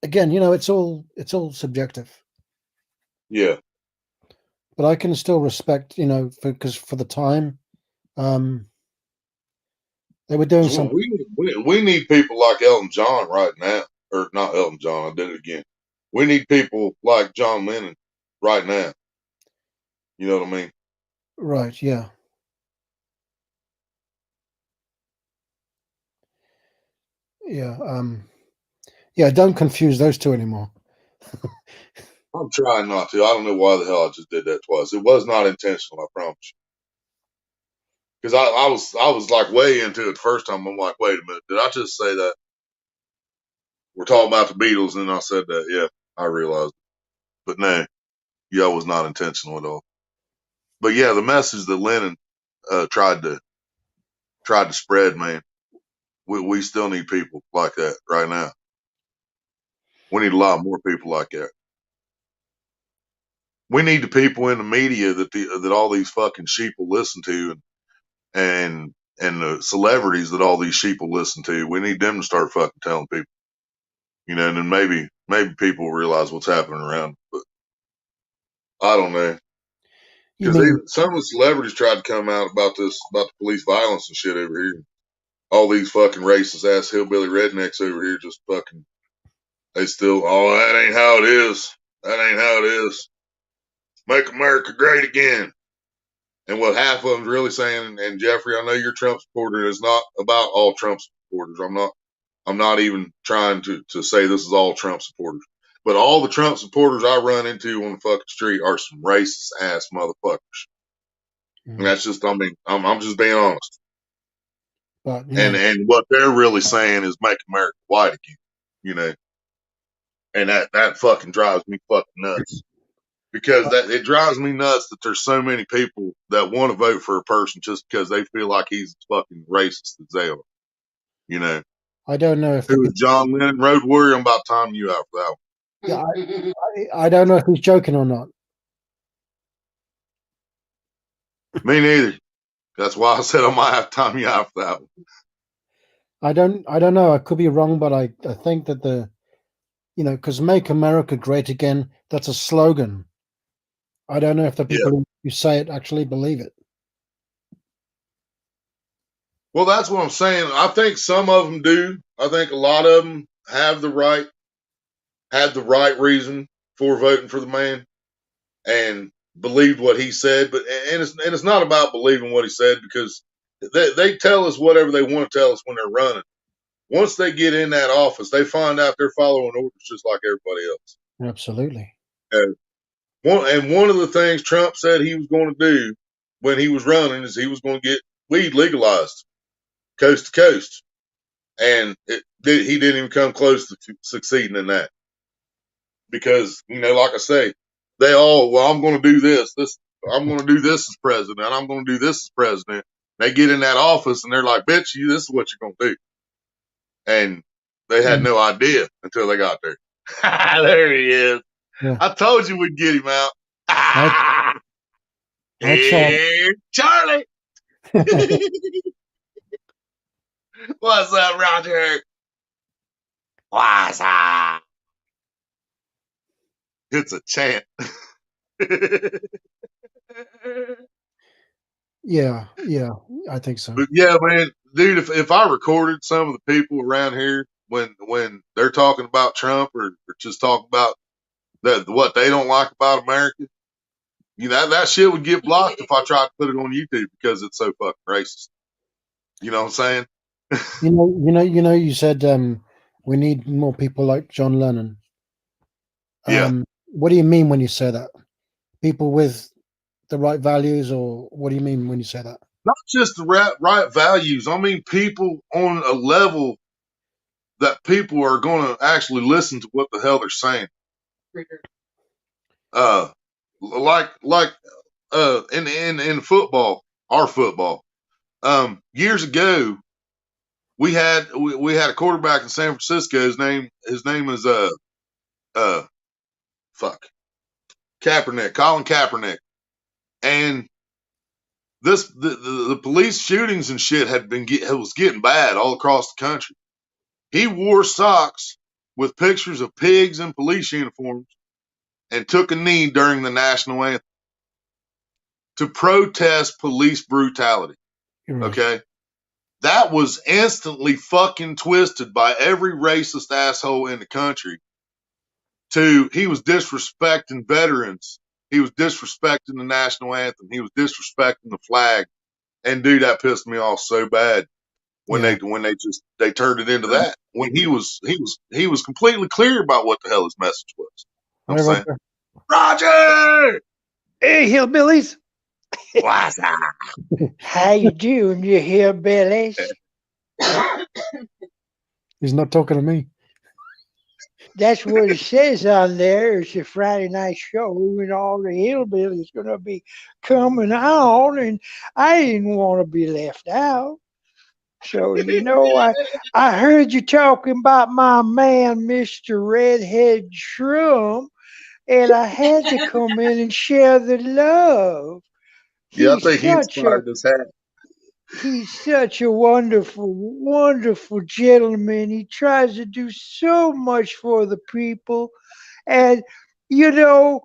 again, it's all subjective. Yeah. But I can still respect, because for the time, they were doing something. We need people like Elton John right now, or not Elton John. I did it again. We need people like John Lennon right now. You know what I mean? Right. Yeah. Yeah. Yeah. Don't confuse those two anymore. I'm trying not to. I don't know why the hell I just did that twice. It was not intentional. I promise you. Because I was like way into it the first time. I'm like, wait a minute, did I just say that? We're talking about the Beatles, and I said that. Yeah, I realized it. But no, yeah, it was not intentional at all. But yeah, the message that Lennon tried to spread, man, we still need people like that right now. We need a lot more people like that. We need the people in the media that all these fucking sheep will listen to, and the celebrities that all these sheep will listen to. We need them to start fucking telling people, and then maybe people will realize what's happening around. But I don't know, because some of the celebrities tried to come out about the police violence and shit over here. All these fucking racist ass hillbilly rednecks over here just fucking, they still, oh, that ain't how it is. That ain't how it is. Make America great again. And what half of them's really saying, and Jeffrey, I know you're a Trump supporter, is not about all Trump supporters. I'm not even trying to say this is all Trump supporters. But all the Trump supporters I run into on the fucking street are some racist ass motherfuckers. And that's just, I'm just being honest. But, and what they're really saying is make America white again, and that fucking drives me fucking nuts, because it drives me nuts that there's so many people that want to vote for a person just because they feel like he's as fucking racist as they are. I don't know if who is John Lennon, Road Warrior. I'm about timing you out for that one. Yeah, I don't know if he's joking or not. Me neither. That's why I said I might have to time you out for that one. I don't know. I could be wrong, but I think that because Make America Great Again, that's a slogan. I don't know if the people who say it actually believe it. Well, that's what I'm saying. I think some of them do. I think a lot of them had the right reason for voting for the man and believed what he said. But it's not about believing what he said, because they tell us whatever they want to tell us when they're running. Once they get in that office, they find out they're following orders just like everybody else. Absolutely. And one of the things Trump said he was going to do when he was running is he was going to get weed legalized coast to coast. And he didn't even come close to succeeding in that. Because, like I say, I'm going to do this. I'm going to do this as president. I'm going to do this as president. They get in that office and they're like, bitch, this is what you're going to do. And they had no idea until they got there. There he is. Yeah. I told you we'd get him out. Hey, Charlie. What's up, Roger? What's up? It's a chant. Yeah, I think so. But yeah, man, dude, if I recorded some of the people around here when they're talking about Trump or just talking about what they don't like about America, that shit would get blocked if I tried to put it on YouTube because it's so fucking racist. You know what I'm saying? You said we need more people like John Lennon. Yeah. What do you mean when you say that? People with the right values, or what do you mean when you say that? Not just the right values. I mean, people on a level that people are going to actually listen to what the hell they're saying. In football, our football. Years ago, we had a quarterback in San Francisco. His name is Kaepernick, Colin Kaepernick, and the police shootings and shit was getting bad all across the country. He wore socks with pictures of pigs in police uniforms and took a knee during the national anthem to protest police brutality. Right. Okay. That was instantly fucking twisted by every racist asshole in the country he was disrespecting veterans. He was disrespecting the national anthem. He was disrespecting the flag. And dude, that pissed me off so bad when they turned it into that. When he was completely clear about what the hell his message was. I'm saying, Roger! Hey, hillbillies. What's up? How you doing, you hillbillies? He's not talking to me. That's what it says on there. It's a Friday night show, and all the hillbillies going to be coming on, and I didn't want to be left out. So, I heard you talking about my man, Mr. Redhead Shroom, and I had to come in and share the love. Yeah, I think he inspired this hat. He's such a wonderful, wonderful gentleman. He tries to do so much for the people. And, people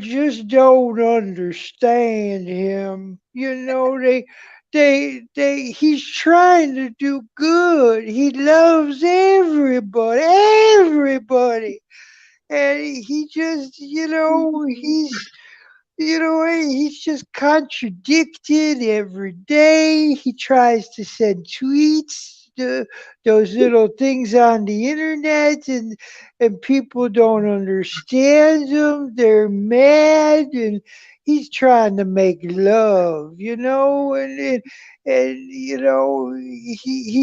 just don't understand him. He's trying to do good. He loves everybody. And he just, he's just contradicted every day. He tries to send tweets, those little things on the internet, and people don't understand him. They're mad, and he's trying to make love, and he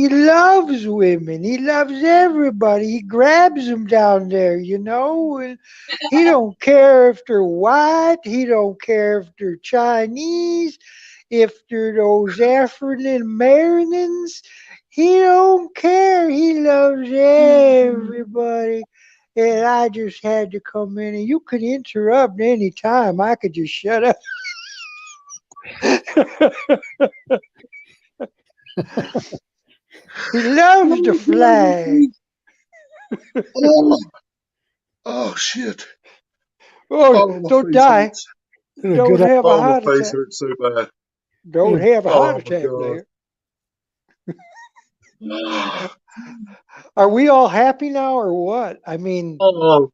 loves women. He loves everybody. He grabs them down there, and he don't care if they're white. He don't care if they're Chinese, if they're those African Americans. He don't care. He loves everybody. And I just had to come in, and you could interrupt any time. I could just shut up. He loves the flag. Oh shit. Oh, don't die. Don't have a heart my face attack. hurts so bad. Don't have a heart attack there. Are we all happy now or what? I mean, God.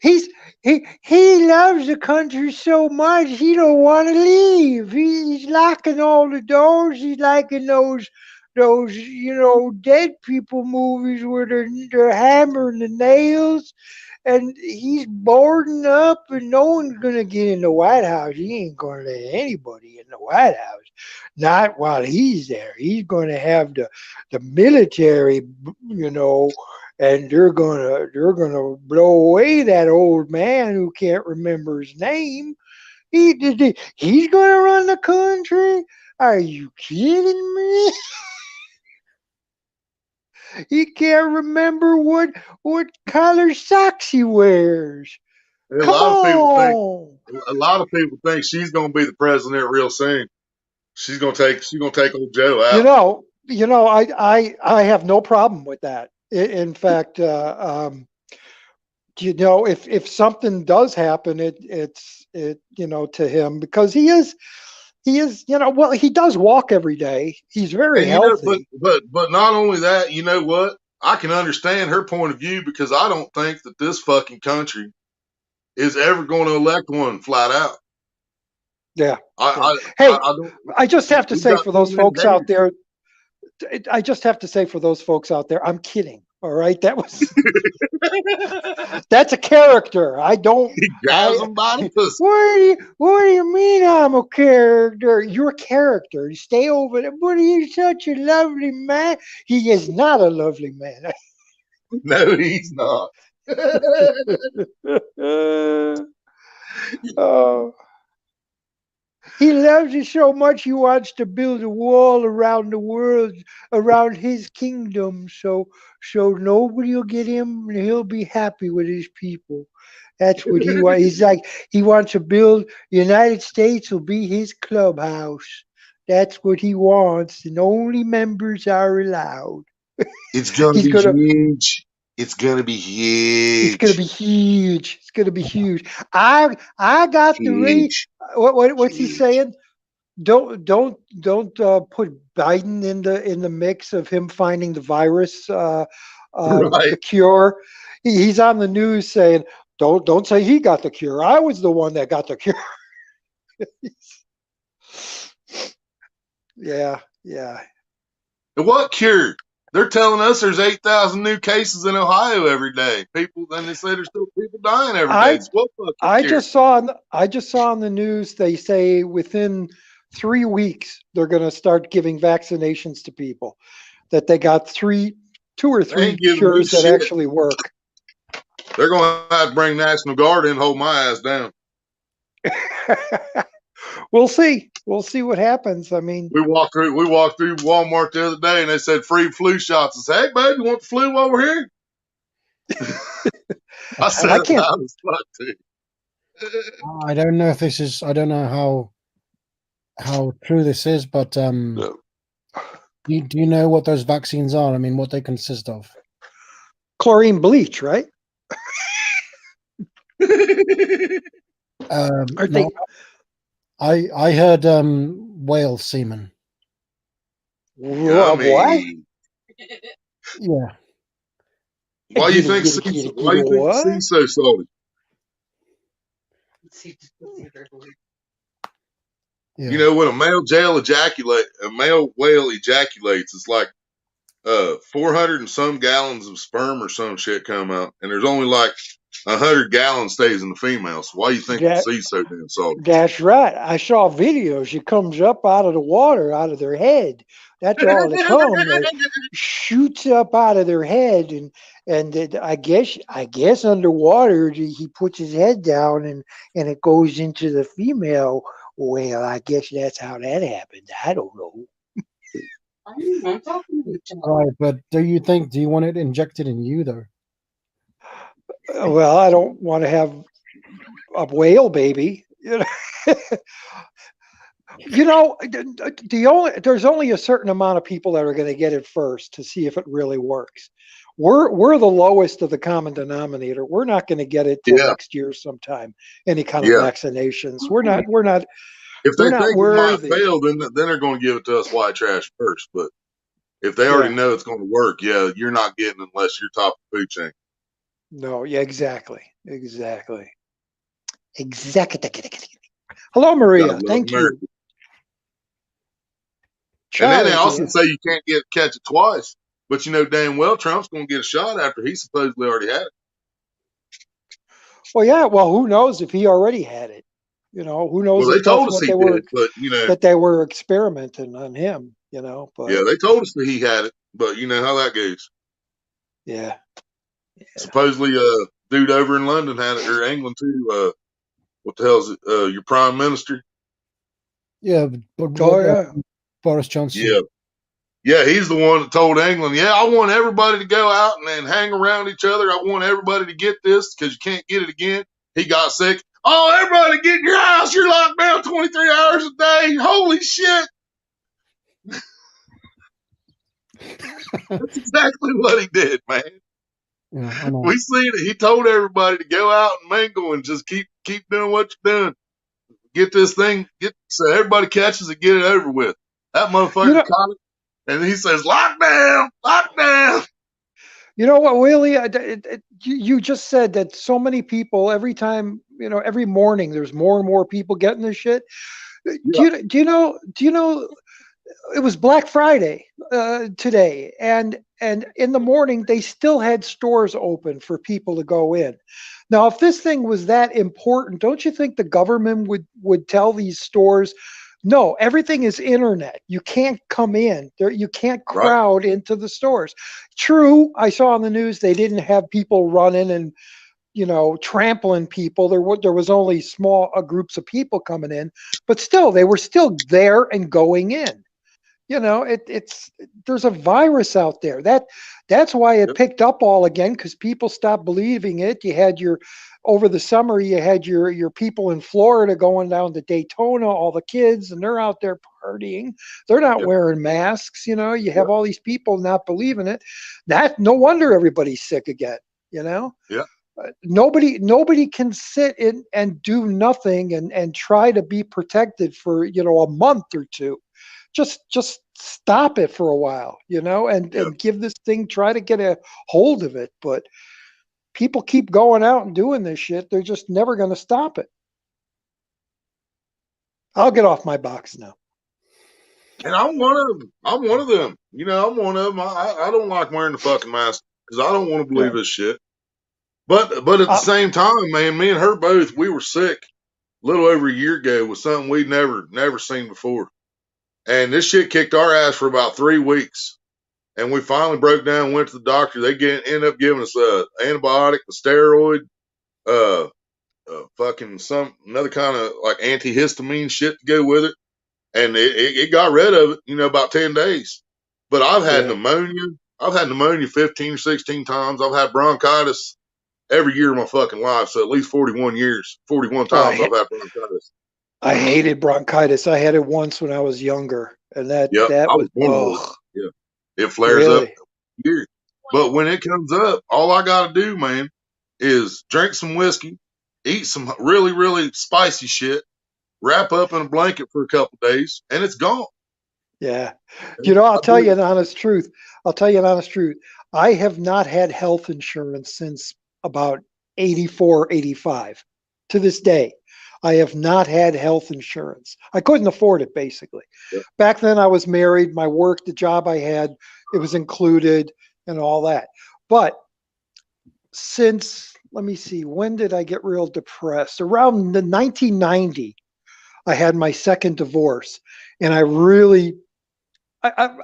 He loves the country so much he don't want to leave. He's locking all the doors. He's liking those dead people movies where they're hammering the nails, and he's boarding up, and no one's gonna get in the White House. He ain't gonna let anybody in the White House, not while he's there. He's gonna have the military, and they're gonna blow away that old man who can't remember his name. He's going to run the country? Are you kidding me? He can't remember what color socks he wears. And Come on. a lot of people think she's going to be the president real soon. She's going to take old Joe out. I have no problem with that. In fact, if something does happen, it's to him, because he is, well, he does walk every day. He's very And healthy. but not only that, you know what? I can understand her point of view, because I don't think that this fucking country is ever going to elect one flat out. Yeah. I don't. I just have to We've say got for those too many folks out days. there, I'm kidding. All right. That's a character. He grabs them by the pussy. What do you mean I'm a character? You're a character. You stay over there. But he's such a lovely man. He is not a lovely man. No, he's not. Oh. He loves it so much he wants to build a wall around the world, around his kingdom, so nobody will get him and he'll be happy with his people. That's what he wants. He's like, he wants to build, United States will be his clubhouse. That's what he wants, and only members are allowed. It's gonna be huge. It's gonna be huge. It's gonna be huge. It's gonna be huge. I got the rate. What's he saying? Don't put Biden in the mix of him finding the virus, Right. the cure. He's on the news saying, don't say he got the cure. I was the one that got the cure. Yeah. And what cure? They're telling us there's 8,000 new cases in Ohio every day. People, and they say there's still people dying every day. So what fucking I cure? just saw on the news, they say within 3 weeks they're going to start giving vaccinations to people. That they got 2 or 3 cures that actually work. They're going to have to bring National Guard in and hold my ass down. We'll see. We'll see what happens. I mean, we walked through Walmart the other day, and they said free flu shots. I said, "Hey, babe, you want the flu while we're here?" I said, I can't. I don't know if this is. I don't know how true this is, but do you know what those vaccines are? I mean, what they consist of? Chlorine bleach, right? Are they? I heard whale semen. What? Yeah. Why do you think sea's so salty? Yeah. You know, when a male whale ejaculates, it's like 400 and some gallons of sperm or some shit come out, and there's only like 100 gallons stays in the female. So why do you think the sea's so damn salty? That's right. I saw videos. It comes up out of the water, out of their head. That's all it comes. It shoots up out of their head, and I guess underwater he puts his head down and it goes into the female whale. I guess that's how that happened. I don't know. Right, but do you want it injected in you though? Well, I don't want to have a whale baby. There's only a certain amount of people that are going to get it first to see if it really works. We're the lowest of the common denominator. We're not going to get it till next year sometime. Any kind of vaccinations. We're not. If they think it might fail, then they're going to give it to us white trash first. But if they already know it's going to work, you're not getting it unless you're top of the food chain. No, exactly. Hello, Maria. Thank you. And then they also say you can't catch it twice. But you know damn well Trump's going to get a shot after he supposedly already had it. Well, yeah. Well, who knows if he already had it? Who knows? Well, they told us he did, but that they were experimenting on him. But yeah, they told us that he had it, but you know how that goes. Yeah. Supposedly, dude over in London had it, or England too. what the hell's it? Your prime minister? Yeah, Boris Johnson. Yeah, he's the one that told England, yeah, I want everybody to go out and hang around each other. I want everybody to get this because you can't get it again. He got sick. Oh, everybody get in your house. You're locked down 23 hours a day. Holy shit. That's exactly what he did, man. Yeah, I know. We seen it. He told everybody to go out and mingle and just keep doing what you're doing. Get this thing, so everybody catches it, get it over with. That motherfucker caught it, and he says, lockdown, lockdown. You know what, Willie? You just said that so many people, every time, every morning, there's more and more people getting this shit. Yeah. Do you know? It was Black Friday today, and in the morning they still had stores open for people to go in. Now, if this thing was that important, don't you think the government would tell these stores, no, everything is internet. You can't come in there. You can't crowd into the stores. True, I saw on the news they didn't have people running and trampling people. There was only small groups of people coming in, but still, they were still there and going in. There's a virus out there. That's why it picked up all again, because people stopped believing it. You had over the summer, you had your people in Florida going down to Daytona, all the kids, and they're out there partying. They're not wearing masks. You have all these people not believing it. No wonder everybody's sick again. Yeah. Nobody can sit in and do nothing and try to be protected for a month or two. Just stop it for a while, and give this thing, try to get a hold of it. But people keep going out and doing this shit. They're just never going to stop it. I'll get off my box now. And I'm one of them. I'm one of them. I'm one of them. I don't like wearing the fucking mask because I don't want to believe this shit. But at the same time, man, me and her both, we were sick a little over a year ago with something we'd never seen before. And this shit kicked our ass for about 3 weeks. And we finally broke down and went to the doctor. They ended up giving us an antibiotic, a steroid, fucking another kind of like antihistamine shit to go with it. And it got rid of it, about 10 days. But I've had pneumonia. I've had pneumonia 15 or 16 times. I've had bronchitis every year of my fucking life. So at least 41 times I've had bronchitis. I hated bronchitis. I had it once when I was younger, and that was it flares up here. But when it comes up, all I got to do, man, is drink some whiskey, eat some really, really spicy shit, wrap up in a blanket for a couple of days, and it's gone. Yeah. I'll tell you an honest truth. I have not had health insurance since about 84, 85 to this day. I have not had health insurance. I couldn't afford it, basically. Yeah. Back then I was married. My work, the job I had, it was included and all that. But since, let me see, when did I get real depressed? Around the 1990, I had my second divorce. And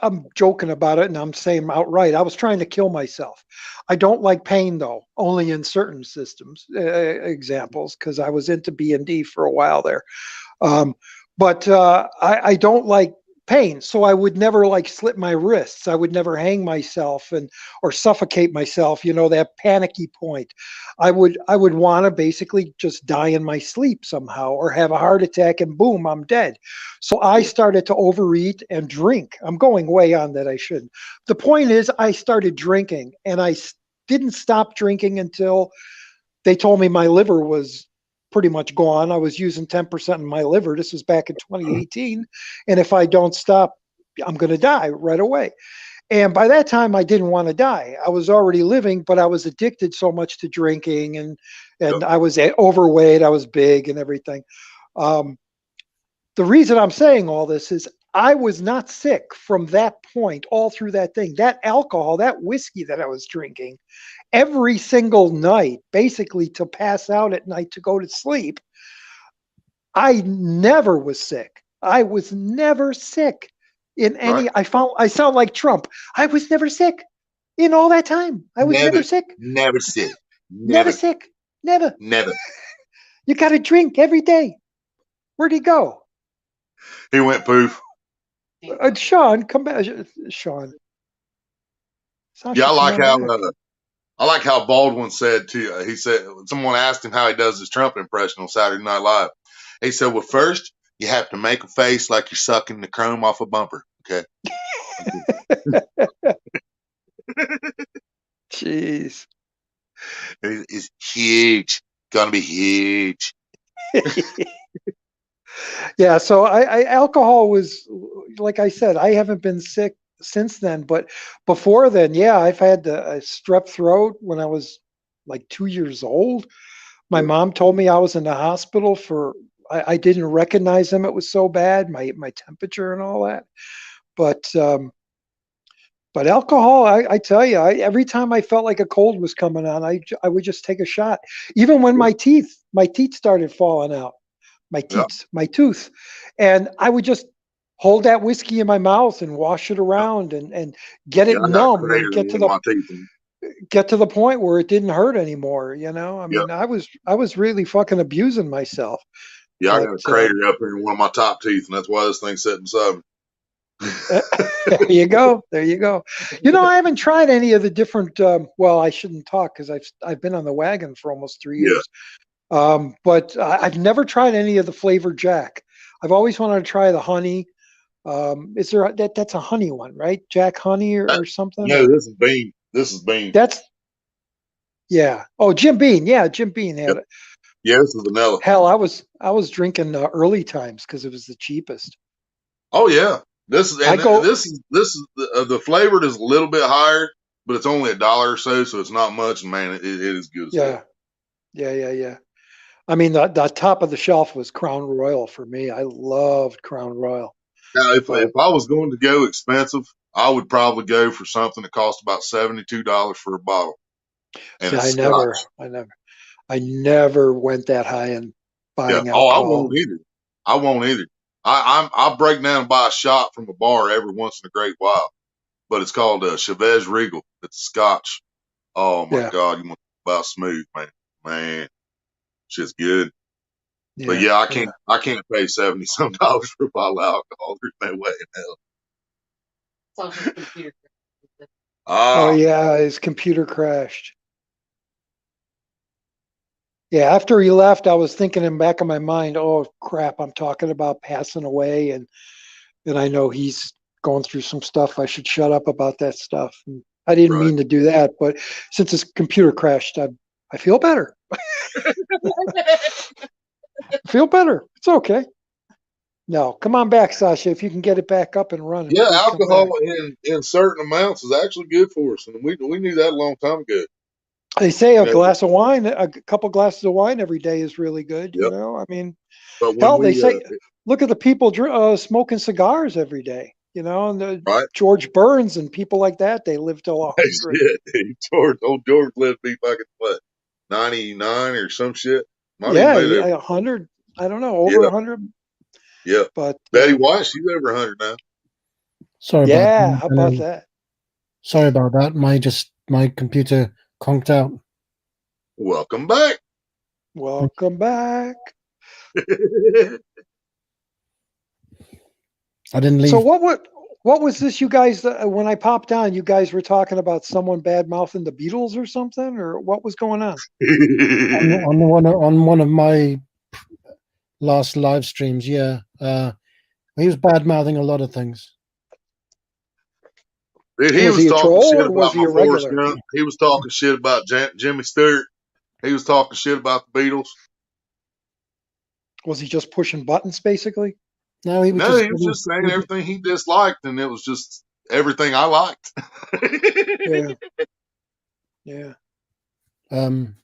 I'm joking about it, and I'm saying outright, I was trying to kill myself. I don't like pain, though, only in certain examples, because I was into B&D for a while there. But I don't like pain, so I would never slit my wrists. I would never hang myself or suffocate myself. That panicky point. I would want to basically just die in my sleep somehow, or have a heart attack and boom, I'm dead. So I started to overeat and drink. I'm going way on that I shouldn't. The point is, I started drinking, and I didn't stop drinking until they told me my liver was pretty much gone. I was using 10% of my liver. This was back in 2018. And if I don't stop, I'm going to die right away. And by that time, I didn't want to die. I was already living, but I was addicted so much to drinking, and I was overweight. I was big and everything. The reason I'm saying all this is I was not sick from that point all through that thing. That alcohol, that whiskey that I was drinking every single night, basically to pass out at night to go to sleep, I never was sick. I was never sick in any. I sound like Trump. I was never sick in all that time. I was never sick. Never sick. Never sick. Never. You got to drink every day. Where'd he go? He went poof. Sean, come back. Sean. Sasha, Yeah, come on back. I like how Baldwin said too. He said someone asked him how he does his Trump impression on Saturday Night Live. He said, "Well, first you have to make a face like you're sucking the chrome off a bumper." Okay. Jeez. It's huge. Gonna be huge. Yeah, so alcohol was, like I said, I haven't been sick since then, but before then, yeah, I've had a strep throat when I was like 2 years old. My mom told me I was in the hospital for, I didn't recognize them. It was so bad, my temperature and all that. But alcohol, I tell you, every time I felt like a cold was coming on, I would just take a shot. Even when my teeth started falling out, my tooth, and I would just hold that whiskey in my mouth and wash it around and get it numb and get to the point where it didn't hurt anymore. I mean, I was really fucking abusing myself. Yeah, I got a crater up here in one of my top teeth, and that's why this thing's sitting beside me. There you go. I haven't tried any of the different. Well, I shouldn't talk because I've been on the wagon for almost 3 years. But I've never tried any of the flavored Jack. I've always wanted to try the honey. Is there that's a honey one, right? Jack honey or something? No, this is bean. Yeah. Oh, Jim Beam. Yeah, Jim Beam had it. Yeah, this is vanilla. Hell, I was drinking early times because it was the cheapest. Oh yeah. This is the flavored is a little bit higher, but it's only $1 or so it's not much. Man, it is good. Yeah. I mean, the top of the shelf was Crown Royal for me. I loved Crown Royal. Now, if I was going to go expensive, I would probably go for something that cost about $72 for a bottle. And I never went that high in buying alcohol. I won't either. I'll break down and buy a shot from a bar every once in a great while, but it's called Chivas Regal. It's a Scotch. Oh my God, you want to talk about smooth, man, shit's good. Yeah, but yeah, I can't pay $70-some for a bottle of alcohol. There's no way in hell. Oh yeah, his computer crashed. Yeah, after he left, I was thinking in the back of my mind, oh crap, I'm talking about passing away, and I know he's going through some stuff. I should shut up about that stuff. And I didn't mean to do that, but since his computer crashed, I feel better. Feel better. It's okay. No, come on back, Sasha, if you can get it back up and running. Yeah, alcohol in certain amounts is actually good for us, and we knew that a long time ago. They say a glass of wine, a couple glasses of wine every day is really good. Yep. I mean, hell, they say look at the people smoking cigars every day. And George Burns and people like that, they live till 100. George lived to be fucking what, 99 or some shit. 100. I don't know, over 100. Yeah, but Betty White, she's over 100 now. Sorry. How about that? Sorry about that. My computer conked out. Welcome back. I didn't leave. So what was this? You guys, when I popped on, you guys were talking about someone bad mouthing the Beatles or something, or what was going on? on one of my last live streams, yeah, he was bad mouthing a lot of things. Dude, he was talking shit about my Forrest Gump. He was talking shit about Jimmy Stewart. He was talking shit about the Beatles. Was he just pushing buttons, basically? No, he was just saying everything he disliked, and it was just everything I liked. Yeah. No,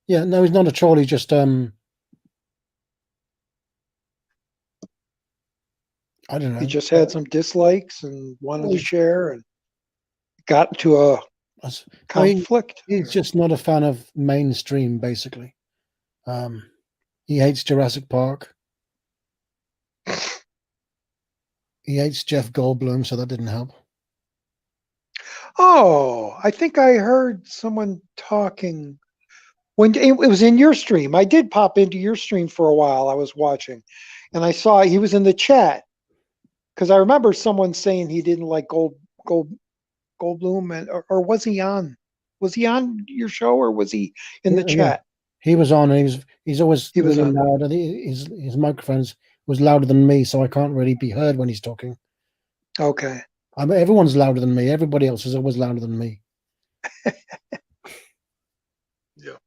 he's not a troll. He just I don't know. He just had some dislikes and wanted to share, and got to a conflict. He's just not a fan of mainstream, basically. He hates Jurassic Park. He hates Jeff Goldblum, so that didn't help. Oh, I think I heard someone talking When it was in your stream, I did pop into your stream for a while. I was watching, and I saw he was in the chat because I remember someone saying he didn't like Goldblum, or was he on? Was he on your show, or was he in the Yeah, chat? he was on. And he's always He was really on. loud. I think his microphones was louder than me, so I can't really be heard when he's talking. Okay. Everyone's louder than me. Everybody else is always louder than me. Yeah.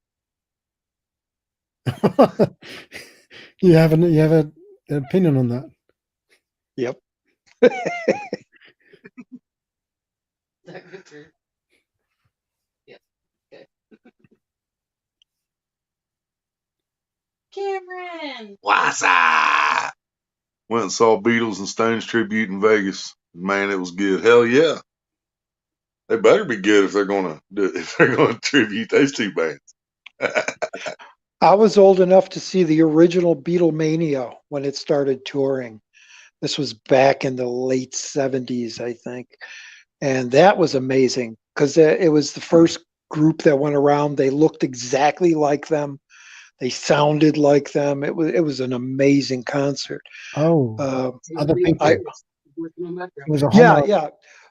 You have an opinion on that? Yep. That good too. Yeah. Okay. Cameron. What's up? Went and saw Beatles and Stones tribute in Vegas. Man, it was good. Hell yeah. They better be good if they're gonna tribute those two bands. I was old enough to see the original Beatlemania when it started touring. This was back in the late 70s, I think. And that was amazing because it was the first group that went around. They looked exactly like them. They sounded like them. It was an amazing concert. Oh, other people. It was a yeah.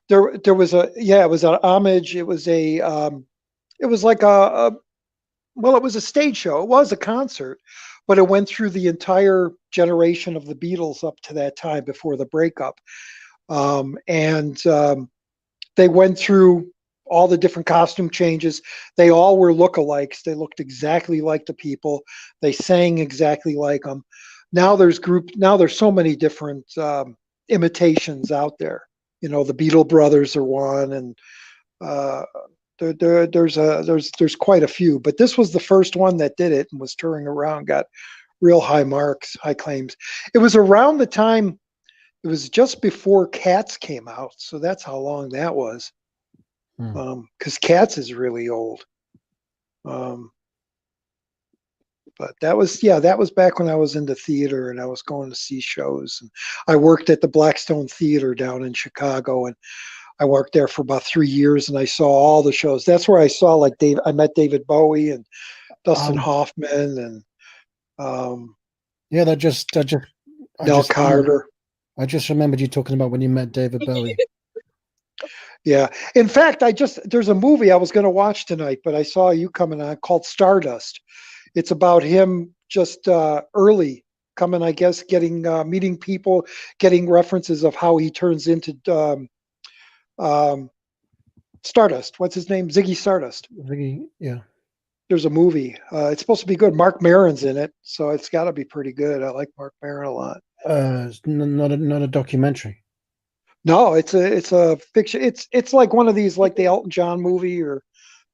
There was it was an homage. It was it was like it was a stage show. It was a concert, but it went through the entire generation of the Beatles up to that time before the breakup. They went through all the different costume changes. They all were lookalikes. They looked exactly like the people. They sang exactly like them. Now there's so many different imitations out there. You know, the Beatle Brothers are one, and there's quite a few. But this was the first one that did it and was touring around, got real high marks, high claims. It was around the time. It was just before Cats came out, so that's how long that was. Because Cats is really old. But that was back when I was into theater and I was going to see shows. And I worked at the Blackstone Theater down in Chicago, and I worked there for about 3 years, and I saw all the shows. That's where I saw I met David Bowie and Dustin Hoffman and Nell Carter. I just remembered you talking about when you met David Bowie. Yeah. In fact, there's a movie I was going to watch tonight, but I saw you coming on called Stardust. It's about him just early coming, I guess, getting meeting people, getting references of how he turns into Stardust. What's his name? Ziggy Stardust. Ziggy, yeah. There's a movie. It's supposed to be good. Mark Maron's in it, so it's got to be pretty good. I like Mark Maron a lot. It's not a documentary. No, it's a fiction. It's like one of these, like the Elton John movie, or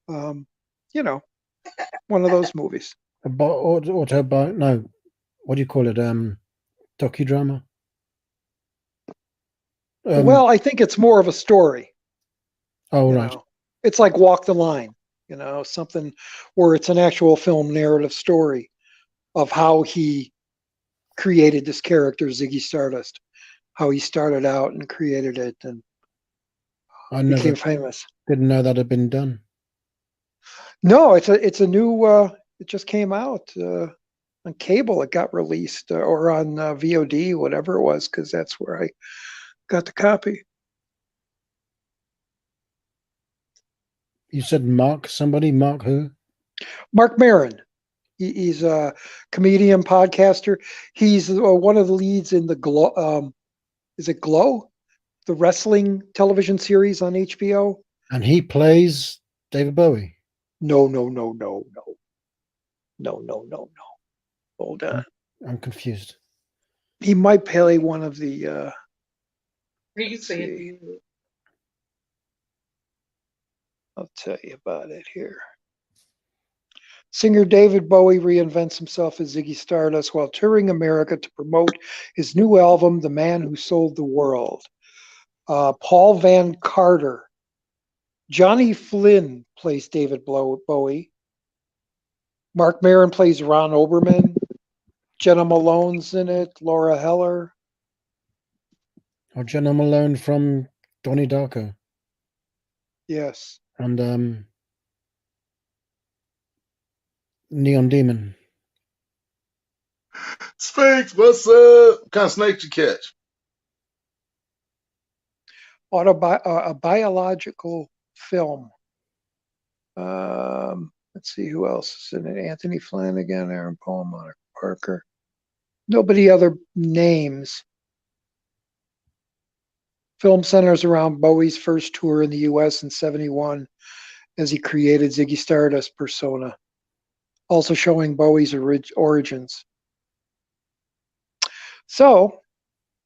one of those movies. No, what do you call it? Docudrama. Well, I think it's more of a story. Oh, right. It's like Walk the Line, something where it's an actual film narrative story of how he created this character, Ziggy Stardust, how he started out and created it and became famous. Didn't know that had been done. No, it's a new. It just came out on cable. It got released or on VOD, whatever it was, because that's where I got the copy. You said Mark somebody? Mark who? Mark Maron. He's a comedian, podcaster. He's one of the leads in the Glow. Is it Glow? The wrestling television series on HBO. And he plays David Bowie. No. Hold on. I'm confused. He might play one of the. I'll tell you about it here. Singer David Bowie reinvents himself as Ziggy Stardust while touring America to promote his new album, The Man Who Sold the World. Paul Van Carter. Johnny Flynn plays David Bowie. Mark Maron plays Ron Oberman. Jenna Malone's in it. Laura Heller. Oh, Jenna Malone from Donnie Darko. Yes. And Neon Demon. Sphinx, what's up? What kind of snakes you catch? A biological film. Let's see who else is in it. Anthony Flanagan, Aaron Paul, Monica Parker. Nobody other names. Film centers around Bowie's first tour in the U.S. in '71 as he created Ziggy Stardust persona, also showing Bowie's origins. So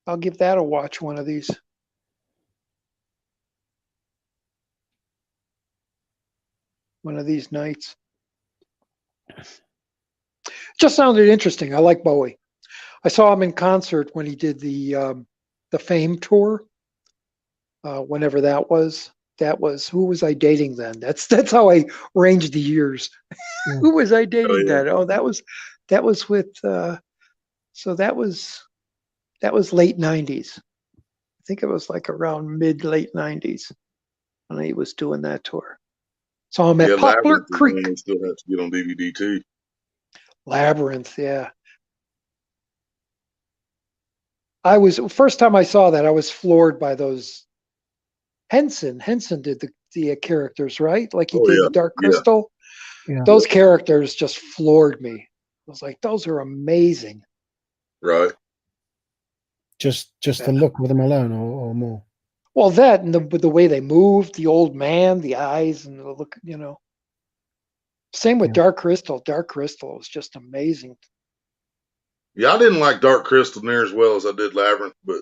I'll give that a watch one of these. One of these nights. Just sounded interesting. I like Bowie. I saw him in concert when he did the Fame tour. Whenever that was who was I dating then? That's how I ranged the years. Yeah. Who was I dating then? Oh, that was with so that was late 90s. I think it was like around late 90s when he was doing that tour. Saw him at Poplar Creek. They still have to get on DVD too. Labyrinth, yeah. First time I saw that, I was floored by those. Henson did the characters, right? Like he did the Dark Crystal. Yeah. Those characters just floored me. I was like, those are amazing. Right. Just the look of them alone, or more. Well, that and the way they moved, the old man, the eyes, and the look, you know. Same with Dark Crystal. Dark Crystal was just amazing. Yeah, I didn't like Dark Crystal near as well as I did Labyrinth, but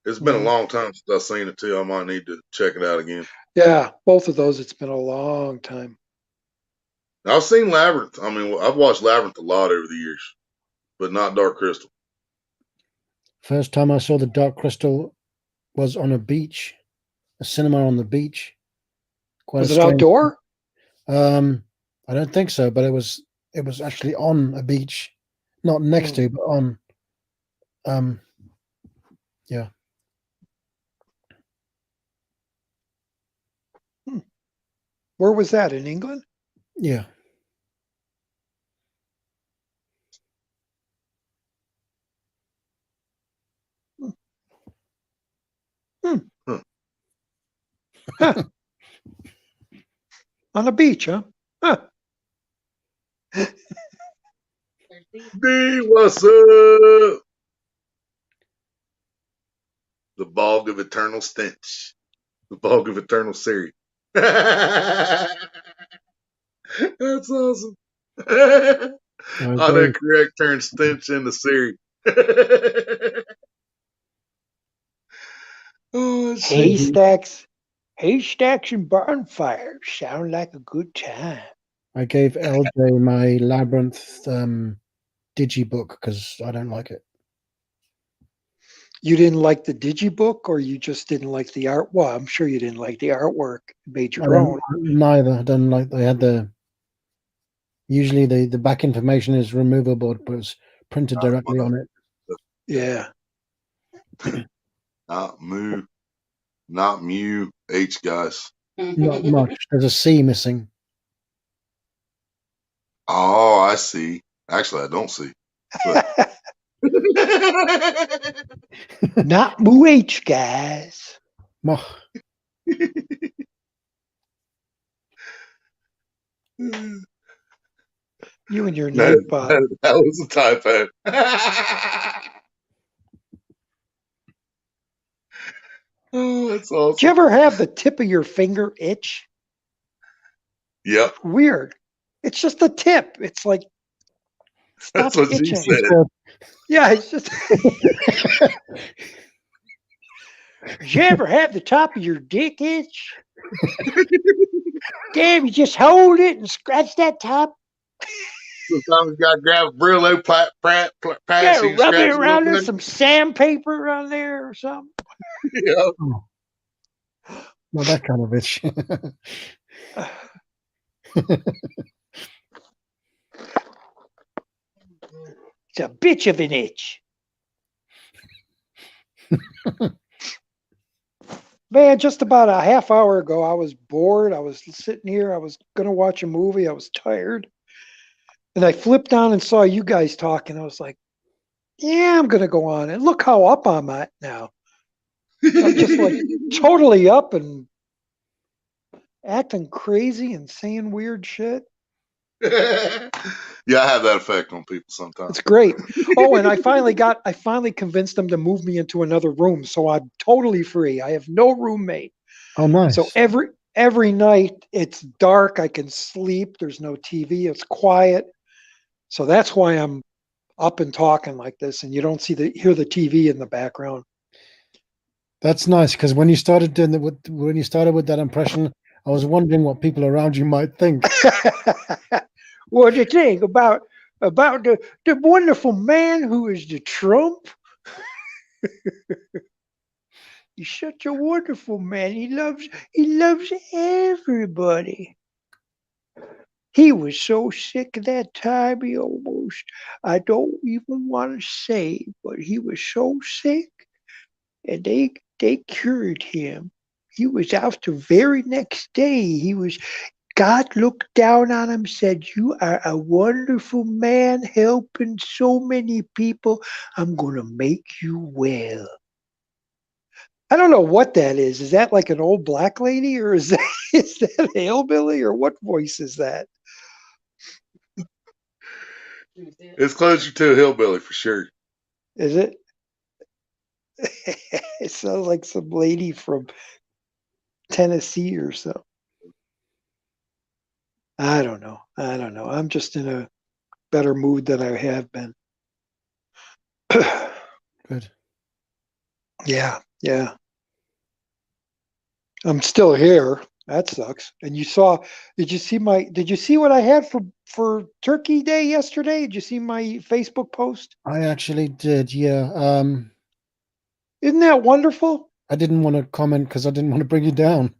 it's been a long time since I've seen it too. I might need to check it out again. Yeah, both of those. It's been a long time. I've seen Labyrinth. I mean, I've watched Labyrinth a lot over the years, but not Dark Crystal. First time I saw the Dark Crystal was on a beach, a cinema on the beach. Was it outdoor? I don't think so, but it was actually on a beach, not next to, but on. Yeah. Where was that? In England? Yeah. Huh. On a beach, huh? Huh. D, what's up? The Bog of Eternal Stench. The Bog of Eternal Siri. That's awesome. I didn't correct turn stench into Siri. Oh, haystacks and bonfires sound like a good time. I gave LJ my Labyrinth digibook because I don't like it. You didn't like the digibook, or you just didn't like the art? Well, I'm sure you didn't like the artwork. You made your own. Neither. I don't like. They had usually the back information is removable, but it's printed directly on it. Yeah. Not Mew H, guys. Not much. There's a C missing. Oh, I see. Actually, I don't see. Not Moo H, guys. You and your notebook. That was a typo. Oh, that's awesome. Did you ever have the tip of your finger itch? Yep. Weird. It's just the tip. It's like stop that's what itching. She said. Yeah, it's just. Did you ever have the top of your dick itch? Damn, you just hold it and scratch that top. Sometimes you gotta grab a Brillo patch. Yeah, rub it around there, some sandpaper on there or something. Yeah. Well, that kind of itch. It's a bitch of an itch. Man, just about a half hour ago, I was bored. I was sitting here. I was going to watch a movie. I was tired. And I flipped on and saw you guys talking. I was like, yeah, I'm going to go on. And look how up I'm at now. I'm just like totally up and acting crazy and saying weird shit. Yeah, I have that effect on people sometimes. It's great. Oh, and I finally convinced them to move me into another room, so I'm totally free. I have no roommate. Oh, nice. So every night it's dark. I can sleep. There's no TV. It's quiet. So that's why I'm up and talking like this, and you don't hear the TV in the background. That's nice, because when you started doing with that impression, I was wondering what people around you might think. What do you think about the wonderful man who is the Trump? He's such a wonderful man. He loves everybody. He was so sick that time I don't even want to say, but he was so sick, and they cured him. He was out the very next day. God looked down on him, said, "You are a wonderful man, helping so many people. I'm going to make you well." I don't know what that is. Is that like an old black lady, or is that a hillbilly, or what voice is that? It's closer to a hillbilly for sure. Is it? It sounds like some lady from Tennessee or so. I don't know. I'm just in a better mood than I have been. Good. Yeah. I'm still here. That sucks. And did you see what I had for Turkey Day yesterday? Did you see my Facebook post? I actually did, yeah. Isn't that wonderful? I didn't want to comment because I didn't want to bring you down.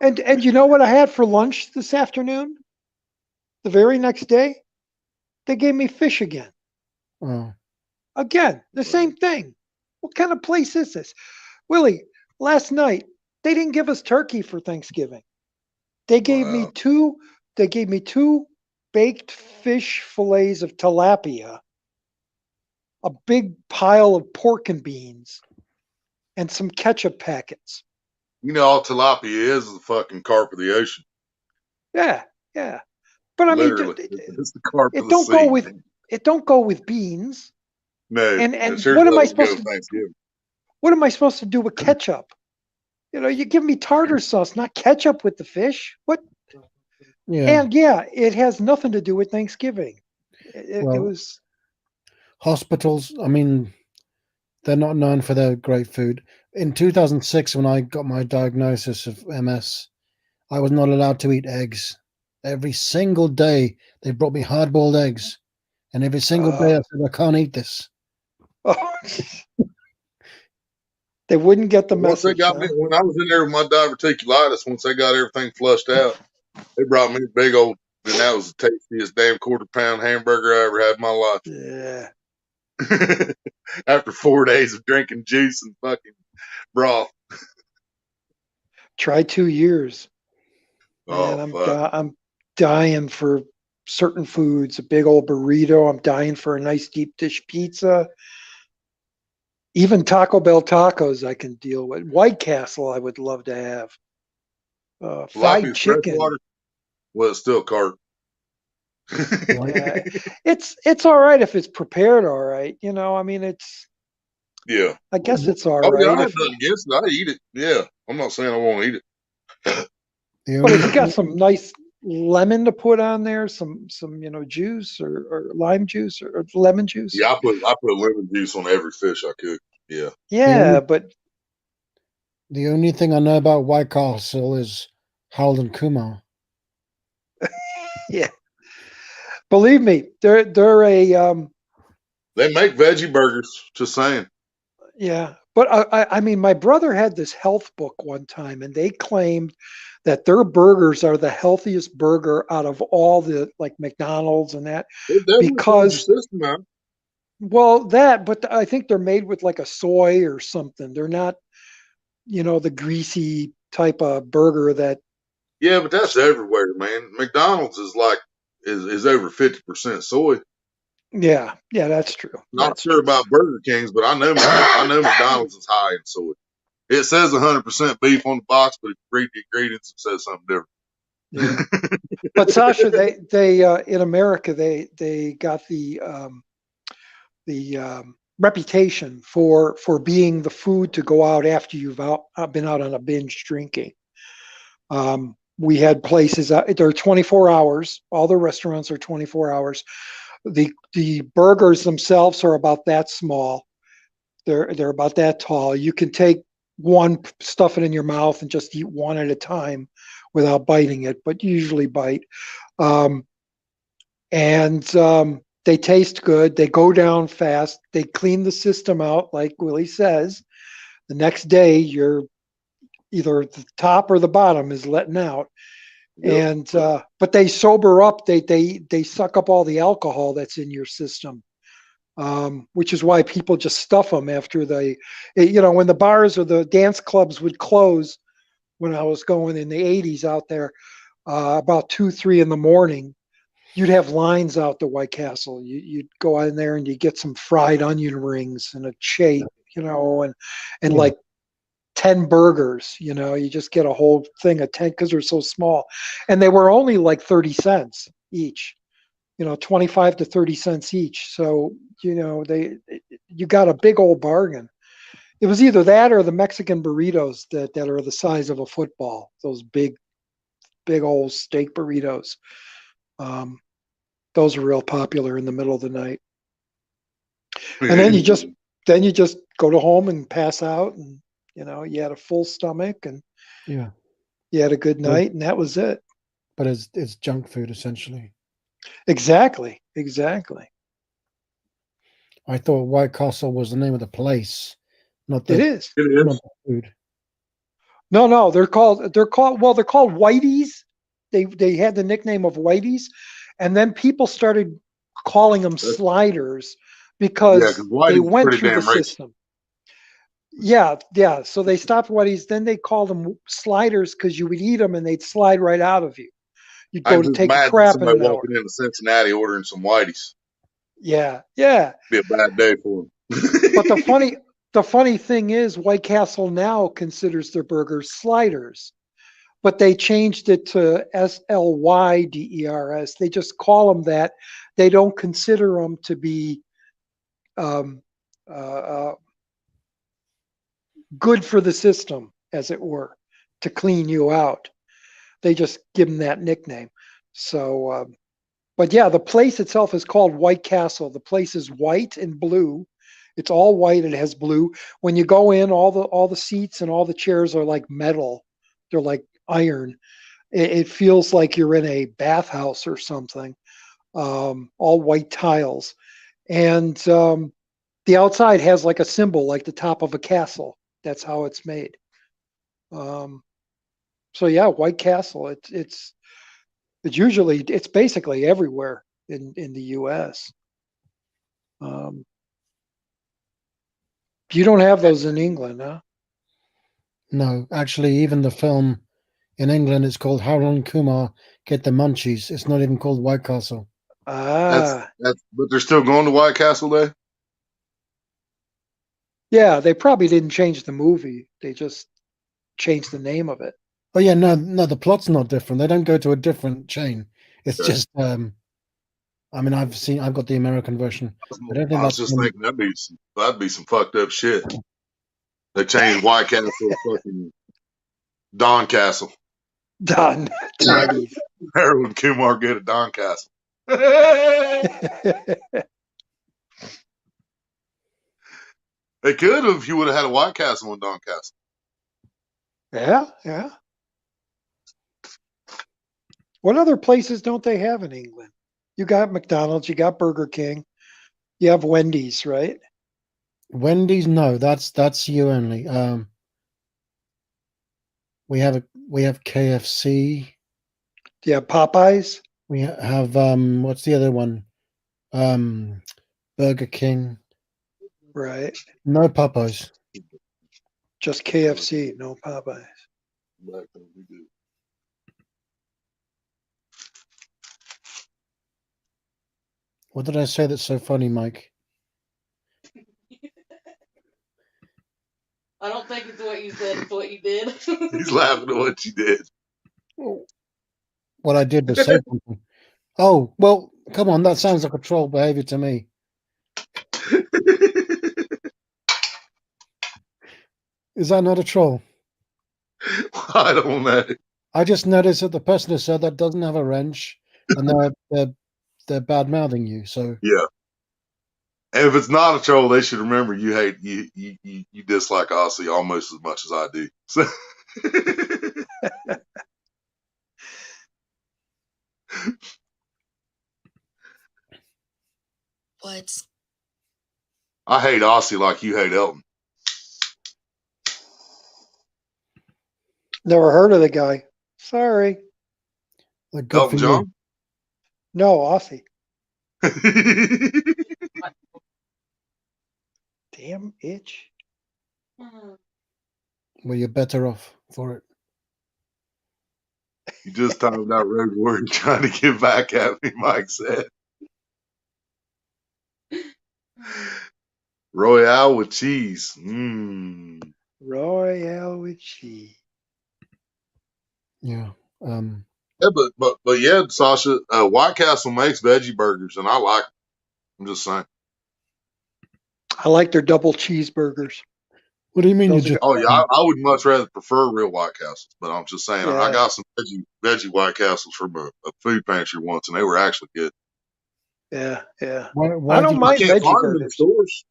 And you know what I had for lunch this afternoon? The very next day, they gave me fish again. Oh. Again, the same thing. What kind of place is this? Willie, last night, they didn't give us turkey for Thanksgiving. They gave me two baked fish fillets of tilapia, a big pile of pork and beans, and some ketchup packets. You know, all tilapia is the fucking carp of the ocean. Yeah. But I Literally, mean, it's the carp it of the don't sea. go with beans. No, And sure what am I supposed to Thanksgiving? What am I supposed to do with ketchup? You give me tartar sauce, not ketchup with the fish. What? Yeah. And yeah, it has nothing to do with Thanksgiving. It was hospitals. I mean, they're not known for their great food. In 2006, when I got my diagnosis of MS, I was not allowed to eat eggs. Every single day, they brought me hard-boiled eggs, and every single day I said, "I can't eat this." They wouldn't get the message. Once they got me, when I was in there with my diverticulitis, once they got everything flushed out, they brought me a big old, and that was the tastiest damn quarter-pound hamburger I ever had in my life. Yeah. After 4 days of drinking juice and fucking broth. Try 2 years. Man, I'm dying for certain foods. A big old burrito. I'm dying for a nice deep dish pizza. Even Taco Bell tacos I can deal with. White Castle I would love to have. Fried chicken. Well, it's still carp. Yeah. It's all right if it's prepared all right. I mean, it's. Yeah. I guess it's all right. Yeah, I have nothing against it. I eat it. Yeah. I'm not saying I won't eat it. But if you got some nice lemon to put on there, some juice or lime juice or lemon juice. Yeah, I put lemon juice on every fish I cook. Yeah. Yeah, but the only thing I know about White Castle is Harold and Kumar. Yeah. Believe me, they're a they make veggie burgers, just saying. Yeah. But I mean, my brother had this health book one time, and they claimed that their burgers are the healthiest burger out of all the like McDonald's and that because but I think they're made with like a soy or something. They're not, the greasy type of burger that. Yeah, but that's everywhere, man. McDonald's is like is over 50% soy. Yeah, that's true. Not sure about Burger King's, but I know McDonald's is high in soy. It says 100% beef on the box, but if you read the ingredients, it says something different. Yeah. But Sasha, they in America they got the reputation for being the food to go out after you've been out on a binge drinking. We had places they're 24 hours. All the restaurants are 24 hours. The burgers themselves are about that small. They're about that tall. You can take one, stuff it in your mouth, and just eat one at a time without biting it, but you usually bite. They taste good. They go down fast. They clean the system out, like Willie says. The next day, you're either the top or the bottom is letting out. Yep. And but they sober up. They suck up all the alcohol that's in your system, which is why people just stuff them after when the bars or the dance clubs would close. When I was going in the 80s out there, about 2-3 in the morning, you'd have lines out to White Castle. You'd go in there and you get some fried onion rings and a shake, and like 10 burgers. You just get a whole thing of 10 because they're so small, and they were only like 30 cents each. 25 to 30 cents each. So you got a big old bargain. It was either that or the Mexican burritos that are the size of a football. Those big old steak burritos. Those are real popular in the middle of the night. And then you just go to home and pass out, and you had a full stomach, and yeah, you had a good night, and that was it. But it's junk food essentially. Exactly. I thought White Castle was the name of the place, not the. It is. Not the food. No, they're called Whiteys. They had the nickname of Whiteys, and then people started calling them sliders because they went through the system. Yeah. So they stopped Whiteys. Then they called them sliders because you would eat them and they'd slide right out of you. You'd go to take a crap in an hour. Walking into Cincinnati ordering some Whiteys. Yeah. Be a bad day for them. But the funny thing is, White Castle now considers their burgers sliders, but they changed it to SLYDERS. They just call them that. They don't consider them to be good for the system, as it were, to clean you out. They just give them that nickname. So, but yeah, the place itself is called White Castle. The place is white and blue. It's all white. It has blue. When you go in, all the seats and all the chairs are like metal. They're like iron. It feels like you're in a bathhouse or something. All white tiles, and the outside has like a symbol, like the top of a castle. That's how it's made. So yeah, White Castle. It's basically everywhere in the U.S. You don't have those in England, huh? No, actually, even the film in England is called Harold and Kumar Get the Munchies. It's not even called White Castle. But they're still going to White Castle Day? Yeah, they probably didn't change the movie. They just changed the name of it. Oh yeah, no, the plot's not different. They don't go to a different chain. It's just I mean, I've got the American version. I was just thinking that'd be some fucked up shit. They changed White Castle to fucking Don Castle. Don. Harold and Kumar Get a Don Castle. They could have if you would have had a White Castle and Don Castle. Yeah. What other places don't they have in England? You got McDonald's, you got Burger King, you have Wendy's, right? Wendy's, no, that's you only. We have KFC. Do you have Popeyes? We have what's the other one? Burger King. Right. No Popeyes. Just KFC, no Popeyes. What did I say that's so funny, Mike? I don't think it's what you said, it's what you did. He's laughing at what you did. What I did was say something. Oh, well, come on, that sounds like a troll behavior to me. Is that not a troll? I don't know. I just noticed that the person who said that doesn't have a wrench, and they're bad mouthing you. So yeah, and if it's not a troll, they should remember you hate you dislike Aussie almost as much as I do. So. What? I hate Aussie like you hate Elton. Never heard of the guy. Sorry. good Elton for John? No, Aussie. Damn itch. Well, you're better off for it. You just timed out Road Warrior trying to get back at me, Mike said. Royale with cheese. Royale with cheese. Yeah. Yeah, but yeah, Sasha, White Castle makes veggie burgers, and I like them. I'm just saying. I like their double cheeseburgers. What do you mean? Those You just? Oh yeah, I would much rather prefer real White Castles, but I'm just saying I got some veggie White Castles from a food pantry once, and they were actually good. Yeah. Why I don't mind veggie burgers. Stores.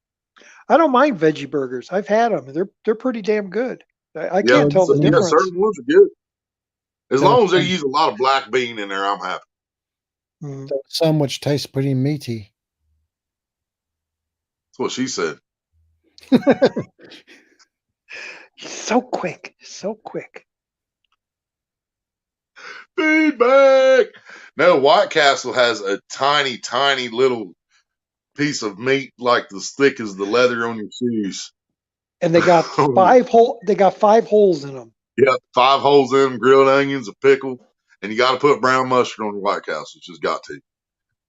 I don't mind veggie burgers. I've had them. They're pretty damn good. I can't tell the difference. Yeah, certain ones are good. As long as they use a lot of black bean in there, I'm happy. The sandwich tastes pretty meaty. That's what she said. So quick. Feedback. No, White Castle has a tiny, tiny little piece of meat like as thick as the leather on your shoes. And they got 5 holes in them. Yeah, 5 holes in them, grilled onions, a pickle, and you got to put brown mustard on your White Castle. Just got to.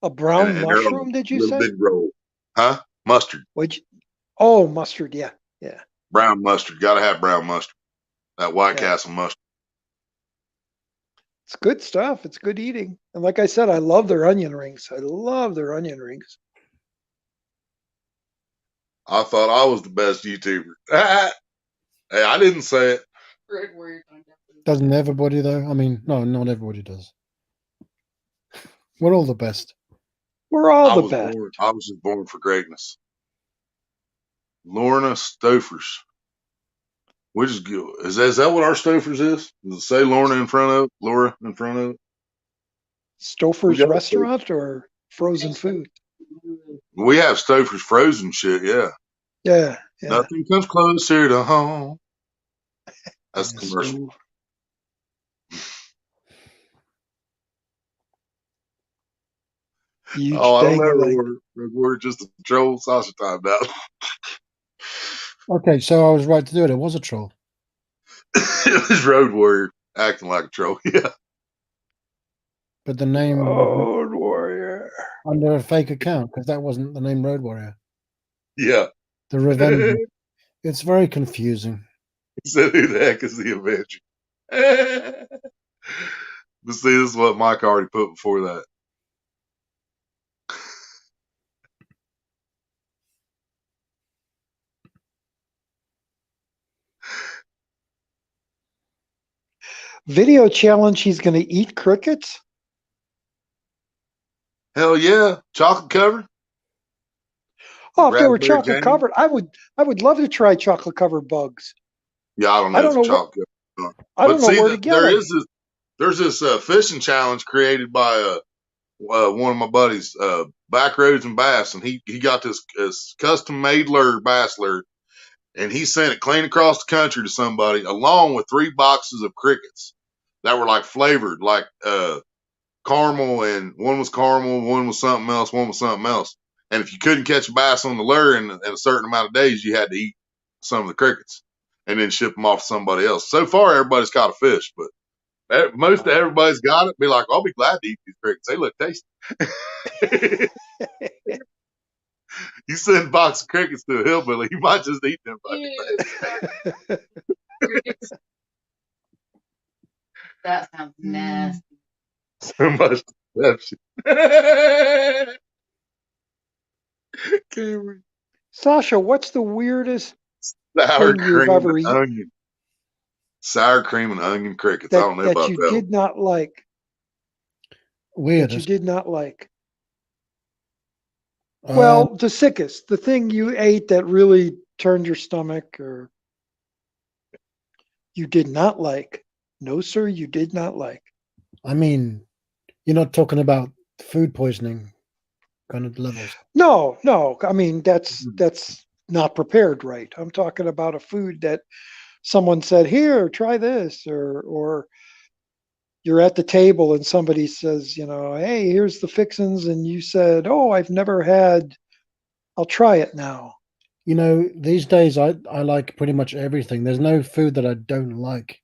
A brown mushroom, did you say? Big roll. Huh? Mustard. Oh, mustard, yeah. Brown mustard. Got to have brown mustard. That White Castle mustard. It's good stuff. It's good eating. And like I said, I love their onion rings. I thought I was the best YouTuber. Hey, I didn't say it. Doesn't everybody though? I mean, no, not everybody does. We're all the best. We're all the best. I was just born for greatness. Lorna Stofers. Which is good. Is that what our Stofers is? Does it say Lorna in front of it? Laura in front of it? Stouffer's restaurant or frozen food? We have Stouffer's frozen shit, yeah. Yeah. Nothing comes closer to home. That's the commercial. I don't know. We're just a troll. Sasha timed out. Okay, so I was right to do it. It was a troll. It was Road Warrior acting like a troll, yeah. But the name Road Warrior under a fake account, because that wasn't the name Road Warrior. Yeah. The Revenge. It's very confusing. He said, who the heck is the Avenger? But see, this is what Mike already put before that. Video challenge, he's going to eat crickets? Hell yeah. Chocolate covered? Oh, if they were chocolate covered, I would love to try chocolate covered bugs. Yeah, I don't know. I don't know where to get them. There's this fishing challenge created by one of my buddies, Backroads and Bass, and he got this custom made lure, bass lure, and he sent it clean across the country to somebody along with 3 boxes of crickets that were like flavored, like caramel, and one was caramel, one was something else, one was something else. And if you couldn't catch a bass on the lure in a certain amount of days, you had to eat some of the crickets and then ship them off to somebody else. So far, everybody's caught a fish, but Most of everybody's got it. Be like, I'll be glad to eat these crickets. They look tasty. You send a box of crickets to a hillbilly, you might just eat them fucking things. Crickets. That sounds nasty. So much deception. Cameron. Sasha, what's the weirdest Sour thing you've cream ever and eaten onion. Sour cream and onion crickets. I don't know that about you that. did not like? That you Weirdest. did not like. Well, the sickest, the thing you ate that really turned your stomach, or you did not like. No, sir, you did not like. I mean, you're not talking about food poisoning kind of levels. No, no. I mean, that's not prepared right. I'm talking about a food that someone said, "Here, try this," or you're at the table and somebody says, "Hey, here's the fixins," and you said, "Oh, I've never had. I'll try it now." These days I like pretty much everything. There's no food that I don't like,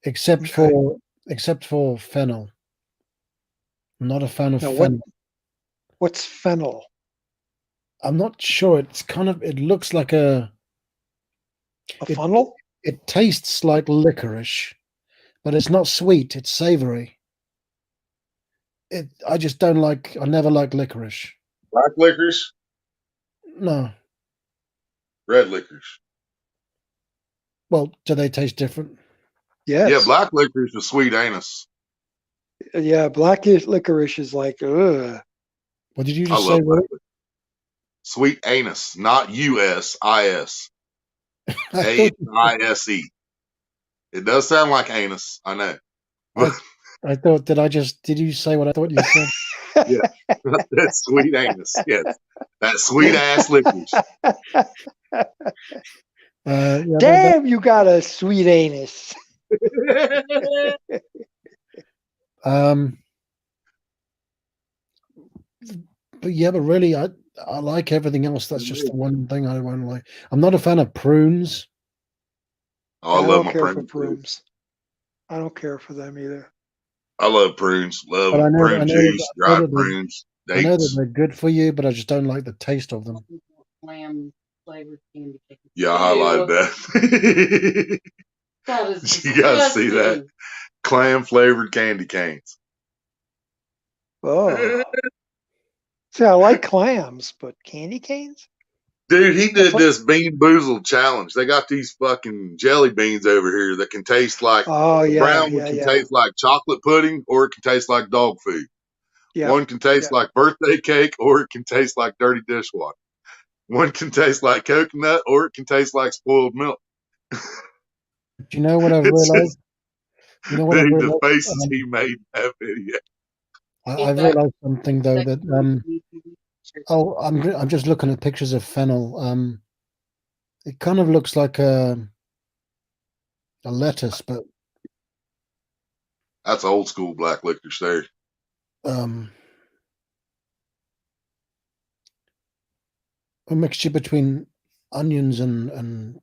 except Okay. for fennel. I'm not a fan of Now, fennel. what's fennel? I'm not sure. It looks like A it, funnel? it tastes like licorice, but it's not sweet. It's savory. I just don't like. I never like licorice. Black licorice, No. red licorice. Well, do they taste different? Yes. Yeah, black licorice is sweet anus. Yeah, black licorice is like, ugh. What did you I just say? love black licorice. Sweet anus, not USIS. I ANISE. It does sound like anus, I know. thought. Did you say what I thought you said? Yeah, that's sweet anus. Yes, that sweet ass licorice. Damn, you got a sweet anus. But yeah, but really, I like everything else. That's just the one thing I won't like. I'm not a fan of prunes. Oh, I I love don't my care for prunes. prunes. I don't care for them either. I love prunes. Love But I know, prune juice, dried prunes, I know that dates. they're good for you, but I just don't like the taste of them. Lamb flavored candy cane. Yeah, I highlighted that. That is You gotta see that. disgusting. Clam flavored candy canes. Oh. See, I like clams, but candy canes? Dude, he did this Bean Boozled challenge. They got these fucking jelly beans over here that can taste like brown one can taste like chocolate pudding, or it can taste like dog food. Yeah. One can taste like birthday cake, or it can taste like dirty dishwater. One can taste like coconut, or it can taste like spoiled milk. Do you know what I've realized? Dude, the faces he made in that video. I've realized something though, that I'm just looking at pictures of fennel. It kind of looks like a lettuce, but that's old school black licorice there. A mixture between onions and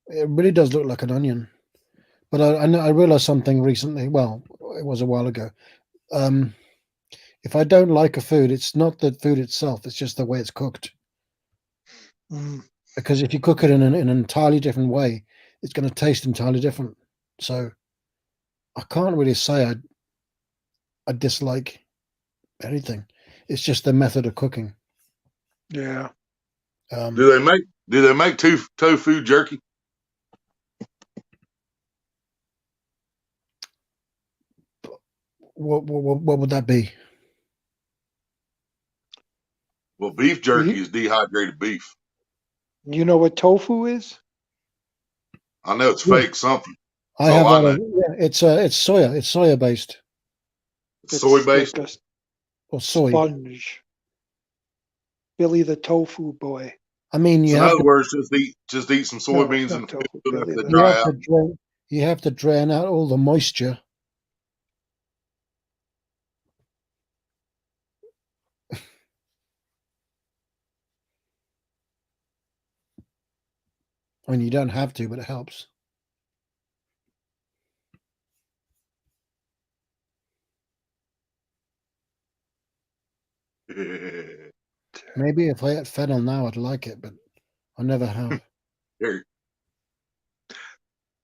it really does look like an onion. But I realized something recently. Well, it was a while ago. If I don't like a food, it's not the food itself; it's just the way it's cooked. Because if you cook it in an entirely different way, it's going to taste entirely different. So I can't really say I dislike anything. It's just the method of cooking. Yeah. Do they make tofu jerky? What would that be? Well, beef jerky is dehydrated beef. You know what tofu is? I know it's fake something. I have it's soya. It's soya based. It's soy based like or soy. Sponge. Billy the tofu boy. I mean, in other words, just eat some soybeans and tofu, dry out. You have to drain out all the moisture. I mean, you don't have to, but it helps. Maybe if I ate fennel now, I'd like it, but I never have. Here.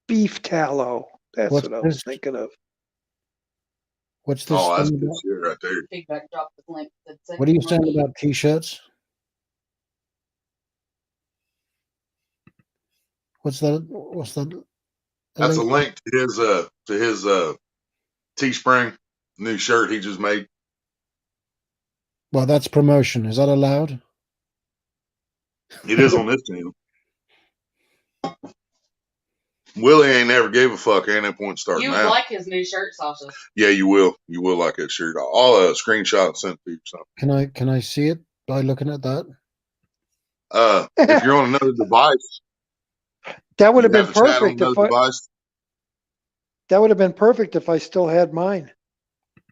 Beef tallow. That's What's what I was this? thinking of. What's this Oh, that's thing good about? shit right there. Feedback dropped the link. What are you saying about t-shirts? What's that? What's that? That's a link to his Teespring new shirt he just made. Well, that's promotion. Is that allowed? It is on this channel. Willie ain't never gave a fuck. Ain't no point starting You now. like his new shirt, Sasha? Yeah, you will. You will like that shirt. I'll screenshot and send it to you. So. Can I see it by looking at that? If you're on another device, That would have you been have to chat on perfect if another device. that would have been perfect if I still had mine.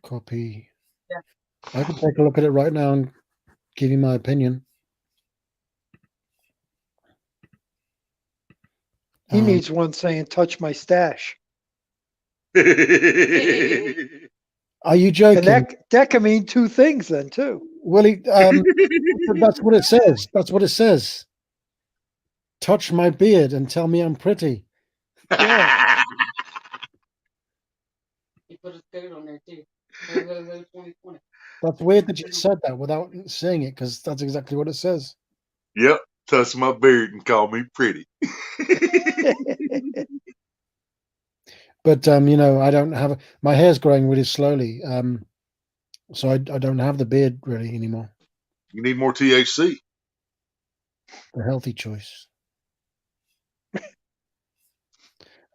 Copy. Yeah. I can take a look at it right now and give you my opinion. He needs one saying "touch my stash," Are you joking? and that can mean two things then too. Willie, that's what it says. That's what it says. Touch my beard and tell me I'm pretty. Yeah. He put his code on there too. 2020. That's weird that you said that without saying it, because that's exactly what it says. Yep. Touch my beard and call me pretty. But you know, I don't have my hair's growing really slowly, so I don't have the beard really anymore. You need more THC. The healthy choice.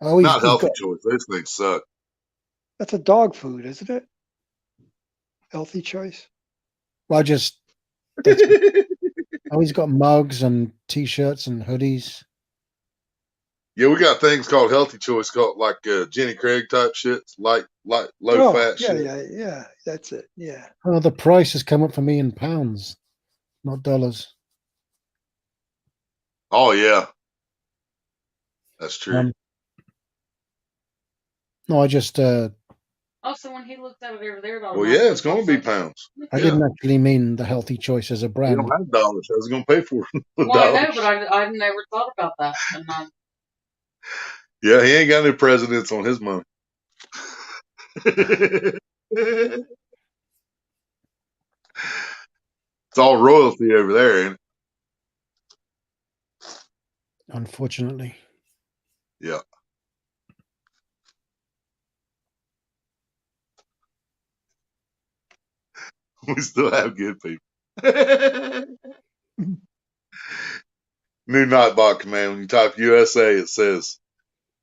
Oh, Not healthy choice. Those things suck. That's a dog food, isn't it? Healthy choice. Well, oh, he's got mugs and t-shirts and hoodies. Yeah, we got things called healthy choice, called like Jenny Craig type shit, low fat shit. Yeah. That's it. Yeah. Oh, the price has come up for me in pounds, not dollars. Oh yeah, that's true. No, I just. Oh, so when he looks at it over there, well, yeah, it's going to be pounds. I didn't actually mean the healthy choice as a brand. You don't have dollars. How's he going to pay for it? Well, I know, but I never thought about that. And yeah, he ain't got any presidents on his money. It's all royalty over there, ain't it? Unfortunately. Yeah. We still have good people. New Nightbot command. When you type USA, it says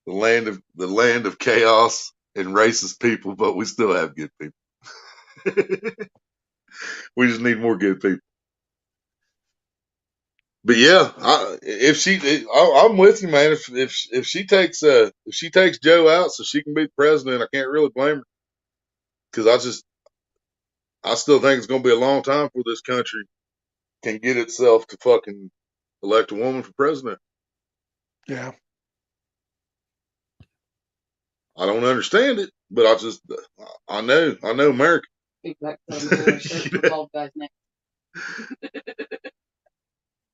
the land of chaos and racist people, but we still have good people. We just need more good people. But yeah, I'm with you, man. If she takes Joe out so she can be the president, I can't really blame her. Because I still think it's going to be a long time before this country can get itself to fucking elect a woman for president. Yeah. I don't understand it, but I know America.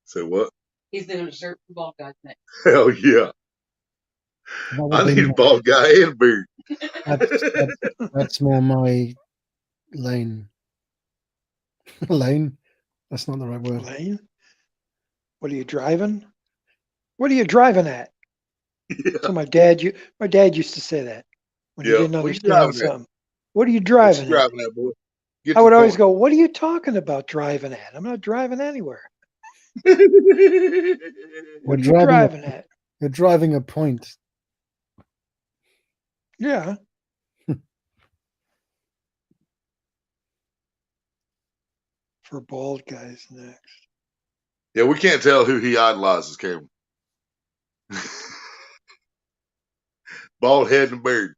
Say what? He's doing a shirt for bald guys next. Hell yeah. I need a bald guy and a beard. That's more my lane. Lane? That's not the right word. Lane? What are you driving? What are you driving at? Yeah. So my dad used to say that when he didn't understand something. What are you driving at? Driving at, boy? I would always go, what are you talking about driving at? I'm not driving anywhere. What are you driving at? You're driving a point. Yeah. For bald guys next. Yeah, we can't tell who he idolizes, Cameron. Bald head and beard.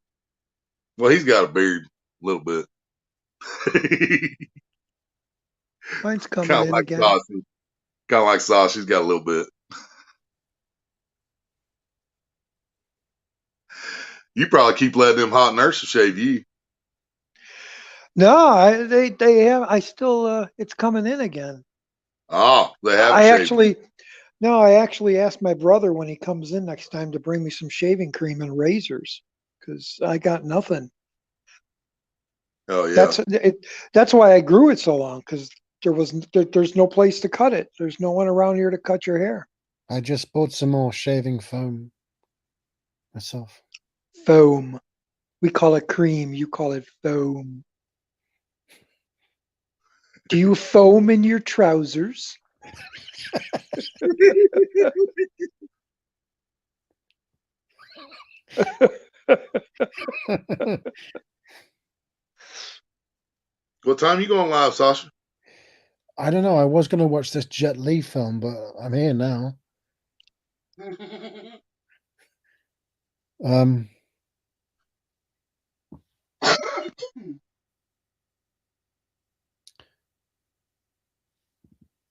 Well, he's got a beard a little bit. Mine's coming in like again. Sauce. Kind of like Sauce. She's got a little bit. You probably keep letting them hot nurses shave you. No, they have. I still. It's coming in again. Oh, they have I shaved. actually. No, I actually asked my brother when he comes in next time to bring me some shaving cream and razors because I got nothing. Oh yeah. That's why I grew it so long because there's no place to cut it. There's no one around here to cut your hair. I just bought some more shaving foam myself. Foam. We call it cream. You call it foam. Do you foam in your trousers? What time you going live, Sasha? I don't know. I was going to watch this Jet Li film, but I'm here now.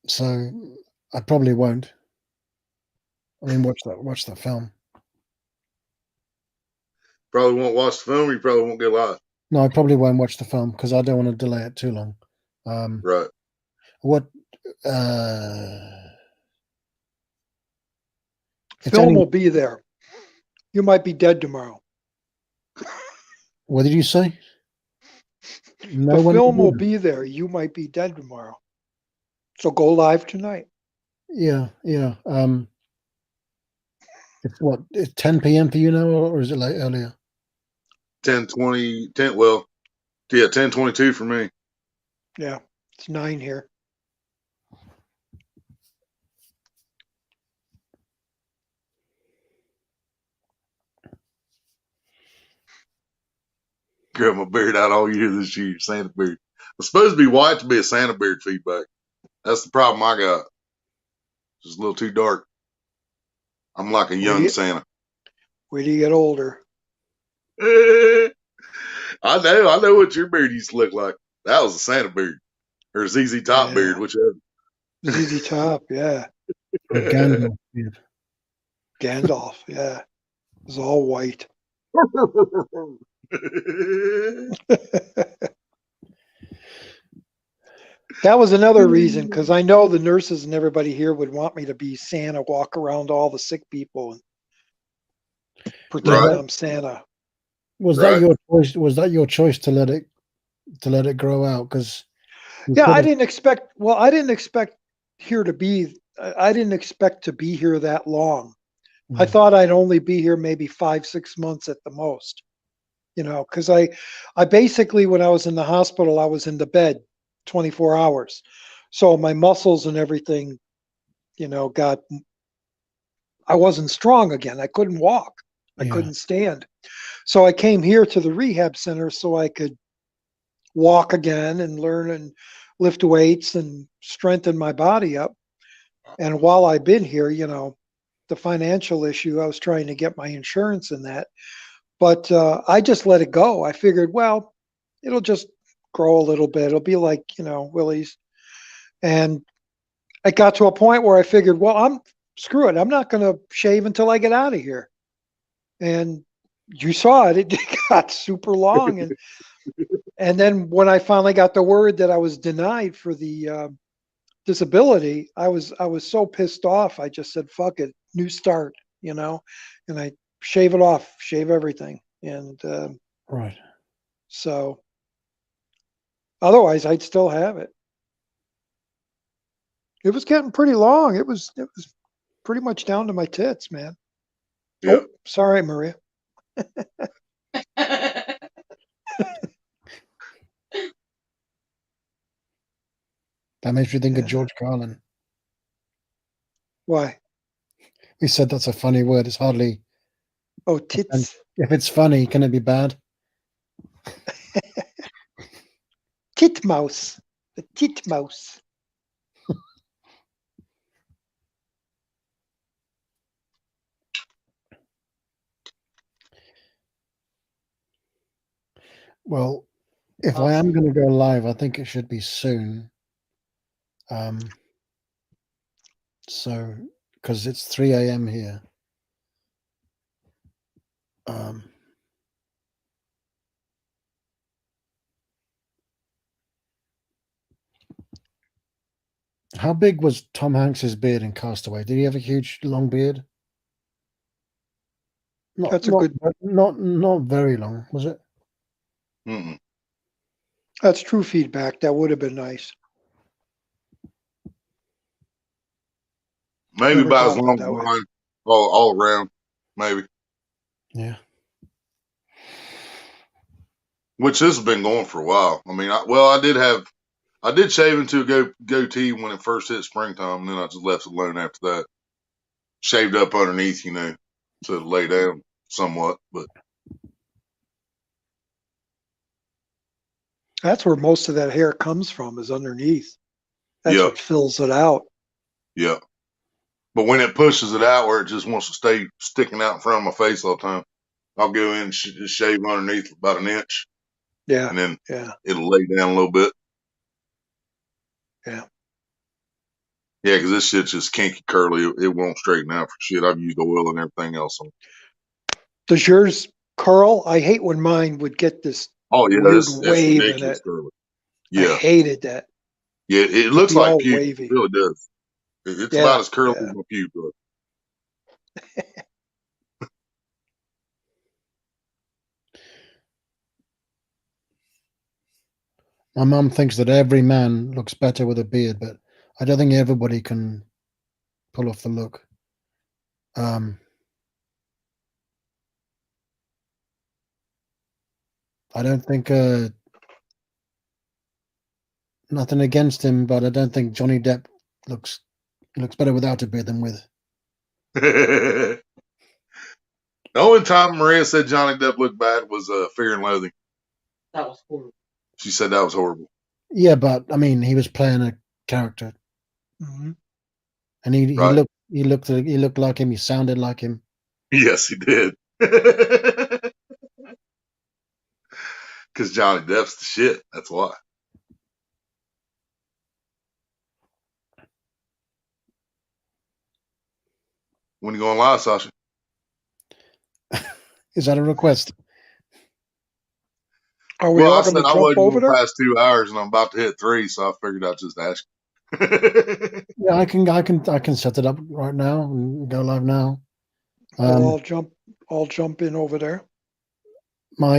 So I probably won't. I mean, watch that film. Probably won't watch the film. Or you probably won't get live. No, I probably won't watch the film because I don't want to delay it too long. Right. What? Film will be there. You might be dead tomorrow. What did you say? The film will be there. You might be dead tomorrow. So go live tonight. Yeah. It's what? It's 10 p.m. for you now, or is it like earlier? 10:20. 10. Well, yeah, 10:22 for me. Yeah, it's 9 here. Grow my beard out all year this year. Santa beard. It's supposed to be white to be a Santa beard feedback. That's the problem I got. It's a little too dark. I'm like a young Santa. Wait till you get older. I know what your beard used to look like. That was a Santa beard. Or a ZZ Top beard, whichever. ZZ Top, yeah. Gandalf beard. Gandalf, yeah. It was all white. That was another reason, because I know the nurses and everybody here would want me to be Santa, walk around all the sick people and pretend I'm Santa. Was that your choice? Was that your choice to let it grow out? Because I didn't expect. Well, I didn't expect here to be. I didn't expect to be here that long. I thought I'd only be here maybe 5-6 months at the most. Because I basically, when I was in the hospital, I was in the bed 24 hours. So my muscles and everything, I wasn't strong again. I couldn't walk. I couldn't stand. So I came here to the rehab center so I could walk again and learn and lift weights and strengthen my body up. And while I've been here, the financial issue, I was trying to get my insurance in that. But I just let it go. I figured, well, it'll just grow a little bit. It'll be like, Willie's. And I got to a point where I figured, well, screw it. I'm not going to shave until I get out of here. And you saw it. It got super long. And then when I finally got the word that I was denied for the disability, I was so pissed off. I just said, fuck it, new start, and I shave it off, shave everything. And right. So otherwise I'd still have it. It was getting pretty long. It was pretty much down to my tits, man. Yeah. Oh, sorry, Maria. That makes me think of George Carlin. Why? He said that's a funny word. It's hardly. Oh, tits. And if it's funny, can it be bad? Titmouse. The titmouse. Well, if I am going to go live, I think it should be soon. So, because it's 3 a.m. here. How big was Tom Hanks's beard in Castaway? Did he have a huge, long beard? That's a good. Not very long, was it? Mm-mm. That's true feedback. That would have been nice. Maybe Never about as thought long that as way. mine, all around, maybe. Yeah. Which this has been going for a while. I mean, I did shave into a goatee when it first hit springtime, and then I just left it alone after that. Shaved up underneath, to lay down somewhat, but That's where most of that hair comes from, is underneath. That's yeah, what fills it out. yeah. But when it pushes it out where it just wants to stay sticking out in front of my face all the time, I'll go in and just shave underneath about an inch, Yeah. and then Yeah. it'll lay down a little bit. Yeah. Yeah, because this shit's just kinky curly. It won't straighten out for shit. I've used oil and everything else on it. Does yours curl? I hate when mine would get this Oh yeah, weird it's wave in ridiculous it. curly. I Yeah, hated that. yeah. It It'd looks be like all puke. wavy. It really does. It's Yeah, about as curly yeah. as my puke was. My mum thinks that every man looks better with a beard, but I don't think everybody can pull off the look. I don't think nothing against him, but I don't think Johnny Depp looks better without a beard than with. The only time Maria said Johnny Depp looked bad was Fear and Loathing. That was horrible. She said that was horrible. Yeah, but I mean, he was playing a character, Mm-hmm. and he Right. looked like him. He sounded like him. Yes, he did. Because Johnny Depp's the shit. That's why. When you going live, Sasha? Is that a request? Are we Well, I all said going to I jump wasn't over going there? past 2 hours, and I'm about to hit 3, so I figured I'd just ask. Yeah, I can set it up right now and go live now. We'll all jump in over there. My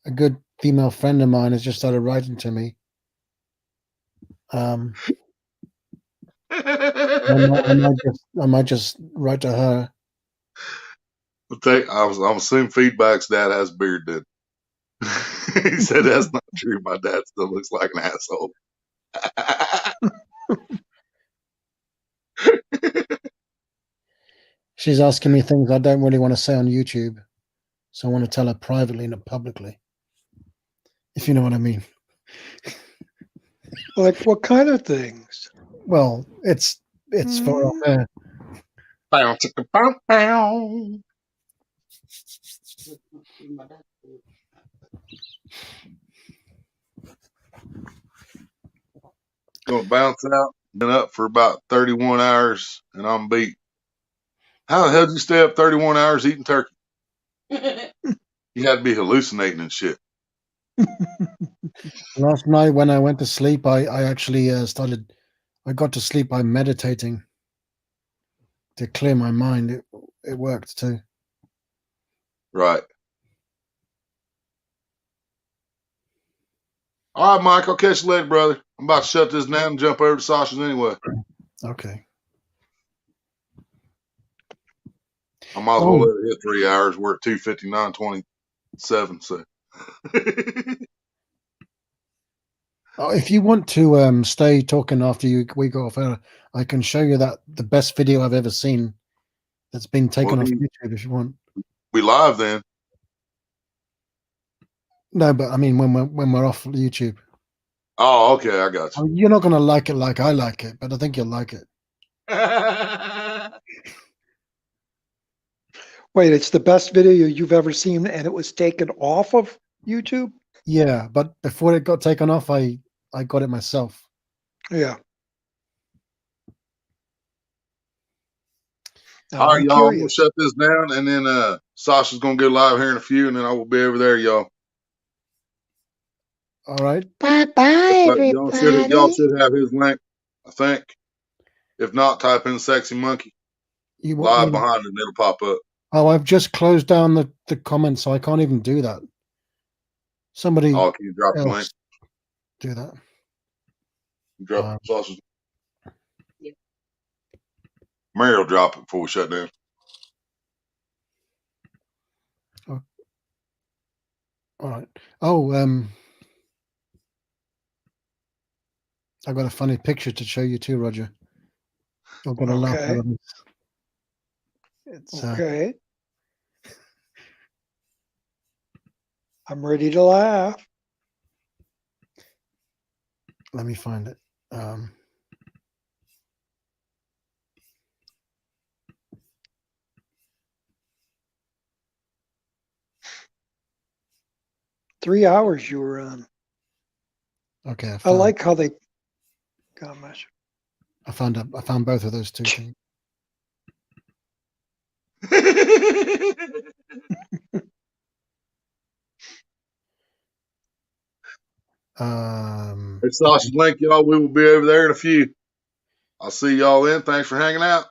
a good female friend of mine has just started writing to me. I might just write to her. I'm assuming Feedback's dad has a beard, then. He said that's not true. My dad still looks like an asshole. She's asking me things I don't really want to say on YouTube, so I want to tell her privately, not publicly. If you know what I mean. Like what kind of things? Well, it's for her. Bow, chicka, bow, bow. Gonna bounce out. Been up for about 31 hours, and I'm beat. How the hell did you stay up 31 hours eating turkey? You had to be hallucinating and shit. Last night when I went to sleep, I actually I got to sleep by meditating to clear my mind. It worked too. Right. All right, Mike, I'll catch you later, brother. I'm about to shut this down and jump over to Sasha's anyway. Okay. I might as well let it hit 3 hours. We're at 2:59:27, so. If you want to stay talking after we go off air, I can show you the best video I've ever seen that's been taken off YouTube if you want. We live then. No, but I mean when we're off YouTube. Oh, okay, I got you. You're not gonna like it like I like it, but I think you'll like it. Wait, it's the best video you've ever seen, and it was taken off of YouTube? Yeah, but before it got taken off, I got it myself. Yeah. All right, y'all. I'm gonna shut this down, and then Sasha's gonna go live here in a few, and then I will be over there, y'all. All right. Bye, everybody. Y'all should have his link. I think. If not, type in Sexy Monkey live behind it and it'll pop up. Oh, I've just closed down the comments, so I can't even do that. Somebody can you drop the link? else do that. Drop the sausage. Mary will drop it before we shut down. Oh. All right. Oh, I've got a funny picture to show you too, Roger. I'm gonna laugh at this. It's okay. I'm ready to laugh. Let me find it. 3 hours you were on. Okay. I like how they. Gosh. I found both of those two things. It's Sausage Link, y'all. We will be over there in a few. I'll see y'all then. Thanks for hanging out.